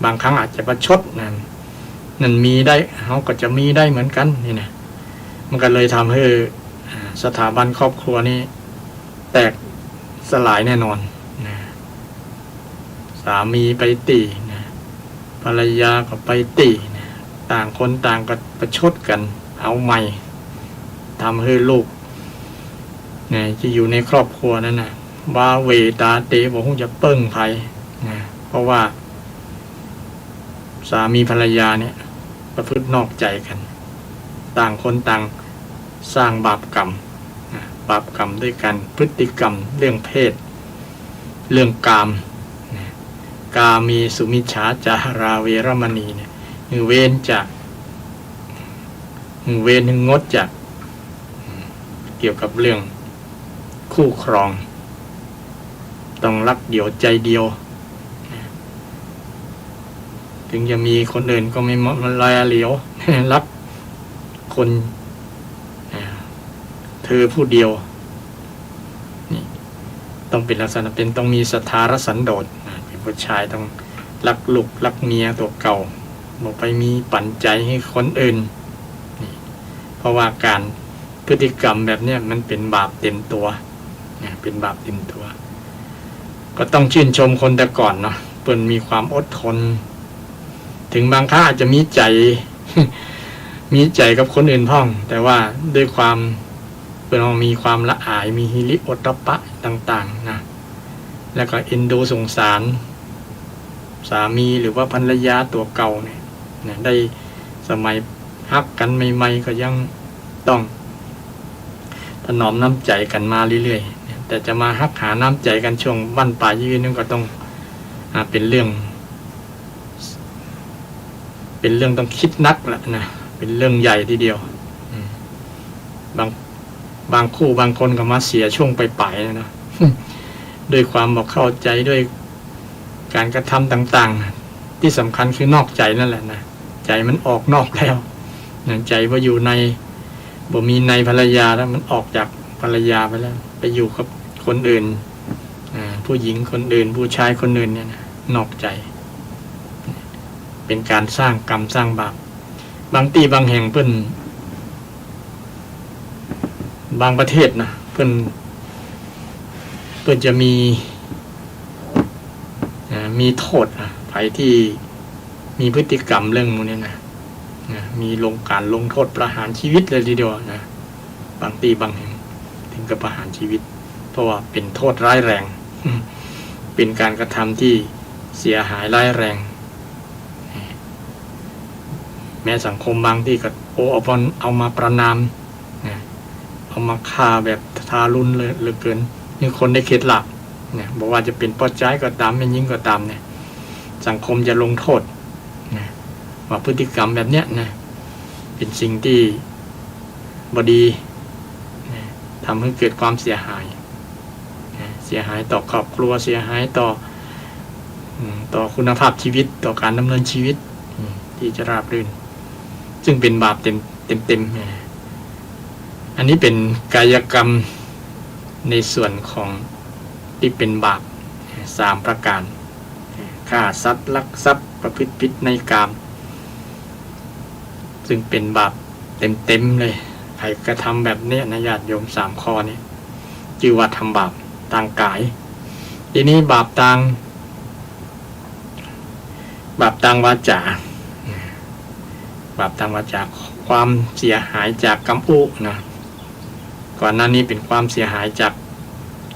บางครั้งอาจจะประชดนั่นมีได้เขาก็จะมีได้เหมือนกันนี่นะมันก็เลยทำให้สถาบันครอบครัวนี้แตกสลายแน่นอนนะสามีไปตีนะภรรยาก็ไปตีนะต่างคนต่างก็ประชดกันเอาใหม่ทำให้ลูกเนี่ยจะอยู่ในครอบครัวนั้นนะว่าเวตาเตบอกคงจะเปิ้งภัยนะเพราะว่าสามีภรรยาเนี่ยประพฤตินอกใจกันต่างคนต่างสร้างบาปกรรมด้วยกันพฤติกรรมเรื่องเพศเรื่องกามกามีสุมิจฉาจาราเวรมณีเนี่ยเว้นงดจากเกี่ยวกับเรื่องคู่ครองต้องรักเดียวใจเดียวถึงจะมีคนอื่นก็ไม่มันลอยเหลียว รักคนเธอผู้เดียวนี่ต้องเป็นลักษณะต้องมีศรัทธารสันโดษเป็นผู้ชายต้องรักลูกรักเมียตัวเก่าบอกไปมีปัญใจให้คนอื่นนี่เพราะว่าการพฤติกรรมแบบนี้มันเป็นบาปเต็มตัวเป็นบาปเต็มตัว ก็ต้องชื่นชมคนแต่ก่อนเนาะเปิ้นมีความอดทนถึงบางครั้งอาจจะมีใจ มีใจกับคนอื่นพ่องแต่ว่าด้วยความเปิ้นมีความละอายมีหิริโอตตัปปะต่างๆนะแล้วก็เอ็นดูสงสารสามีหรือว่าภรรยาตัวเก่าเนี่ยได้สมัยฮักกันใหม่ๆก็ยังต้องถนอมน้ำใจกันมาเรื่อยๆแต่จะมาฮักหาน้ำใจกันช่วงบั้นปลายยืนนั่นก็ต้องเป็นเรื่องต้องคิดนักแหละนะเป็นเรื่องใหญ่ทีเดียวบางคู่บางคนก็มาเสียช่วงปลายๆนะ ด้วยความบอกเข้าใจด้วยการกระทำต่างๆที่สำคัญคือนอกใจนั่นแหละนะใจมันออกนอกแล้วใจว่าอยู่ในบ่มีในภรรยาแล้วมันออกจากภรรยาไปแล้วไปอยู่กับ คนอื่นผู้หญิงคนอื่นผู้ชายคนอื่นเนี่ยนะนอกใจเป็นการสร้างกรรมสร้างบาปบางตีบางแห่งเพิ่นบางประเทศนะเพิ่นจะมีโทษใครที่มีพฤติกรรมเรื่องพวกนี้นะมีการลงโทษประหารชีวิตเลยทีเดียวนะบางตีบางแห่งถึงกับประหารชีวิตเพราะว่าเป็นโทษร้ายแรงเป็นการกระทำที่เสียหายร้ายแรงแม้สังคมบางที่ก็เอามาประณามเอามาฆ่าแบบทารุณเลยเหลือเกินมีคนได้เคล็ดลับเนี่ยบอกว่าจะเป็นพ่อใจก็ตามไม่ยิ่งก็ตามเนี่ยสังคมจะลงโทษนะว่าพฤติกรรมแบบเนี้ยนะเป็นสิ่งที่บดีนะทำให้เกิดความเสียหายนะเสียหายต่อครอบครัวเสียหายต่อคุณภาพชีวิตต่อการดำเนินชีวิตที่จะราบรื่นซึ่งเป็นบาปเต็มอันนี้เป็นกายกรรมในส่วนของที่เป็นบาป3ประการฆ่าสัตว์ลักทรัพย์ประพฤติผิดในกามซึ่งเป็นบาปเต็มเลยใครกระทำแบบนี้นะญาติโยม3ข้อนี้จื่อว่าทำบาปทางกายทีนี้บาปทางวาจาบาปทางวาจาความเสียหายจากกรรมอุนะก่อนหน้านี้เป็นความเสียหายจาก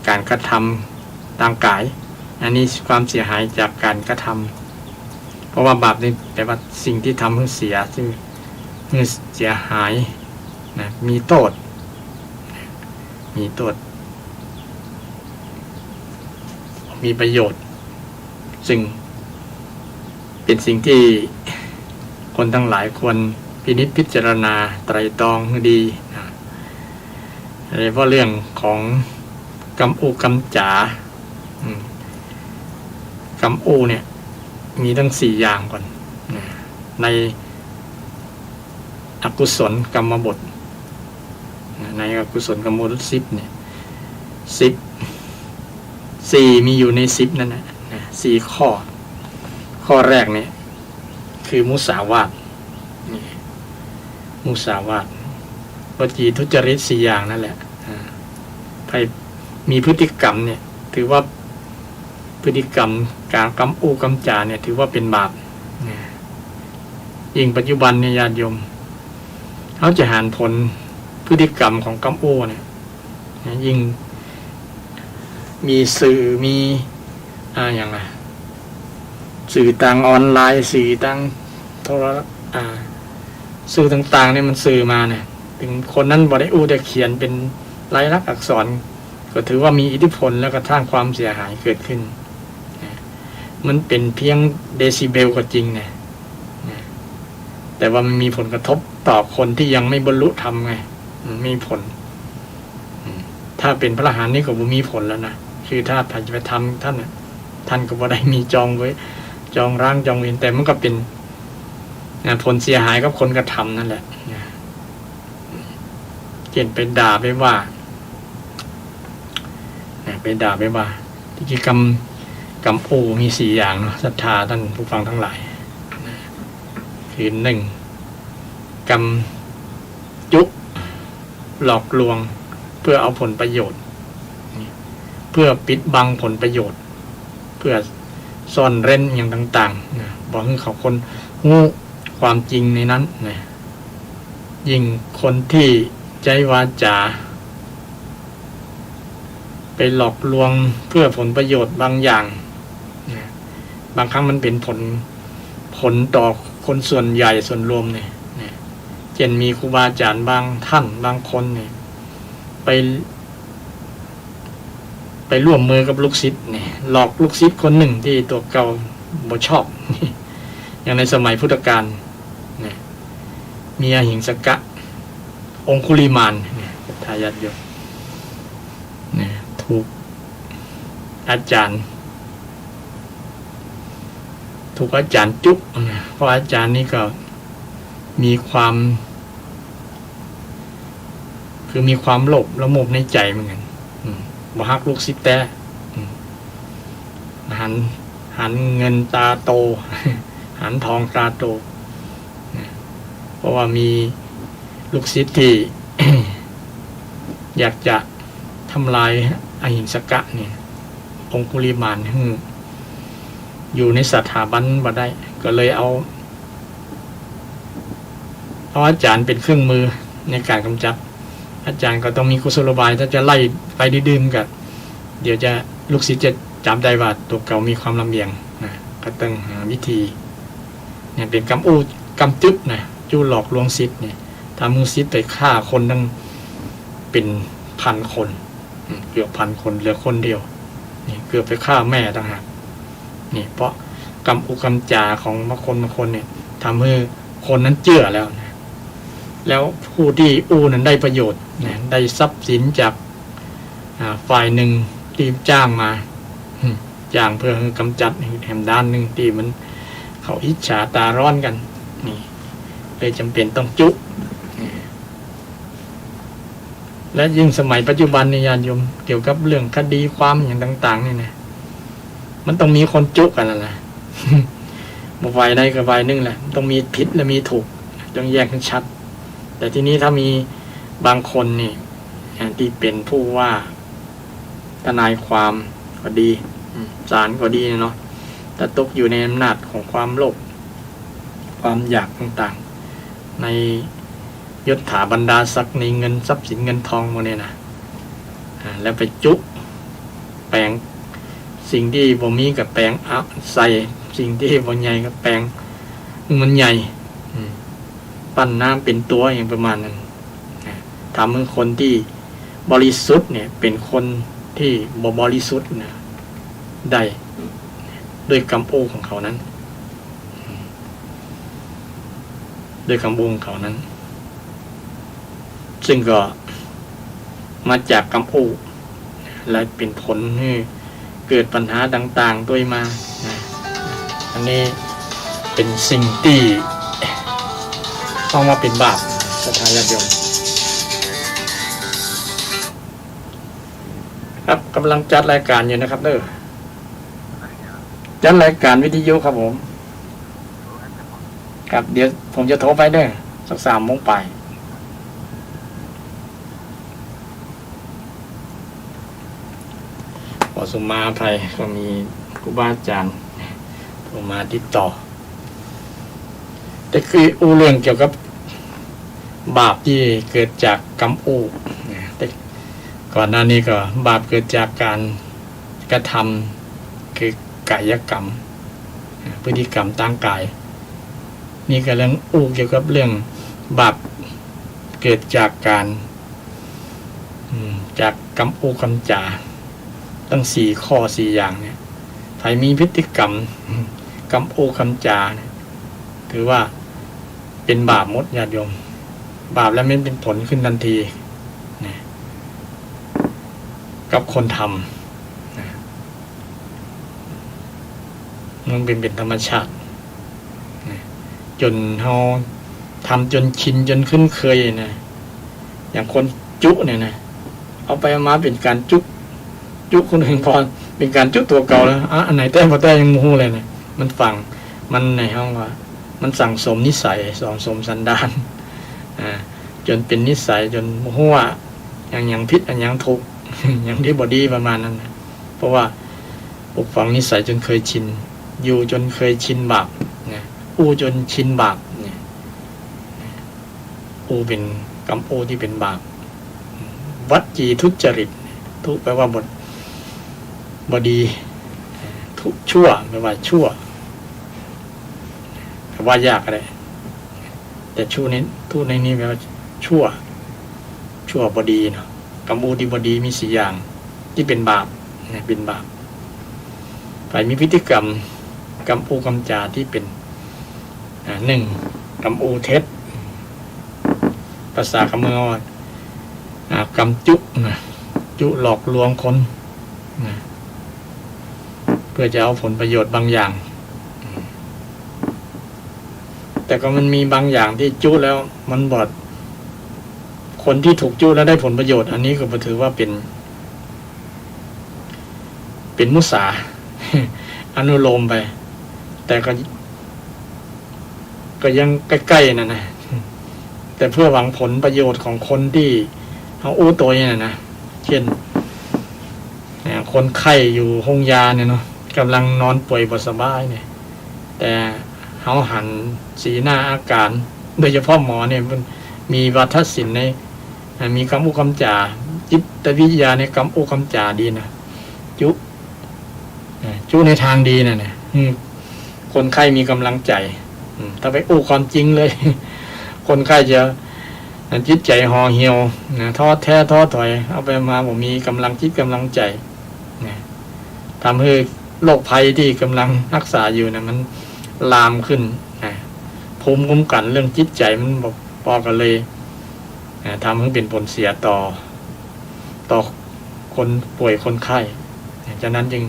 การกระทำทางกายอันนี้ความเสียหายจากการกระทำเพราะว่าบาปนี่แต่ว่าสิ่งที่ทำให้เสียซึ่งเสียหายนะมีโทษมีประโยชน์ซึ่งเป็นสิ่งที่คนทั้งหลายควรพินิจพิจารณาไตรตรองให้ดีนะโดยเฉพาะเรื่องของกรรมอุกรรมจากรรมอุเนี่ยมีทั้ง4อย่างก่อนนะในอกุศลกรรมบทในอกุศลกรรมบท10เนี่ย4มีอยู่ใน10นั่นนะ4ข้อแรกเนี่ยคือมุสาวาทวจีทุจริต4อย่างนั่นแหละใครมีพฤติกรรมเนี่ยถือว่าพฤติกรรมการกำอูกำจาเนี่ยถือว่าเป็นบาปยิ่งปัจจุบันเนี่ยญาติโยมเขาจะหารผลพฤติกรรมของกำอูเนี่ยยิ่งมีสื่อมีอย่างไรสื่อต่างออนไลน์สื่อต่างโทรสื่อต่างๆเนี่ยมันสื่อมาเนี่ยถึงคนนั้นบ่ได้ได้เขียนเป็นลายลักษณ์อักษรก็ถือว่ามีอิทธิพลแล้วก็สร้างความเสียหายเกิดขึ้นมันเป็นเพียงเดซิเบลก็จริงเนี่ยแต่ว่ามันมีผลกระทบต่อคนที่ยังไม่บรรลุธรรมไงมีผลถ้าเป็นพระอรหันต์นี่ก็บ่มีผลแล้วนะคือถ้าจะไปทำท่านก็บ่ได้มีจองไว้จองร่างจองเวรแต่มันก็เป็นผลเสียหายกับคนกระทำนั่นแหละเช่นไปด่าไปว่าที่กรรมโอมี4อย่างเนาะศรัทธาท่านผู้ฟังทั้งหลายคือ1กรรมยุหลอกลวงเพื่อเอาผลประโยชน์เพื่อปิดบังผลประโยชน์เพื่อซ่อนเร้นอย่างต่างๆบอกให้เขาคนงูความจริงในนั้นนะยิ่งคนที่ใจวาจาไปหลอกลวงเพื่อผลประโยชน์บางอย่างบางครั้งมันเป็นผลต่อคนส่วนใหญ่ส่วนรวมเนี่ยเช่นมีครูบาอาจารย์บางท่านบางคนเนี่ยไปร่วมมือกับลูกศิษย์เนี่ยหลอกลูกศิษย์คนหนึ่งที่ตัวเก่าบ่ชอบอย่างในสมัยพุทธกาลเนี่ยมีอหิงสกะองคุลิมานเนี่ยทายาทโยมเนี่ยถูกอาจารย์จุ๊บเพราะอาจารย์นี่ก็มีความโลภละโมบในใจเหมือนกัน บ่ฮักลูกศิษย์แต่หันเงินตาโต หันทองตาโตเพราะว่ามีลูกศิษย์ที่ อยากจะทำลายอหิงสกะเนี่ยองคุลิมานอยู่ในสถาบันบ่ได้ก็เลยเอาอาจารย์เป็นเครื่องมือในการกำจัดอาจารย์ก็ต้องมีกุศโลบายถ้าจะไล่ไปดื้อๆกับเดี๋ยวจะลูกศิษย์จะจำได้ว่าตัวเก่ามีความลำเอียงนะก็ต้องหาวิธีเนี่ยเป็นกำจึ๊บนะจู้หลอกลวงศิษย์เนี่ยทำมือศิษย์ไปฆ่าคนตั้งเป็นพันคนเกือบพันคนเหลือคนเดียวนี่เกือบไปฆ่าแม่ต่างหากนี่เพราะกำจาของบางคนเนี่ยทำให้คนนั้นเจื่อแล้วนะแล้วผู้ที่นั้นได้ประโยชน์นะได้ทรัพย์สินจากฝ่ายหนึ่งที่จ้างมาจ้างเพื่อกำจัดแหมด้านหนึ่งที่มันเขาอิจฉาตาร้อนกันนี่เลยจำเป็นต้องจุและยิ่งสมัยปัจจุบันในญาติโยมเกี่ยวกับเรื่องคดีความอย่างต่างๆนี่นะมันต้องมีคนจุกันแล้วนะบ่ฝ่ายใดกับฝ่ายหนึ่งแหละต้องมีผิดและมีถูกต้องแยกให้ชัดแต่ทีนี้ถ้ามีบางคนนี่ที่เป็นผู้ว่าทนายความก็ดีศาลก็ดีเนาะแต่ตกอยู่ในอำนาจของความโลภความอยากต่างๆในยศถาบรรดาศักดิ์ในเงินทรัพย์สินเงินทองพวกนี้นะแล้วไปจุแปลงสิ่งที่บ่มีกับแปลงอัพใส่สิ่งที่บ่ใหญ่กับแปลงมันใหญ่ปั้นน้ำเป็นตัวอย่างประมาณนั้นทำให้คนที่บริสุทธิ์เนี่ยเป็นคนที่บ่บริสุทธิ์นะได้ด้วยกำโอของเขานั้นด้วยคำบูงเขานั้นซึ่งก็มาจากกำโอและเป็นผลให้เกิดปัญหาต่างๆด้วยมาอันนี้เป็นสิ่งที่ต้องมาเป็นบาปศรัทธาญาติโยมครับกำลังจัดรายการอยู่นะครับจัดรายการวิทยุครับผมครับเดี๋ยวผมจะโทรไปเด้อสัก3 โมงไปขอสมมาภัยก็มีครูบาอาจารย์โทรมาติดต่อแต่คือเรื่องเกี่ยวกับบาปที่เกิดจากกรรมแต่ก่อนหน้านี้ก็บาปเกิดจากการกระทำคือกายกรรมพฤติกรรมทางกายนี่ก็เรื่องเกี่ยวกับเรื่องบาปเกิดจากการจากกรรมกรรมจาตั้ง4 ข้อ 4 อย่างเนี่ยใครมีพฤติกรรมกรรมกรรมจาถือว่าเป็นบาปหมดญาติโยมบาปแล้วไม่เป็นผลขึ้นทันทีนะกับคนทำนะมันเป็นธรรมชาตินะจนเราทำจนชินจนคุ้นเคยนะอย่างคนจุเนี่ยนะเอาไปมาเป็นการจุคนอื่นพอเป็นการจุตัวเก่าแล้วอันไหนแต่พอแต่ยังมูเลยนะมันฝังมันในห้องว่ามันสั่งสมนิสัยสั่งสมสันดานจนเป็นนิสัยจนหัวอย่างพิษอย่างทุกอย่างที่บอดี้ประมาณนั้นนะเพราะว่าปลูกฝังนิสัยจนเคยชินอยู่จนเคยชินบาปนะจนชินบาปเนี่ยเป็นกรรมที่เป็นบาปวัจีทุจริตทุแปลว่าบดีทุชั่วแปลว่าชั่วแต่ว่ายากอะไรแต่ชั่วนี้ทุในนี้แปลว่าชั่วบดีเนาะกรรมที่บดีมี4 อย่างที่เป็นบาปเป็นบาปฝ่ายมีพฤติกรรมกรรมกรรมจาที่เป็น1กรรมเท็จภาษาคำเมืองกรรมจุหลอกลวงคนเพื่อจะเอาผลประโยชน์บางอย่างแต่ก็มันมีบางอย่างที่จุแล้วมันบอดคนที่ถูกจุแล้วได้ผลประโยชน์อันนี้ก็ถือว่าเป็น เป็นมุสา อนุโลมไป แต่ก็ยังใกล้ๆนะแต่เพื่อหวังผลประโยชน์ของคนที่เขาอู้ตัวเนี่ยนะเช่นคนไข้อยู่ห้องยาเนี่ยเนาะกำลังนอนป่วยบ่สบายเนี่ย แต่เขาหันสีหน้าอาการโดยเฉพาะหมอเนี่ยมันมีวาทศิลป์ในมีคำอู้คำจาจิตวิทยาในคำอู้คำจาดีนะจุในทางดีนะเนี่ยคนไข้มีกำลังใจถ้าไปอู้ความจริงเลย คนไข้จะจิตใจห่อเหี่ยวท้อแท้ท้อถอยเอาไปมาผมมีกำลังจิตกำลังใจทำให้โรคภัยที่กำลังรักษาอยู่นะมันลามขึ้นภูมิคุ้มกันเรื่องจิตใจมันบอกพอกันเลยทำให้เป็นผลเสียต่อคนป่วยคนไข้ฉะนั้นจึง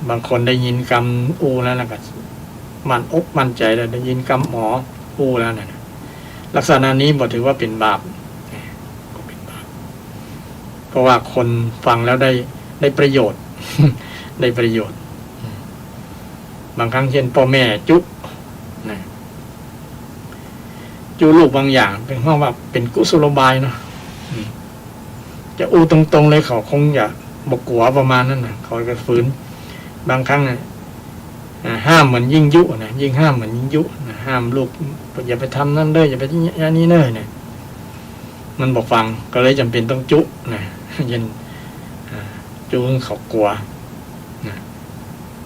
บางคนได้ยินคำอู้แล้วนะก็มันอกมั่นใจแล้วได้ยินคำหมออู้แล้วนะลักษณะนี้บอกถือว่าเป็นบาปก็เป็นบาปเพราะว่าคนฟังแล้วได้ประโยชน์ ได้ประโยชน์บางครั้งเช่นพ่อแม่จุลูกบางอย่างเป็นเพราะว่าเป็นกุศโลบายเนาะจะอู้ตรงๆเลยเขาคงอยากบอกกลัวประมาณนั้นนะเขาก็ฝืนบางครั้งห้ามเหมือนยิ่งยุนะยิ่งห้ามเหมือนยิ่งยุนะห้ามลูกอย่าไปทำนั่นเลยอย่าไปอย่างนี้เลยเนี่ยมันบอกฟังก็เลยจำเป็นต้องจุนะยันจุเขากลัวนะ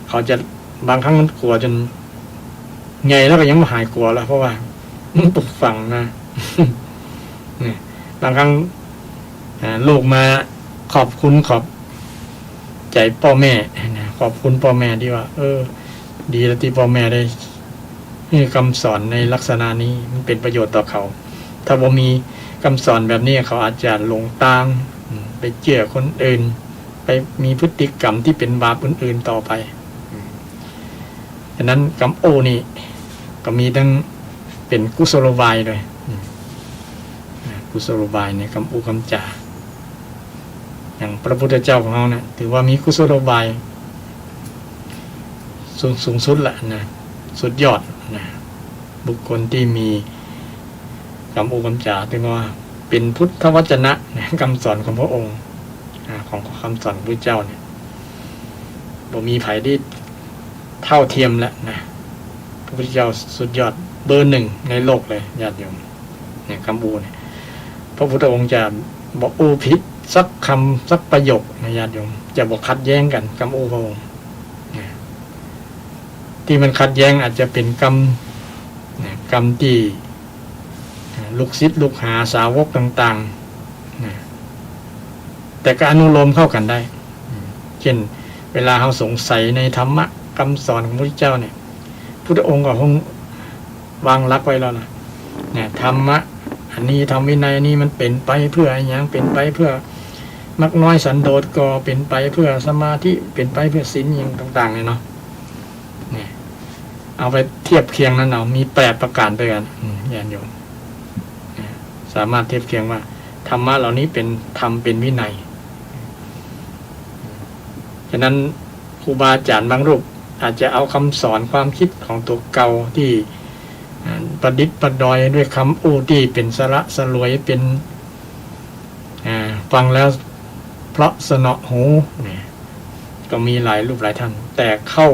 เขาจะบางครั้งมันกลัวจนไงแล้วก็ยังไม่หายกลัวแล้วเพราะว่ามันปลุกฝังนะ เนี่ยบางครั้งลูกมาขอบคุณขอบใจพ่อแม่นะขอบคุณพ่อแม่ที่ว่าดีแล้วที่พ่อแม่ได้ให้คำสอนในลักษณะนี้มันเป็นประโยชน์ต่อเขาถ้าว่ามีคำสอนแบบนี้เขาอาจจะหลงตามไปเชื่อคนอื่นไปมีพฤติกรรมที่เป็นบาปอื่นๆต่อไปฉะนั้นคำโอนี่ก็มีทั้งเป็นกุศโลบายเลยกุศโลบายในคำโอคำจาอย่างพระพุทธเจ้าของเราเนี่ยถือว่ามีกุศโลบายสูงสุดละนะสุดยอดนะบุคคลที่มีคำโอคำจาถึงว่าเป็นพุทธวจนะนะคำสอนของพระองค์ของคำสอนพระเจ้าเนี่ยบ่มีไผที่เท่าเทียมแล้วนะพระพุทธเจ้าสุดยอดเบอร์หนึ่งในโลกเลยญาติโยมเนี่ยคำอูเนี่ยพระพุทธองค์จะบอกอูผิดสักคำสักประโยคนะญาติโยมจะบอกขัดแย้งกันคำอูพระองค์ที่มันขัดแย้งอาจจะเป็นกรรมที่ลูกศิษย์ลูกหาสาวกต่างๆแต่ก็อนุโลมเข้ากันได้เช่นเวลาเราสงสัยในธรรมะคำสอนของพระพุทธเจ้าเนี่ยพุทธองค์ก็คงวางหลักไว้แล้วนะเนี่ยธรรมะอันนี้ธรรมวินัยอันนี้มันเป็นไปเพื่ออะไรอย่างเป็นไปเพื่อมักน้อยสันโดษก็เป็นไปเพื่อสมาธิเป็นไปเพื่อศีลอย่างต่างๆเลยเนาะเนี่ยเอาไปเทียบเคียงนั้นเอามี8ประการด้วยกันญาติโยมสามารถเทียบเคียงว่าธรรมะเหล่านี้เป็นธรรมเป็นวินัยฉะนั้นครูบาอาจารย์บางรูปอาจจะเอาคำสอนความคิดของตัวเก่าที่ประดิษฐ์ประดอยด้วยคำอู้ที่เป็นสระสลวยเป็นฟังแล้วเพราะสนอหูเนี่ยก็มีหลายรูปหลายท่านแต่เข้า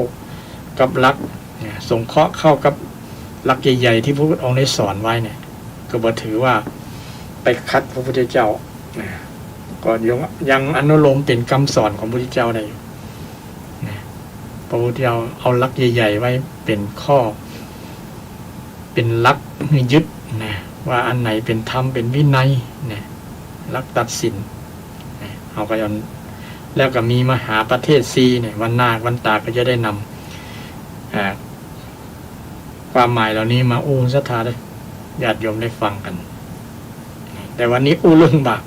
กับหลักสงเคราะห์เข้ากับหลักใหญ่ๆที่พระพุทธองค์ได้สอนไว้เนี่ยก็บ่ถือว่าไปคัดพระพุทธเจ้าก็ยังอนุโลมเป็นคำสอนของพระพุทธเจ้าได้พระพุทธเจ้าเอาหลักใหญ่ๆไว้เป็นข้อเป็นหลักยึดนะว่าอันไหนเป็นธรรมเป็นวินัยนะหลักตัดสินเอาไปเอาแล้วก็มีมหาประเทศซีเนี่ยวันหน้าวันตาก็จะได้นำความหมายเหล่านี้มาอู้ศรัทธาได้ญาติโยมได้ฟังกันแต่วันนี้อู้เรื่องบาป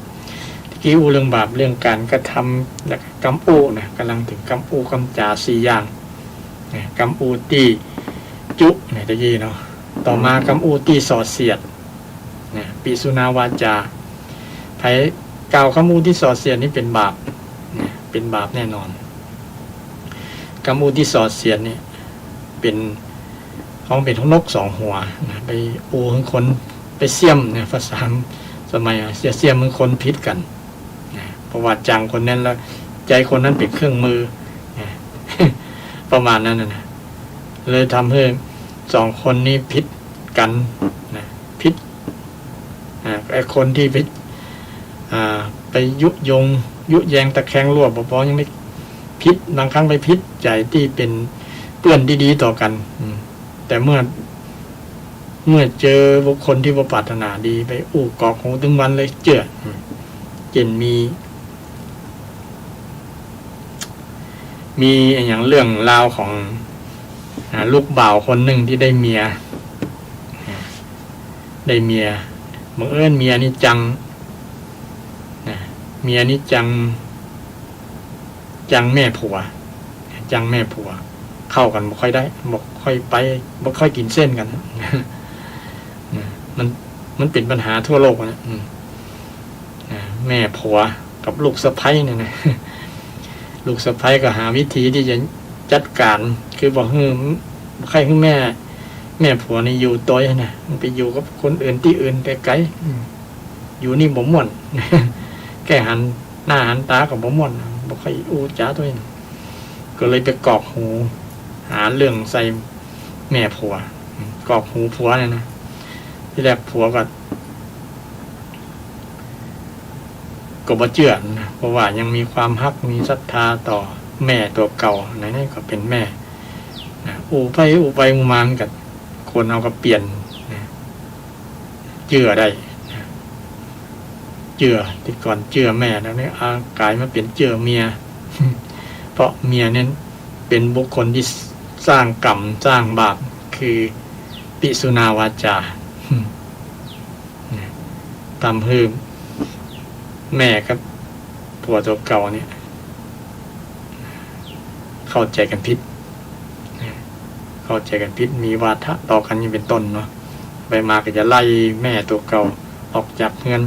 ที่อู้เรื่องบาปเรื่องการกระทำและกำอู้นะกำลังถึงกำอู้คำจา4อย่างกำอู้ตีจุเนี่ยตะกี้เนาะต่อมากำอู้ตีสอดเสียดปิสุนาวาจาไผกล่าวคำอู้ที่สอดเสียดนี่เป็นบาป เป็นบาปแน่นอนกรรมอูที่สอดเสียดเนี่ยเป็นเป็นของนกสองหัวนะไปอูของคนไปเสี่ยมเนี่ยภาษาสมัยเสี่ยมของคนพิษกันนะประวัติจังคนนั้นแล้วใจคนนั้นเป็นเครื่องมือนะ ประมาณนั้นนะเลยทำให้สองคนนี้พิษกันนะพิษไอ้คนที่ไปยุแยงตะแคงรั่วบอกยังไม่พิษบางครั้งไปพิษใจที่เป็นเปื้อนดีๆต่อกันแต่เมื่อเจอบุคคลที่ปรารถนาดีไปอู้กอกหูถึงวันเลยเจือเจนมีอย่างเรื่องราวของลูกบ่าวคนหนึ่งที่ได้เมียบังเอิญเมียนี่จังเมียนี่จังแม่ผัวเข้ากันบ่ค่อยได้บ่ค่อยไปบ่ค่อยกินเส้นกันมันเป็นปัญหาทั่วโลกนะแม่ผัวกับลูกสะใภ้เนี่ยนะลูกสะใภ้ก็หาวิธีที่จะจัดการคือบอกใครคือแม่ผัวนี่อยู่ตัวนะมันไปอยู่กับคนอื่นที่อื่นไกลๆอยู่นี่บ่ม่วน แค่หันหน้าหันตากับบ่ม่วนบ่ค่อยอู้จ๋าตัวนี้ก็เลยไปกอกหูหาเรื่องใส่แม่ผัวกอกหูผัวเนี่ยนะที่แรกผัวก็บ่เชื่อนะเพราะว่ายังมีความฮักมีศรัทธาต่อแม่ตัวเก่าไหนๆก็เป็นแม่นะอู้ไปมามันก็คนเอาก็เปลี่ยนนะเชื่อได้นะเชื่อที่ก่อนเชื่อแม่แล้วเนี่ยกลายมาเป็นเชื่อเมีย เพราะเมียนั้นเป็นบุคคลที่สร้างกรรมสร้างบาปคือปิสุนาวาจาทำให้แม่กับผัวตัวเก่าเนี่ยเข้าใจกันผิดมีวาทะต่อกันนี่เป็นต้นเนาะไปมาก็จะไล่แม่ตัวเก่าออกจากเงิน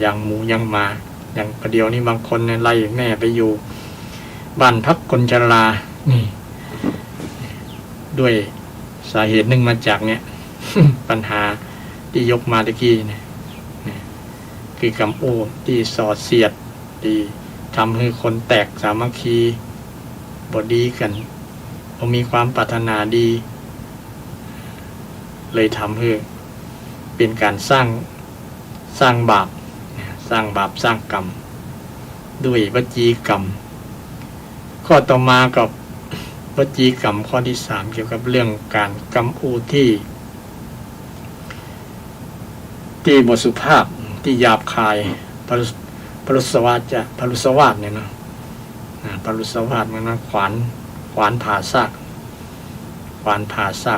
อย่างหมูยังมาอย่างประเดี๋ยวนี้บางคนเนี่ยไล่แม่ไปอยู่บ้านพักคนชรานี่ด้วยสาเหตุหนึ่งมาจากเนี่ย ปัญหาที่ยกมาตะกี้เนี่ยคือกรรมโอที่สอดเสียดที่ทำให้คนแตกสามัคคีบดีกันพอมีความปรารถนาดีเลยทำให้เป็นการสร้างบาปสร้างกรรมด้วยวจีกรรมข้อต่อมากับวจีกรรมข้อที่3เกี่ยวกับเรื่องการกรรมอูที่บทสุภาพที่หยาบคายพรุสวาทเนี่ยนะพรุสวาทมันนะขวานผ่าซาก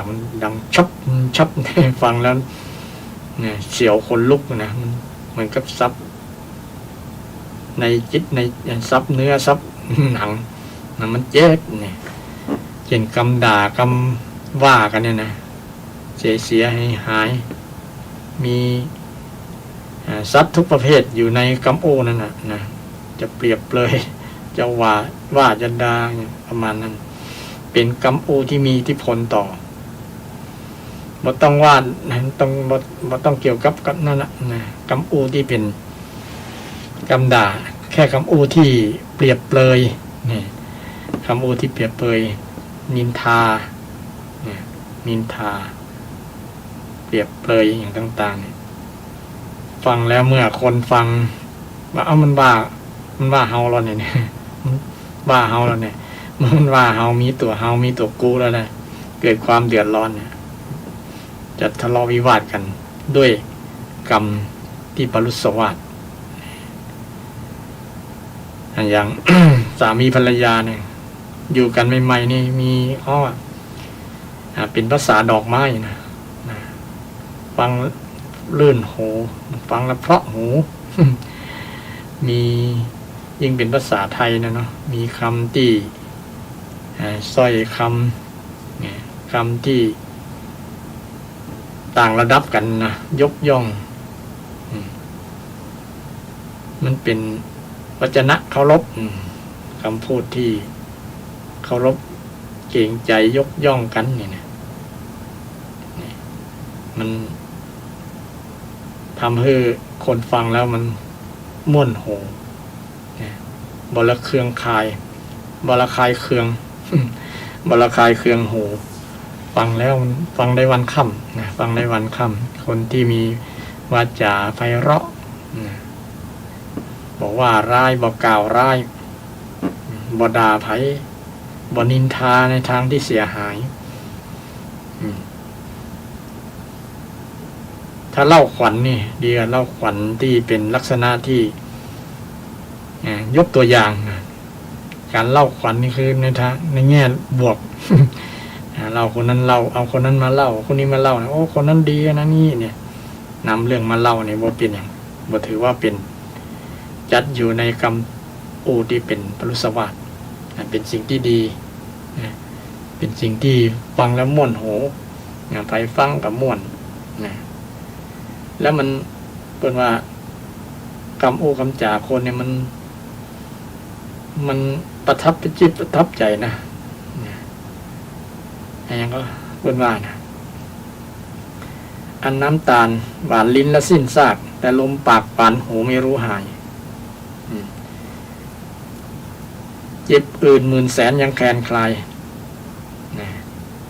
มันดังชับ ฟังแล้วเนี่ยเสียวคนลุกนะมันเหมือนกับซับในจิตในซับเนื้อซับหนังมันเจ็บเนี่ยเช่นคำด่าคำว่ากันเนี่ยนะเสียให้หายมีสัตว์ทุกประเภทอยู่ในกรรมโอนั่นนะจะเปรียบเลยจะว่าจะด่าประมาณนั้นเป็นกรรมโอที่มีอิทธิพลต่อบ่ต้องว่าบ่ต้องเกี่ยวกับนั่นแหละนะกรรมโอที่เป็นกรรมด่าแค่กรรมโอที่เปรียบเลยนี่คำโอที่เปรียบเปยนินทาเปรียบเปรยอย่างต่างๆเนี่ยฟังแล้วเมื่อคนฟังว่ามันว่าเฮาแล้วเนี่ยว่าเฮาแล้วเนี่ยมันว่าเฮามีตัวเฮามีตัวกูแล้วนะเกิดความเดือดร้อนเนี่ยจะทะเลาะวิวาทกันด้วยกรรมที่ปรุสวาทอย่าง สามีภรรยาเนี่ยอยู่กันใหม่ๆนี่มีเป็นภาษาดอกไม้นะฟังลื่นหูฟังแล้วเพราะหู มียิ่งเป็นภาษาไทยนะเนาะมีคำที่สร้อยคำที่ต่างระดับกันนะยกย่องมันเป็นวจนะเคารพ คำพูดที่เคารพเกรงใจยกย่องกันเนี่ยนะนี่มันทำให้คนฟังแล้วมันม่วนหูนะบละเครื่องคายบละคายเครื่อง บละคายเครื่องหูฟังแล้วมันฟังได้วันค่ำนะฟังได้วันค่ำคนที่มีวาจาไพเราะนะบอกว่าร้ายบอกกล่าวร้ายบด่าไผบนินทาในทางที่เสียหายถ้าเล่าขวัญนี่ดีกว่าเล่าขวัญที่เป็นลักษณะที่ยกตัวอย่างการเล่าขวัญนี่คือในทางในแง่บวก เราคนนั้นเล่าเอาคนนั้นมาเล่าคนนี้มาเล่าโอ้คนนั้นดีนะนี่เนี่ยนำเรื่องมาเล่าเนี่ยบ่เป็นอย่างบ่ถือว่าเป็นจัดอยู่ในกรรมอูที่เป็นปรุสวาทเป็นสิ่งที่ดีเป็นสิ่งที่ฟังแล้วม่วนหูไปฟังกับม่วนนะแล้วมันเป็นว่ากรรมอูกรรมจ่าคนเนี่ยมันประทับจิตประทับใจนะอย่างก็เป็นว่านะอันน้ำตาลหวานลิ้นและสิ้นซากแต่ลมปากปานหูไม่รู้หายเจ็บอื่นหมื่นแสนยังแคลนคลาย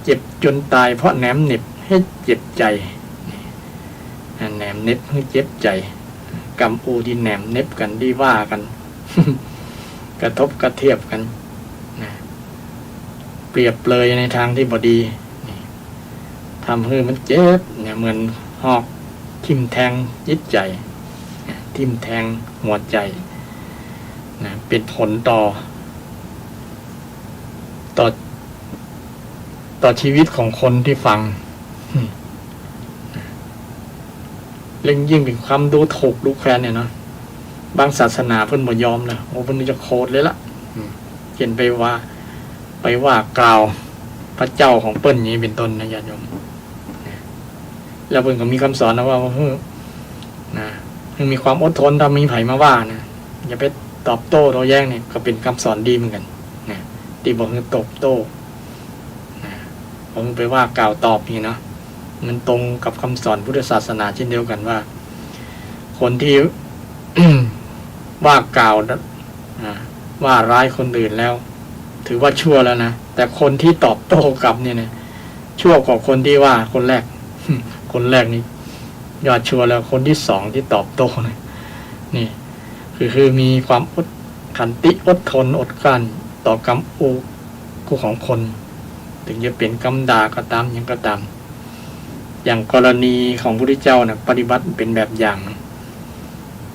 เจ็บจนตายเพราะแหนมเหน็บให้เจ็บใจแหนมเหน็บให้เจ็บใจกรรมอูที่แหนมเหน็บกันที่ว่ากัน กระทบกระเทียบกันเปรียบเลยในทางที่บดีทำให้มันเจ็บเนี่ยเหมือนหอกทิ่มแทงจิตใจทิ่มแทงหัวใจเป็นผลต่อชีวิตของคนที่ฟังเล่งยิ่งเป็นความดูถูกดูแคลนเนี่ยเนาะบางศาสนาเพิ่นบ่ยอมเลยโอ้เพิ่นจะโคตรเลยล่ะเขียนไปว่ากล่าวพระเจ้าของเปิ้นนี้เป็นต้นนะญาติโยมแล้วเพิ่นก็มีคำสอนนะว่ามีความอดทนถ้ามีไผมาว่านะอย่าไปตอบโต้โต้แย้งเนี่ยก็เป็นคำสอนดีเหมือนกันนะที่บอกให้ตอบโต้นะผมไปว่ากล่าวตอบนี่เนาะมันตรงกับคำสอนพุทธศาสนาเช่นเดียวกันว่าคนที่ ว่ากล่าวว่าร้ายคนอื่นแล้วถือว่าชั่วแล้วนะแต่คนที่ตอบโต้กลับเนี่ยชั่วกว่าคนที่ว่าคนแรก คนแรกนี่ยอดชั่วแล้วคนที่สองที่ตอบโต้นี่คือมีความขันติอดทนอดกลั้นต่อกรรมอูคู่ของคนถึงจะเป็นกรรมด่าก็ตามยังก็ตามอย่างกรณีของพระพุทธเจ้านะปฏิบัติเป็นแบบอย่าง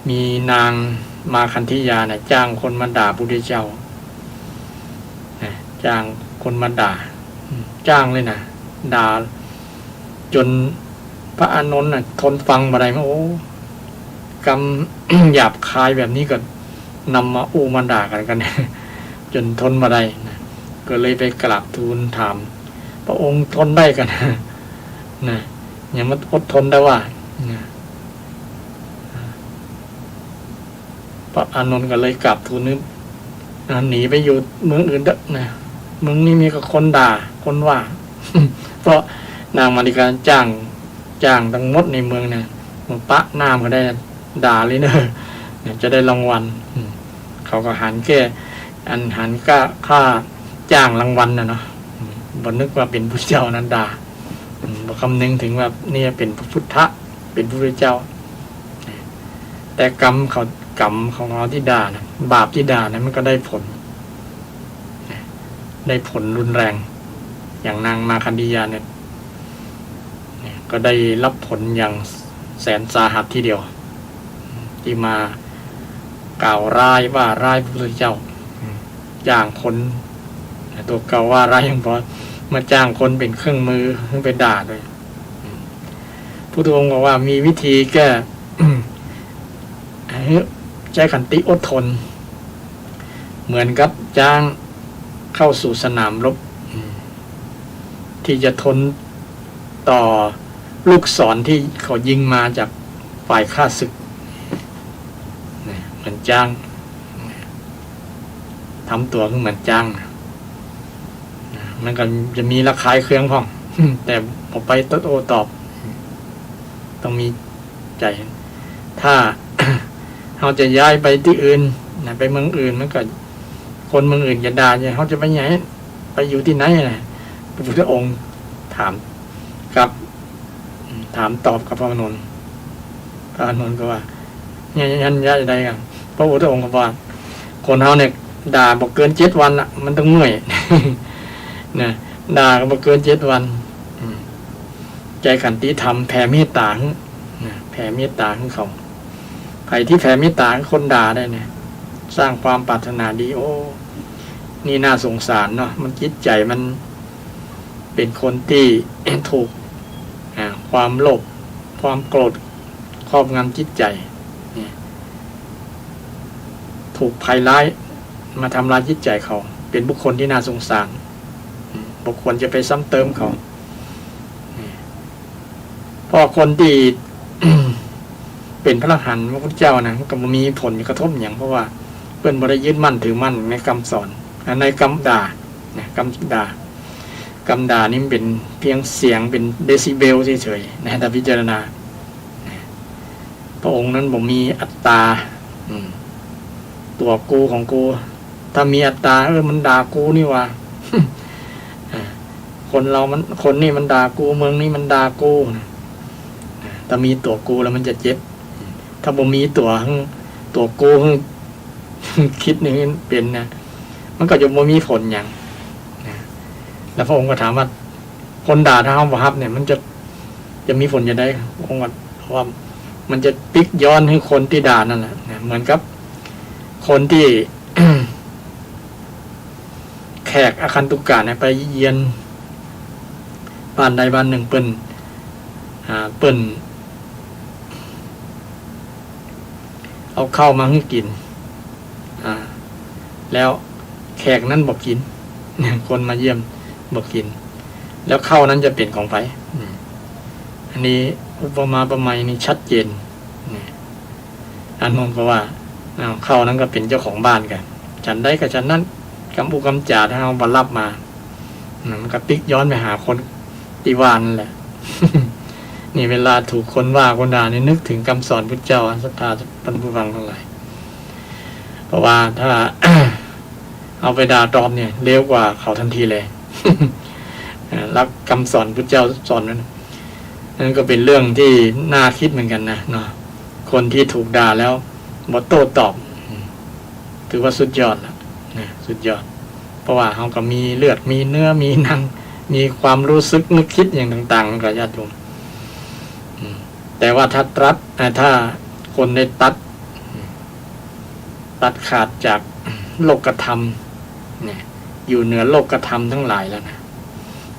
มีนางมาคันธิยานะจ้างคนมาด่าพระพุทธเจ้าจ้างคนมาด่าจ้างเลยนะด่าจนพระอานนท์ทนฟังมาได้โอ้กรรม หยาบคายแบบนี้ก็นำมาอู้มาด่ากัน จนทนมาได้นะก็เลยไปกราบทูลถามพระองค์ทนได้กัน นะอย่างมันอดทนได้ว่าพระอานนท์ก็เลยกราบทูลนึกหนีไปอยู่เมืองอื่นเด้อนะเมืองนี้มีกับคนด่าคนว่า เพราะนางมาริกาจ้างทั้งหมดในเมืองเนี่ยมันปะหน้าก็ได้ด่าเลยเนอะจะได้รางวัลเขาก็หันแค่หันค่าจ้างรางวัลนะเนาะบ่นึกว่าเป็นพระเจ้านั้นด่าบ่คำนึงถึงว่านี่เป็นพระพุทธะเป็นพระพุทธเจ้าแต่กรรมของเราที่ด่านะบาปที่ด่านะมันก็ได้ผลรุนแรงอย่างนางมาคันธียาเนี่ยก็ได้รับผลอย่างแสนสาหัสทีเดียวที่มากล่าวร้ายว่าร้ายพระพุทธเจ้าจ้างคนตัวเก่าว่าร้ายยังพอมาจ้างคนเป็นเครื่องมือไปด่าด้วยพุทธองค์บอกว่ามีวิธีแก้ใจขันติอดทนเหมือนกับจ้างเข้าสู่สนามรบที่จะทนต่อลูกศรที่เขายิงมาจากฝ่ายข้าศึกเหมือนจ้าง ทำตัวขึ้นเหมือนจ้างนะมันก็จะมีระคายเคืองพ่อง แต่พอไปโต้ตอบ ต้องมีใจ ถ้า เราจะย้ายไปที่อื่นนะไปเมืองอื่นมันก็คนเมืองอื่นจะด่าเนี่ยเขาจะไปไหนไปอยู่ที่ไหนนะพระพุทธองค์ถามกับถามตอบกับพระอานนท์พระอานนท์ก็ว่าเนี่ยยันย้ายใดกันพระพุทธองค์ก็ว่าคนเขาเนี่ยด่าบอกเกิน7 วันละมันต้องเมื่อย นะด่าก็บอกเกิน7 วันใจขันติธรรมแผ่เมตตาแผ่เมตตาของเขาใครที่แผ่เมตตาคนด่าได้เนี่ยสร้างความปรารถนาดีโอ้นี่น่าสงสารเนาะมันจิตใจมันเป็นคนที่ ถูกความโลภความโกรธครอบงำจิตใจถูกภัยร้ายมาทำลายจิตใจเขาเป็นบุคคลที่น่าสงสารบุคคลจะไปซ้ำเติมเขาเพราะคนที่ เป็นพระอรหันต์พระพุทธเจ้านะก็มีผลมีกระทบอย่างเพราะว่าเพื่อนบริยึดมั่นถือมั่นในคำสอนในคำด่าเนี่ยคำด่านี่มันเป็นเพียงเสียงเป็นเดซิเบลเฉยๆนะแต่พิจารณาพระองค์นั้นบอกมีอัตตาตัวกูของกูถ้ามีอัตตามันด่ากูนี่ว่า คนเรามันคนนี่มันด่ากูเมืองนี้มันด่ากูถ้ามีตัวกูแล้วมันจะเจ็บถ้าบ่มีตัวกู คิดนี่เป็นนะมันก็จะบ่มีผลอย่างแล้วพระองค์ก็ถามว่าคนด่าถ้าเขาบ่ฮับเนี่ยมันจะมีผลยังไงพระองค์ว่ามันจะพลิกย้อนให้คนที่ด่านั่นแหละเหมือนกับคนที่ แขกอาคันตุกะเนี่ยไปเยียนบ้านใดบ้านหนึ่งเปิ้นเอาข้าวมาให้กินแล้วแขกนั้นบอกกินคนมาเยี่ยมบอกกินแล้วข้าวนั้นจะเป็นของไผอันนี้อุปมาประไมยนี่ชัดเจนอันนั้นก็ว่าข้าวนั้นก็เป็นเจ้าของบ้านกันฉันได้กับฉันนั้นกำอุกำจาถ้าเอาบรรลับมามันก็ติ๊กย้อนไปหาคนตีวานนั่นแหละ นี่เวลาถูกคนว่าคนด่านี่นึกถึงคำสอนพุทธเจ้าศรัทธาท่านผู้ฟังทั้งหลายเพราะว่าถ้า เอาไปด่าตอบเนี่ยเร็วกว่าเขาทันทีเลย รับคำสอนพุทธเจ้าสอนนั่นก็เป็นเรื่องที่น่าคิดเหมือนกันนะเนาะคนที่ถูกด่าแล้วบ่โต้ตอบถือว่าสุดยอดแล้วนะสุดยอดเพราะว่าเขาก็มีเลือดมีเนื้อมีหนังมีความรู้สึกนึกคิดอย่างต่างๆกับญาติโยมแต่ว่าถ้าคนได้ตัดขาดจากโลกธรรมเนี่ยอยู่เหนือโลกธรรมทั้งหลายแล้วนะ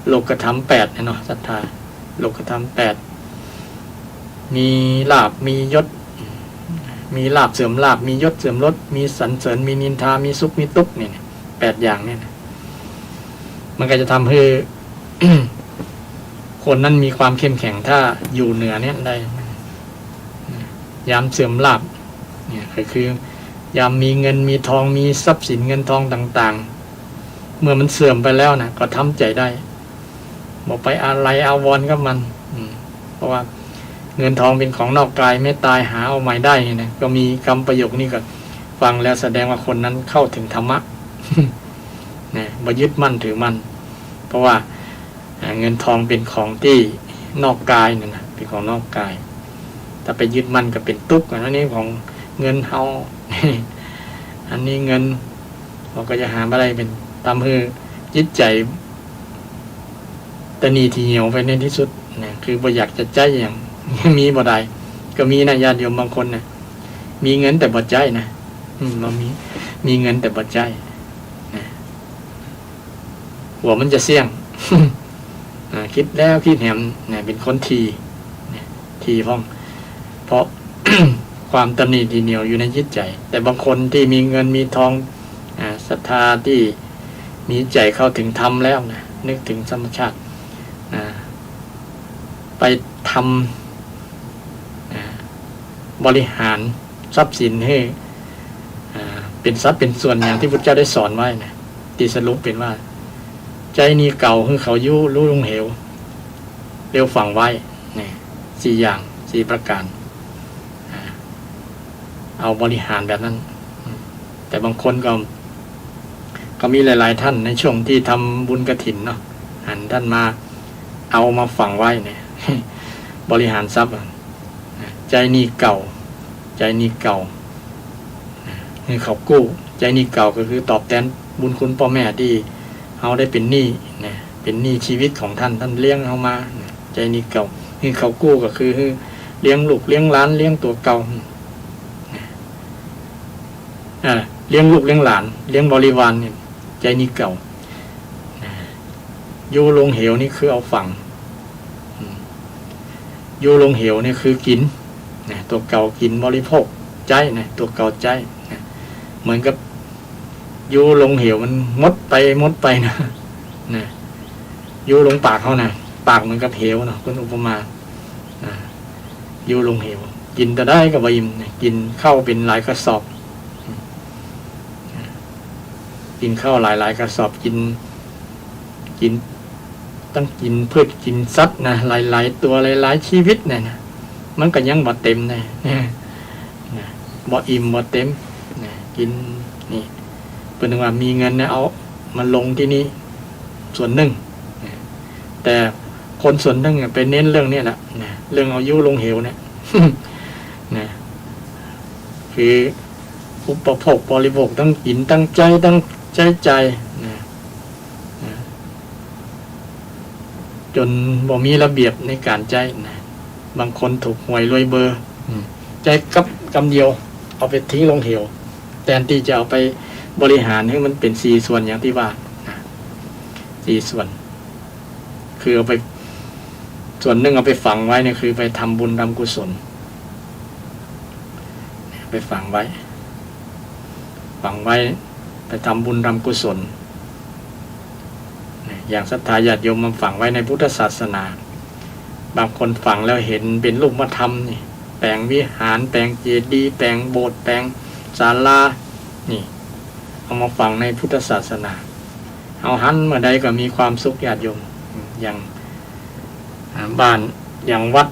โลกธรรม8เนาะศรัทธาโลกธรรม8มีลาภมียศมีลาภเสื่อมลาภมียศเสื่อมยศมีสรรเสริญมีนินทามีสุขมีทุกข์เนี่ย8อย่างเนี่ยนะมันก็จะทำให้ คนนั้นมีความเข้มแข็งถ้าอยู่เหนือเนี่ยได้ยามเสื่อมลาภเนี่ยก็คือยามมีเงินมีทองมีทรัพย์สินเงินทองต่างๆเมื่อมันเสื่อมไปแล้วนะก็ทำใจได้บอกไปอะไรอาวรณ์กับมันเพราะว่าเงินทองเป็นของนอกกายไม่ตายหาเอาใหม่ได้นะก็มีคำประโยคนี้ก็ฟังแล้วแสดงว่าคนนั้นเข้าถึงธรรมะ เนี่ยบ่ยึดมั่นถือมั่นเพราะว่าเงินทองเป็นของที่นอกกายเนี่ยนะเป็นของนอกกายถ้าไปยึดมั่นก็เป็นทุกข์อันนี้ของเงินเฮา อันนี้เงินเราก็จะหาอะไรเป็นตามคือจิตใจตะนีทีเหี่ยวไปในที่สุดเนี่ยคือบ่อยากจะใจอย่าง มีบ่ได้ก็มีนะญาติโยมบางคนเนี่ยมีเงินแต่บ่ใจนะเรามีเงินแต่บ่ใจหัวมันจะเสี่ยง คิดแล้วคิดแหมเนี่ยเป็นคนทีพ้องเพราะ ความตนีทีเหนียวอยู่ในจิตใจแต่บางคนที่มีเงินมีทองศรัทธาที่มีใจเข้าถึงธรรมแล้วนะนึกถึงธรรมชาติไปทำบริหารทรัพย์สินให้เ เป็นสัดเป็นส่วนอย่างที่พุทธเจ้าได้สอนไว้นะตีสรุปเป็นว่า ใจนี้เก่าคือเขายู่รู้ลงเหวเร็วฝังไว้นี่4 อย่าง 4 ประการเอาบริหารแบบนั้น แต่บางคนก็มีหลายๆท่านในช่วงที่ทำบุญกฐินเนาะท่านมาเอามาฝังไว้เนี่ย บริหารทรัพย์ใจนี้เก่า ใจนี้เก่าคือเขากู้ใจนี้เก่าก็คือตอบแทนบุญคุณพ่อแม่ที่เขาได้เป็นหนี้เนี่ยเป็นหนี้ชีวิตของท่านเลี้ยงเขามาใจนี้เก่าคือเขากู้ก็คือเลี้ยงลูกเลี้ยงหลานเลี้ยงตัวเก่าเลี้ยงลูกเลี้ยงหลานเลี้ยงบริวารเนี่ยใจนี้เก่าโยลงเหวนี่คือเอาฝังโยลงเหวนี่คือกินตัวเก่ากินบริโภคใจตัวเก่าใจเหมือนกับโยลงเหวมันมดไปนะโยลงปากเขานะปากเหมือนกับเหวนะคุณอุปมาโยลงเหวกินแต่ได้ก็บ่อิ่มกินข้าวเป็นหลายกระสอบกินข้าวหลายกระสอบกินต้องกินพืชกินสัตว์นะหลายตัวหลายชีวิตเนี่ยนะมันก็ยังบ่เต็มนะบ่อิ่มบ่เต็มนะกินนี่เป็นว่ามีเงินนะเอามาลงที่นี่ส่วนหนึ่งแต่คนส่วนหนึ่งไปเน้นเรื่องนี้แหละนะเรื่องเอายุลงเหวเนี่ยนะคืออุปโภคบริโภคต้องกินตั้งใจต้องใจนะจนบ่มีระเบียบในการใจนะบางคนถูกหวยรวยเบอร์ใจกำเดียวเอาไปทิ้งลงเหวแทนที่จะเอาไปบริหารให้มันเป็น4 ส่วนอย่างที่ว่า4 ส่วนคือเอาไปส่วนหนึ่งเอาไปฝังไว้เนี่ยคือไปทำบุญทำกุศลไปฝังไว้ไปทำบุญทำกุศลอย่างศรัทธาญาติโยมมาฝังไว้ในพุทธศาสนาบางคนฝังแล้วเห็นเป็นรูปธรรมนี่แปลงวิหารแปลงเจดีย์แปลงโบสถ์แปลงศาลานี่เอามาฝังในพุทธศาสนาเอาหันเมื่อใดก็มีความสุขญาติโยมอย่างบ้านอย่างวัด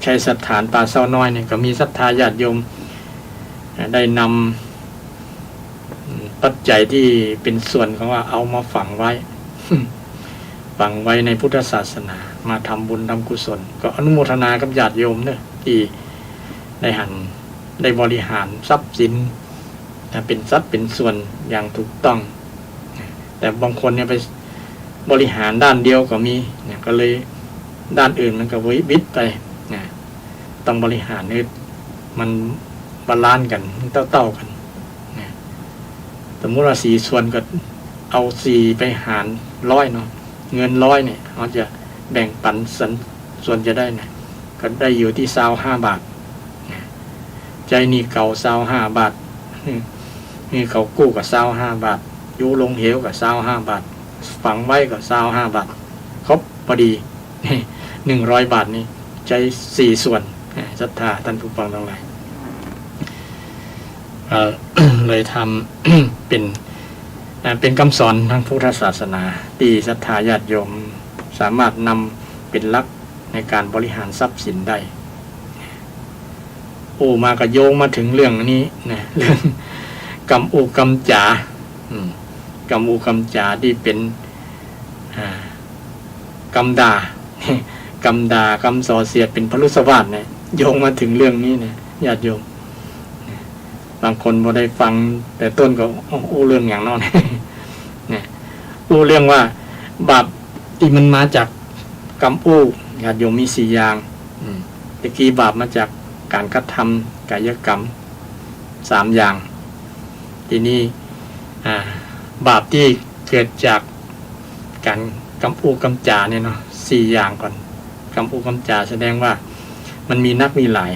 ชัยสถานป่าเศร้าน้อยเนี่ยก็มีศรัทธาญาติโยมได้นำปัจจัยที่เป็นส่วนของว่าเอามาฝังไว้ ฝังไว้ในพุทธศาสนามาทำบุญทำกุศลก็อนุโมทนากับญาติโยมเนี่ยที่ได้บริหารทรัพย์สินเป็นทรัพย์เป็นส่วนอย่างถูกต้องแต่บางคนเนี่ยไปบริหารด้านเดียวก็มีเนี่ยก็เลยด้านอื่นมันก็วิบไปเนี่ยต้องบริหารเนี่ยมันบาลานซ์กันเต้ากันเนี่ยสมมติว่า4 ส่วนก็เอา4ไปหาร100เนาะเงิน100เนี่ยเขาจะแบ่งปันส่วนจะได้เนี่ยก็ได้อยู่ที่25 บาทใจนี่เก่า25 บาทนี่เขากู้กับ25 บาทยูลงเหวกับ25 บาทฝังไว้กับ25 บาทครบพอดี100 บาทนี่ใจ4 ส่วนศรัทธาท่านผู้ฟังทั้งหลายเลยทำ เป็นคำสอนทางพุทธศาสนาที่ศรัทธาญาติโยมสามารถนำเป็นหลักในการบริหารทรัพย์สินได้มาก็โยงมาถึงเรื่องนี้นะเรื่องกรรมอูกรรมจ๋ากรรมอูกรรมจ๋าที่เป็นกรรมด่ากรรมด่ากรรมส่อเสียดเป็นพลุสวาทเนี่ยโยงมาถึงเรื่องนี้เนี่ยญาติโยมบางคนพอได้ฟังแต่ต้นก็เรื่องอย่างนั้นเนี่ยเรื่องว่าบาปที่มันมาจากกรรมญาติโยมมี4 อย่างตะกี้บาปมาจากการกระทำกายกรรม3 อย่างทีนี้บาปที่เกิดจากการกำกำจาเนี่ยเนาะ4 อย่างก่อนกำกำจาแสดงว่ามันมีนักมีหลาย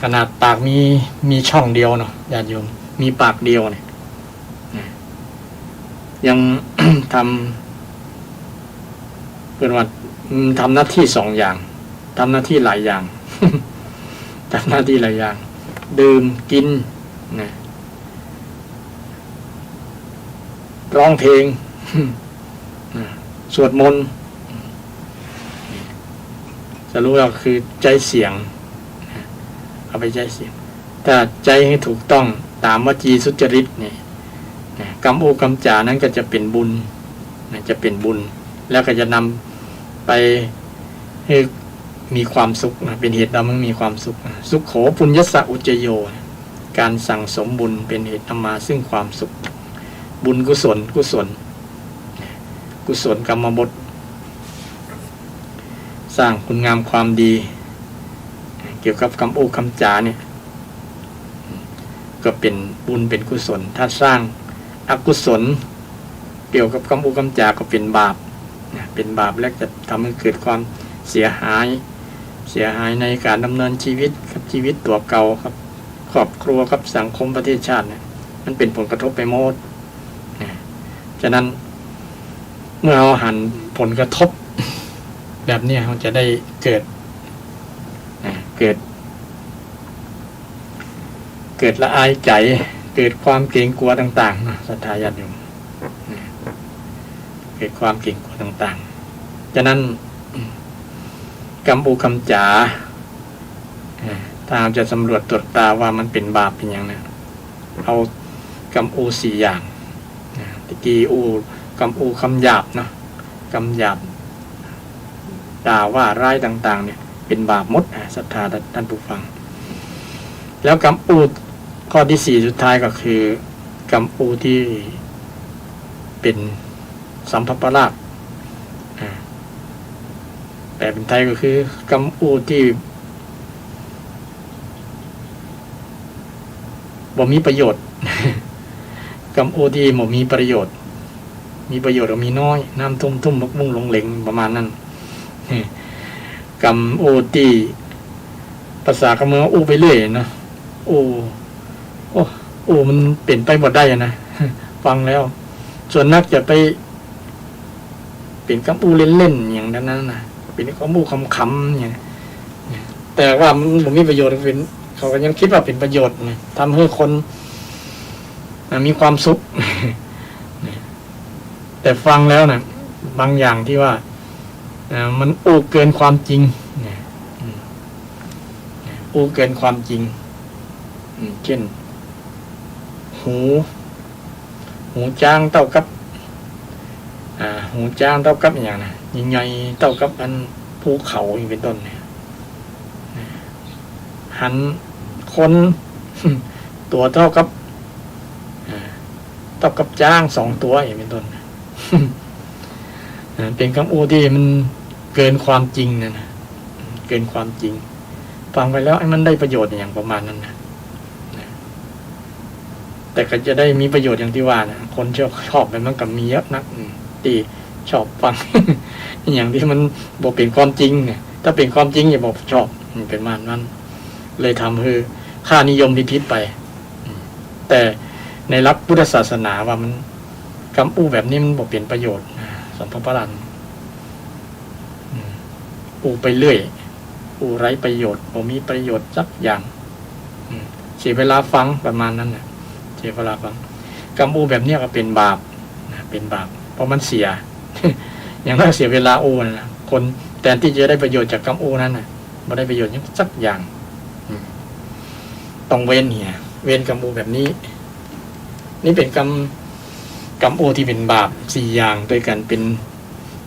ขนาดปากมีช่องเดียวเนาะญาติโยมมีปากเดียวเนี่ยยัง ทำเป็นว่าทำหน้าที่2 อย่างทำหน้าที่หลายอย่าง ทำหน้าที่หลายอย่างดื่มกินนะ ร้องเพลง สวดมนต์จะรู้ว่าคือใจเสียงเอาไปใจเสียงถ้าใจให้ถูกต้องตามวจีสุจริตเนี่ยกรรมโอกรรมจานั้นก็จะเป็นบุญจะเป็นบุญแล้วก็จะนำไปให้มีความสุขเป็นเหตุทำให้มีความสุขสุขโขปุญญสะอุจโยการสั่งสมบุญเป็นเหตุนำมาซึ่งความสุขบุญกุศลกุศลกรรมบทสร้างคุณงามความดีเกี่ยวกับคำโอ้คำจาเนี่ยก็เป็นบุญเป็นกุศลถ้าสร้างอกุศลเกี่ยวกับคำโอ้คำจาก็เป็นบาปเป็นบาปและจะทำให้เกิดความเสียหายในการดำเนินชีวิตครับชีวิตตัวเก่าครับครอบครัวครับสังคมประเทศชาติเนี่ยมันเป็นผลกระทบไปหมดฉะนั้นเมื่อเราหันผลกระทบแบบนี้เราจะได้เกิดละอายใจเกิดความเกรงกลัวต่างๆนะศรัทธาญาติโยมเกิดความเกรงกลัวต่างๆฉะนั้นกรรมโอคำจาถ้าเราจะสำรวจตรวจตาว่ามันเป็นบาปเป็นอย่างนั้นเอากรรมโอ4อย่างตะกี้กรรมโอคำหยาบนะคำหยาบด่าว่าร้ายต่างๆเนี่ยเป็นบาปหมดศรัทธาท่านผู้ฟังแล้วกรรมโอข้อที่4สุดท้ายก็คือกรรมโอที่เป็นสัมภปราชแต่เป็นไทยก็คือกรรมโอที่บ่มีประโยชน์ กรรมโอที่บ่มีประโยชน์ก็มีน้อยน้ำทุ่มๆมุกลงเหลงประมาณนั้นกรรมโอที่ภาษากำเมืองโอไปเรื่อยนะโอมันเปลี่ยนไปหมดได้นะ ฟังแล้วส่วนนักจะไปเป็นกรรมโอเล่นๆอย่างนั้นนะเป็นกรรมโอคำๆอย่างแต่ว่ามันมีประโยชน์เป็นเขาก็ยังคิดว่าเป็นประโยชน์นะทำให้คนมีความสุข แต่ฟังแล้วนะบางอย่างที่ว่ามันโอ้เกินความจริงโอ้เกินความจริงเช่นหูจ้างเท่ากับหูจ้างเท่ากับอย่างนะใหญ่ๆเท่ากับอันภูเขาอย่างเป็นต้นเนี่ยหันคน ตัวเท่ากับจ้าง2 ตัวอย่างเป็นต้น เป็นคำอูที่มันเกินความจริงนะเกินความจริงฟังไปแล้วมันได้ประโยชน์อย่างประมาณนั้นนะแต่ก็จะได้มีประโยชน์อย่างที่ว่านะคนชอบมันกับมีเยอะนักที่ชอบฟัง อย่างที่มันบอกเป็นความจริงเนี่ยถ้าเป็นความจริงอย่าบอกชอบเป็นประมาณนั้นเลยทำให้ค่านิยมพิษไปแต่ในหลักพุทธศาสนาว่ามันคำอู้แบบนี้มันบอกเป็นประโยชน์สัมภปรันอู้ไปเรื่อยอู้ไร้ประโยชน์บ่มีประโยชน์สักอย่างเสียเวลาฟังประมาณนั้นนะเสียเวลาฟังคำอู้แบบนี้ก็เป็นบาปเป็นบาปเพราะมันเสีย อย่างนั้นเสียเวลาอู้นะคนแทนที่จะได้ประโยชน์จากคำอู้นั้นนะไม่ได้ประโยชน์สักอย่างต้องเว้นเนี่ยเว้นคำอู้แบบนี้นี่เป็นกรรมโอที่เป็นบาป4 อย่างด้วยกันเป็น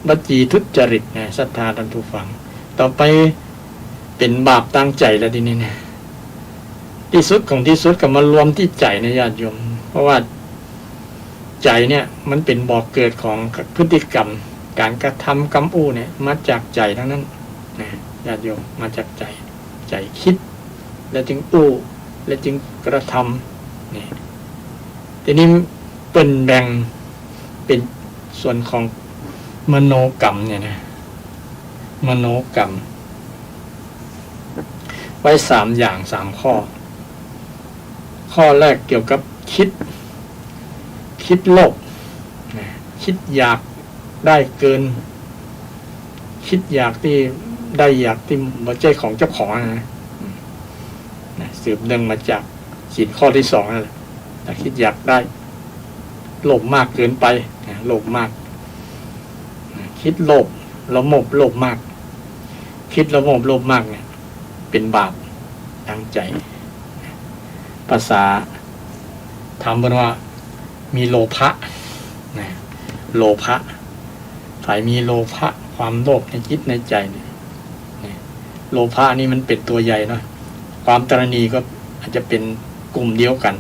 วจีทุจริตนะศรัทธาท่านผู้ฟังต่อไปเป็นบาปตั้งใจแล้วทีนี้เนี่ยที่สุดของที่สุดก็มารวมที่ใจในญาติโยมเพราะว่าใจเนี่ยมันเป็นบ่อกเกิดของพฤติกรรมการกระทำกรรมโอเนี่ยมาจากใจทั้งนั้นนะญาติโยมมาจากใจคิดแล้วจึงโอแล้วจึงกระทำนี่ทีนี้เป็นแบ่งเป็นส่วนของมโนกรรมเนี่ยนะมโนกรรมไว้3 อย่าง3 ข้อแรกเกี่ยวกับคิดโลภคิดอยากได้เกินคิดอยากที่ได้อยากที่บ่ใช่ของเจ้าของนะสืบเนื่องมาจากศีลข้อที่2นั่นแหละคิดอยากได้ โลภมากเกินไปโลภมากคิดโลภละโมบโลภมากคิดละโมบโลภมากเนี่ยเป็นบาปทางใจภาษาถามกันว่ามีโลภะนะโลภะฝ่ายมีโลภะความโลภในจิตในใจเนี่ยโลภะนี่มันเป็นตัวใหญ่เนาะความตระหนี่ก็อาจจะเป็นกลุ่มเดียวกัน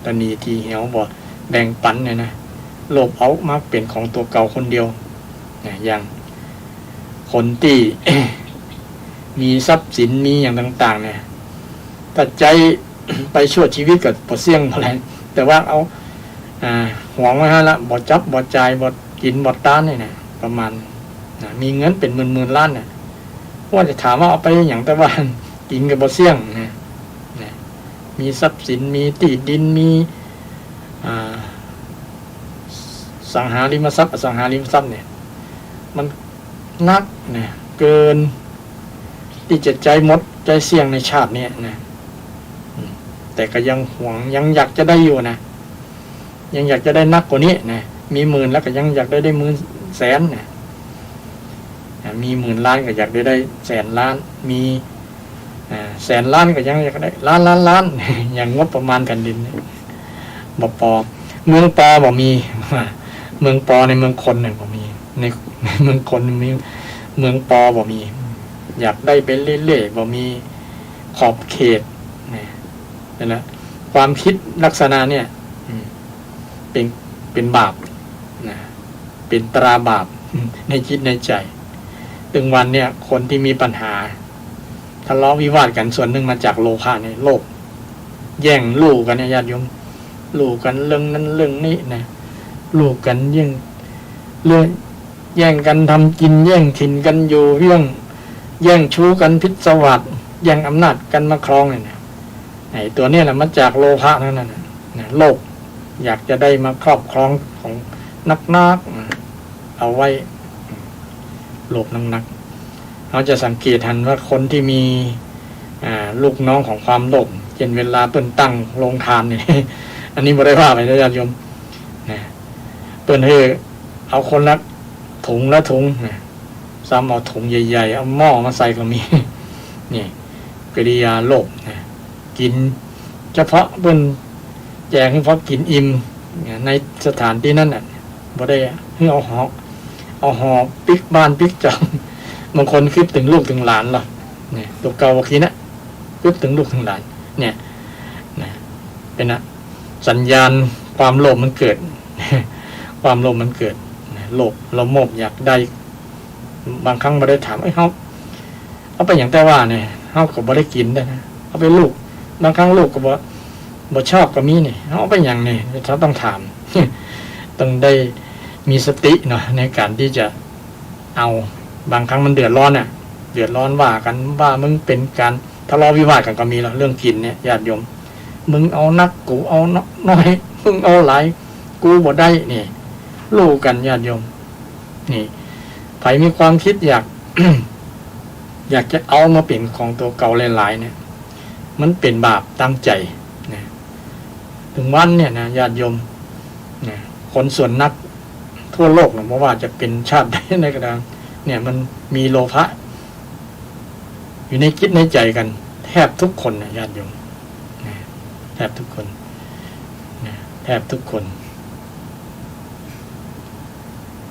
ตระหนี่ที่เหี่ยวบ่แบ่งปันเนี่ยนะโลภเอามากเป็นของตัวเก่าคนเดียวเนี่ยอย่างคนที่ มีทรัพย์สินมีอย่างต่างๆเนี่ยถ้าใจ ไปชั่วชีวิตกับบ่เสี่ยงอะไรแต่ว่าเอาหวงไว้ให้ละบ่จับบ่จ่ายบ่กินบ่ต้านเนี่ยนะประมาณมีเงินเป็นหมื่นล้านเนี่ยว่าจะถามว่าเอาไปอย่างแต่ว่า กินกับบ่เสี่ยงนะมีทรัพย์สินมีที่ดินมีสังหาริมทรัพย์อสังหาริมทรัพย์เนี่ยมันนักนะเกินที่จะใจหมดใจเสี่ยงในชาตินี้นะแต่ก็ยังหวงยังอยากจะได้อยู่นะยังอยากจะได้นักกว่านี้นะมีหมื่นแล้วก็ยังอยากได้หมื่นแสนนะมีหมื่นล้านก็อยากได้แสนล้านมีแสนล้านก็ยังอยากได้ล้าน อย่างงบประมาณแผ่นดินบ่ปอเมืองปอบ่มีเมืองปอในเมืองคนเนี่ยบ่มีในเมืองคนมีเมืองปอบ่มีอยากได้เป็นเล่ๆบ่มีขอบเขตนั่นแหละความคิดลักษณะเนี่ยเป็นบาปนะเป็นตราบาปในจิตในใจถึงวันเนี่ยคนที่มีปัญหาทะเลาะวิวาทกันส่วนหนึ่งมาจากโลภะเนี่ยโลภแย่งลูกกันเนี่ยญาติโยมลูกกันเรื่องนั้นเรื่องนี้นะลูกกันแย่งกันทำกินแย่งถิ่นกันอยู่เรื่องแย่งชู้กันพิศวาสแย่งอำนาจกันมาครองเนี่ยไอ้ตัวนี้แหละมาจากโลภะนั่นน่ะนะโลภอยากจะได้มาครอบครองของนักเอาไว้โลภนักเราจะสังเกตทันว่าคนที่มีลูกน้องของความโลภเช่นเวลาเปิ้นตั้งโรงทานนี่ อันนี้บ่ได้ว่าไปนะญาติโยมนะเปิ้นเอาคนละถุงละถุงนะซ้ำเอาถุงใหญ่ๆเอาหม้อมาใส่ก็มี นี่กริยาโลภนะกินเฉพาะเปิ้นแจกเฉพาะกินอิ่มในสถานที่นั้นน่ะบ่ได้ให้เอาหอปิกบ้านปิกจองบางคนคิดถึงลูกถึงหลานหรอเนี่ยตัวเก่าบางทีนะคิดถึงลูกถึงหลานเนี่ยนะเป็นสัญญาณความโลภมันเกิด ความโลภมันเกิดโลภเราโมภอยากได้บางครั้งไม่ได้ถามเอาไปอย่างแต่ว่าเนี่ยเขาก็บ่ได้กินได้นะเอาไปลูกบางครั้งลูกก็บ่ชอบก็มีเนี่ยเอาไปอย่างเนี่ยเราต้องถาม ต้องได้มีสติเนาะในการที่จะเอาบางครั้งมันเดือดร้อนว่ากันว่ามึงเป็นการทะเลาะวิวาทกันก็มีแล้วเรื่องกินเนี่ยญาติโยมมึงเอานักกูเอาน้อยมึงเอาหลายกูบ่ได้นี่รู้กันญาติโยมนี่ใครมีความคิดอยาก อยากจะเอามาเป็นของตัวเก่าหลายๆเนี่ยมันเป็นบาปตั้งใจนะถึงวันเนี่ยนะญาติโยมนะคนส่วนนักทั่วโลกนะเพราะว่าจะเป็นชาติใดในกระดานเนี่ยมันมีโลภะอยู่ในคิดในใจกันแทบทุกคนนะญาติโยมแทบทุกคนแทบทุกคน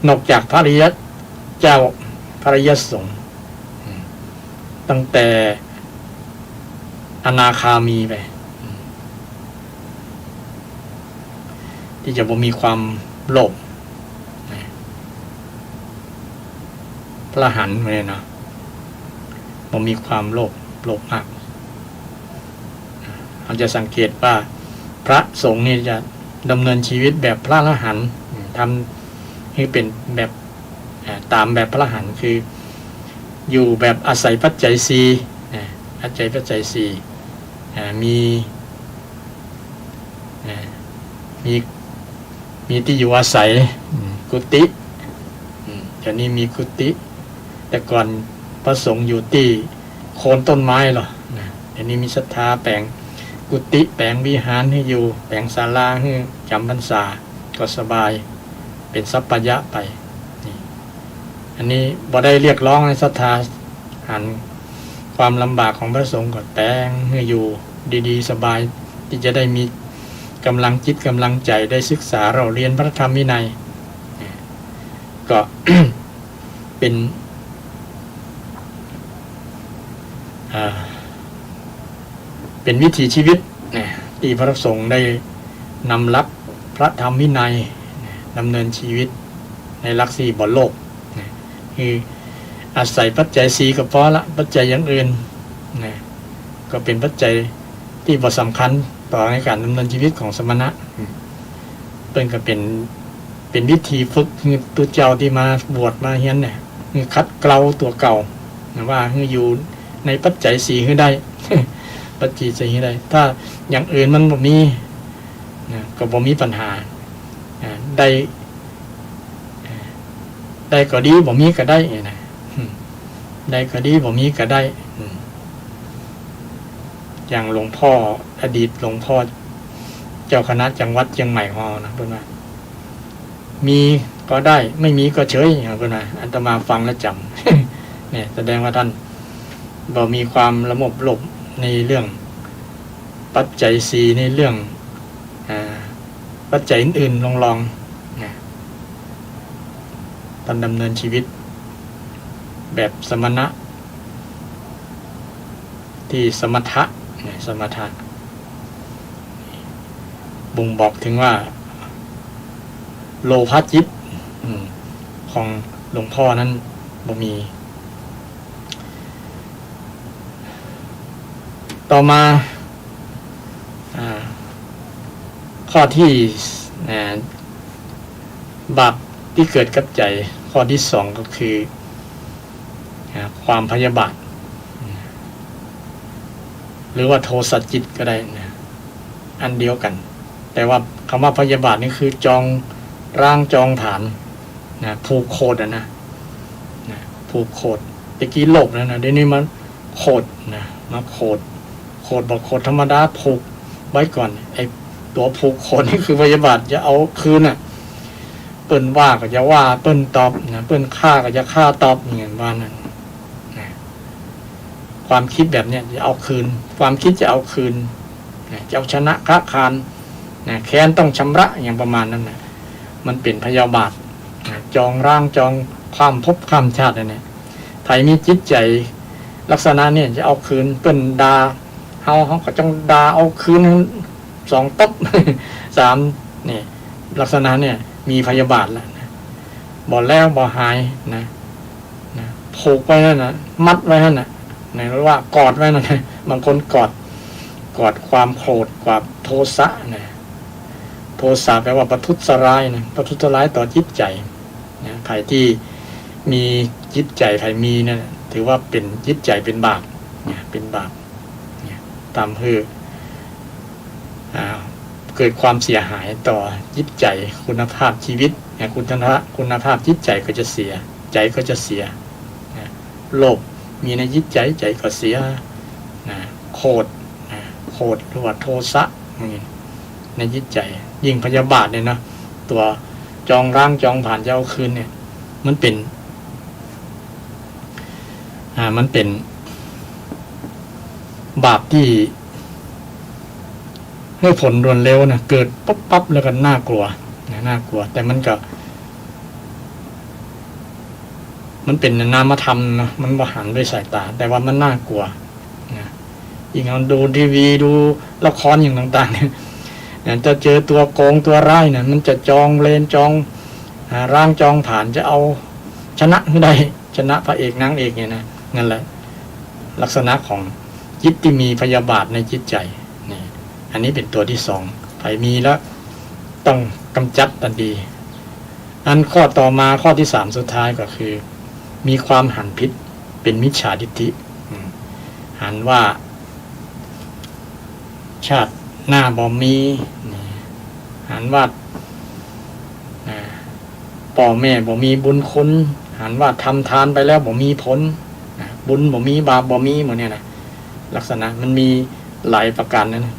นอกจากพระอริยเจ้าพระอริยสงฆ์ตั้งแต่อนาคามีไปที่จะบ่มีความโลภพระหันเลยนะบ่มีความโลภมากเราจะสังเกตว่าพระสงฆ์นี่จะดำเนินชีวิตแบบพระอรหันต์ทำให้เป็นแบบตามแบบพระอรหันต์คืออยู่แบบอาศัยปัจจัยสี่อาศัยปัจจัยสี่มีที่อยู่อาศัยกุฏิเดี๋ยวนี้มีกุฏิแต่ก่อนพระสงฆ์อยู่ที่โคนต้นไม้หรอเดี๋ยวนี้มีศรัทธาแปลงกุฏิแปลงวิหารให้อยู่แปลงศาลาให้จำพรรษา ก็สบายเป็นสัพพยะไปนี่อันนี้บ่ได้เรียกร้องให้ศรัทธาหันความลำบากของพระสงฆ์ก็แต่งให้อยู่ดีๆสบายที่จะได้มีกำลังจิตกำลังใจได้ศึกษาเราเรียนพระธรรมวินัยก็ เป็นเป็นวิถีชีวิตที่พระสงฆ์ได้นำหลักพระธรรมวินัยดำเนินชีวิตในหลักสี่บนโลกคืออาศัยปัจจัยสี่ก็พอละปัจจัยอย่างอื่นก็เป็นปัจจัยที่บ่สำคัญต่อในการดำเนินชีวิตของสมณะเป็นก็เป็นวิธีฝึกคือตัวเจ้าที่มาบวชมาเฮียนเนี่ยคือคัดเกลาตัวเก่าว่าคืออยู่ในปัจจัยสี่คือได้ ปัจจัยสี่คือได้ถ้าอย่างอื่นมันบ่มีก็บ่มีปัญหาได้ก็ดีบ่มีก็ได้นะได้ก็ดีบ่มีก็ได้อย่างหลวงพ่ออดีตหลวงพ่อเจ้าคณะจังหวัดเชียงใหม่ของเรานะเพิ่นว่ามีก็ได้ไม่มีก็เฉยเพิ่นว่าอาตมาฟังแล้วจำ เนี่ยแสดงว่าท่านบ่มีความระบบหลบในเรื่องปัจจัยสี่ในเรื่องปัจจัยอื่นๆลองท่านดำเนินชีวิตแบบสมณะที่สมถะบ่งบอกถึงว่าโลภะจิตของหลวงพ่อนั้นบ่มีต่อมาข้อที่บาปที่เกิดกับใจข้อที่สองก็คือความพยาบาทหรือว่าโทสะจิตก็ได้นะอันเดียวกันแต่ว่าคำว่าพยาบาทนี่คือจองร่างจองฐานผูกโคดนะผูกโคดตะกี้โลภนะเดี๋ยวนี้มันโคดมาโคดบอกโคดธรรมดาผูกไว้ก่อนไอ้ตัวผูกโคดนี่คือพยาบาทจะเอาคืนเปิ้นว่าก็จะว่าเปิ้นตอบเปิ้นฆ่าก็จะฆ่าตอบอย่างว่านั่นความคิดแบบนี้จะเอาคืนความคิดจะเอาคืนจะเอาชนะค้าคานแค้นต้องชำระอย่างประมาณนั้นมันเป็นพยาบาทจองร่างจองความภพความชาติเนี่ยไผมีจิตใจลักษณะเนี่ยจะเอาคืนเปิ้นด่าเฮาก็ต้องด่าเอาคืน2 ตบ 3นี่ลักษณะเนี่ยมีพยาบาทแล้วบ่แล้วบ่หายนะผูกไว้นั่นมัดไว้นั่นหรือว่ากอดไว้นั่นบางคนกอดความโกรธกอดโทสะโทสะแปลว่าประทุษร้ายประทุษร้ายต่อจิตใจใครที่มีจิตใจใครมีนั่นถือว่าเป็นจิตใจเป็นบาปเป็นบาปตามคือเกิดความเสียหายต่อจิตใจคุณภาพชีวิตคุณภาพจิตใจก็จะเสียใจก็จะเสียโลภมีในจิตใจก็เสียโคตรหรือว่าโทสะในจิตใจยิ่งพยาบาทเนี่ยนะตัวจองร่างจองผ่านจะเอาคืนเนี่ยมันเป็นบาปที่ให้ผลรวดเร็วเกิดปั๊บแล้วก็น่ากลัวแต่มันเป็นนามธรรมนะมันบ่หันด้วยสายตาแต่ว่ามันน่ากลัวยิ่งเราดูทีวีดูละครอย่างต่างๆเนี่ยจะเจอตัวโกงตัวร้ายมันจะจองเลนจองร่างจองผ่านจะเอาชนะไม่ได้ชนะพระเอกนางเอกเนี่ยนั่นแหละลักษณะของจิตที่มีพยาบาทในจิตใจนี่อันนี้เป็นตัวที่สองใครมีแล้วต้องกำจัดทันทีอันข้อต่อมาข้อที่สามสุดท้ายก็คือมีความหันผิดเป็นมิจฉาทิฏฐิหันว่าชาติหน้าบ่มีหันว่าพ่อแม่บ่มีบุญคุณหันว่าทำทานไปแล้วบ่มีผลบุญบ่มีบาปบ่มีหมดเนี่ยลักษณะมันมีหลายประการนะ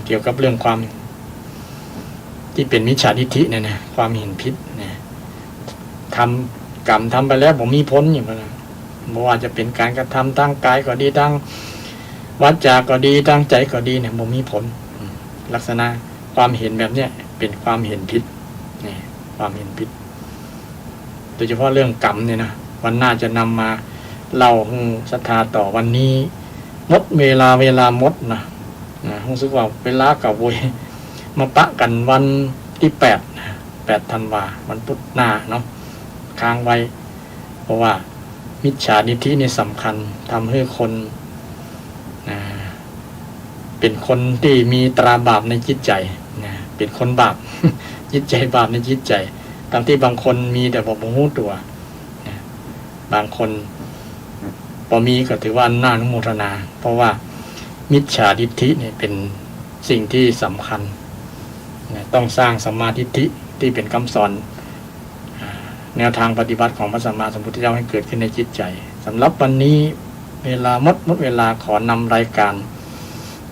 เกี่ยวกับเรื่องความ ที่เป็นมิจฉาทิฏฐิเนี่ยนะความเห็นผิดเนี่ยทำกรรมทำไปแล้วผมมีผลอย่างนั้นไม่ว่าจะเป็นการกระทำทางกายก็ดีทางวาจาก็ดีทางใจก็ดีเนี่ยผมมีผลลักษณะความเห็นแบบเนี้ยเป็นความเห็นผิดเนี่ยความเห็นผิดโดยเฉพาะเรื่องกรรมเนี่ยนะวันหน้าจะนำมาเล่าศรัทธาต่อวันนี้หมดเวลาหมดนะรู้สึกว่าเวลากับโวยมาปะกันวันที่8 ธันวาวันพุธหน้าเนาะค้างไว้เพราะว่ามิจฉาทิฏฐินี่สำคัญทำให้คนเป็นคนที่มีตราบาปในจิตใจเป็นคนบาป จิตใจบาปในจิตใจตามที่บางคนมีแต่บอกบ่รู้ตัวบางคนพอมีก็ถือว่าน่าอนุโมทนาเพราะว่ามิจฉาทิฏฐิเนี่ยเป็นสิ่งที่สำคัญต้องสร้างสัมมาทิฏฐิที่เป็นคำสอนแนวทางปฏิบัติของพระสัมมาสัมพุทธเจ้าให้เกิดขึ้นในจิตใจสำหรับวันนี้เวลาหมดเวลาขอนำรายการ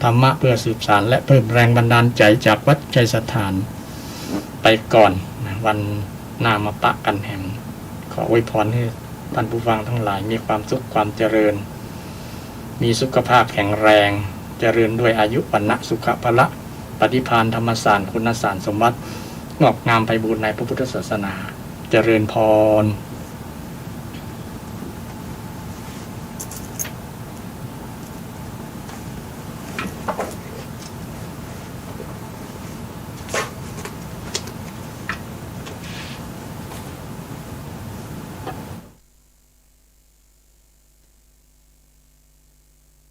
ธรรมะเพื่อสืบสานและเพิ่มแรงบันดาลใจจากวัดชัยสถานไปก่อนวันหน้ามาปะกันแห่งขออวยพรให้ท่านผู้ฟังทั้งหลายมีความสุขความเจริญมีสุขภาพแข็งแรงเจริญด้วยอายุวรรณะสุขภละปฏิภาณธรรมสารคุณสารสมบัติงอกงามไพบูลย์ในพระพุทธศาสนาเจริญพร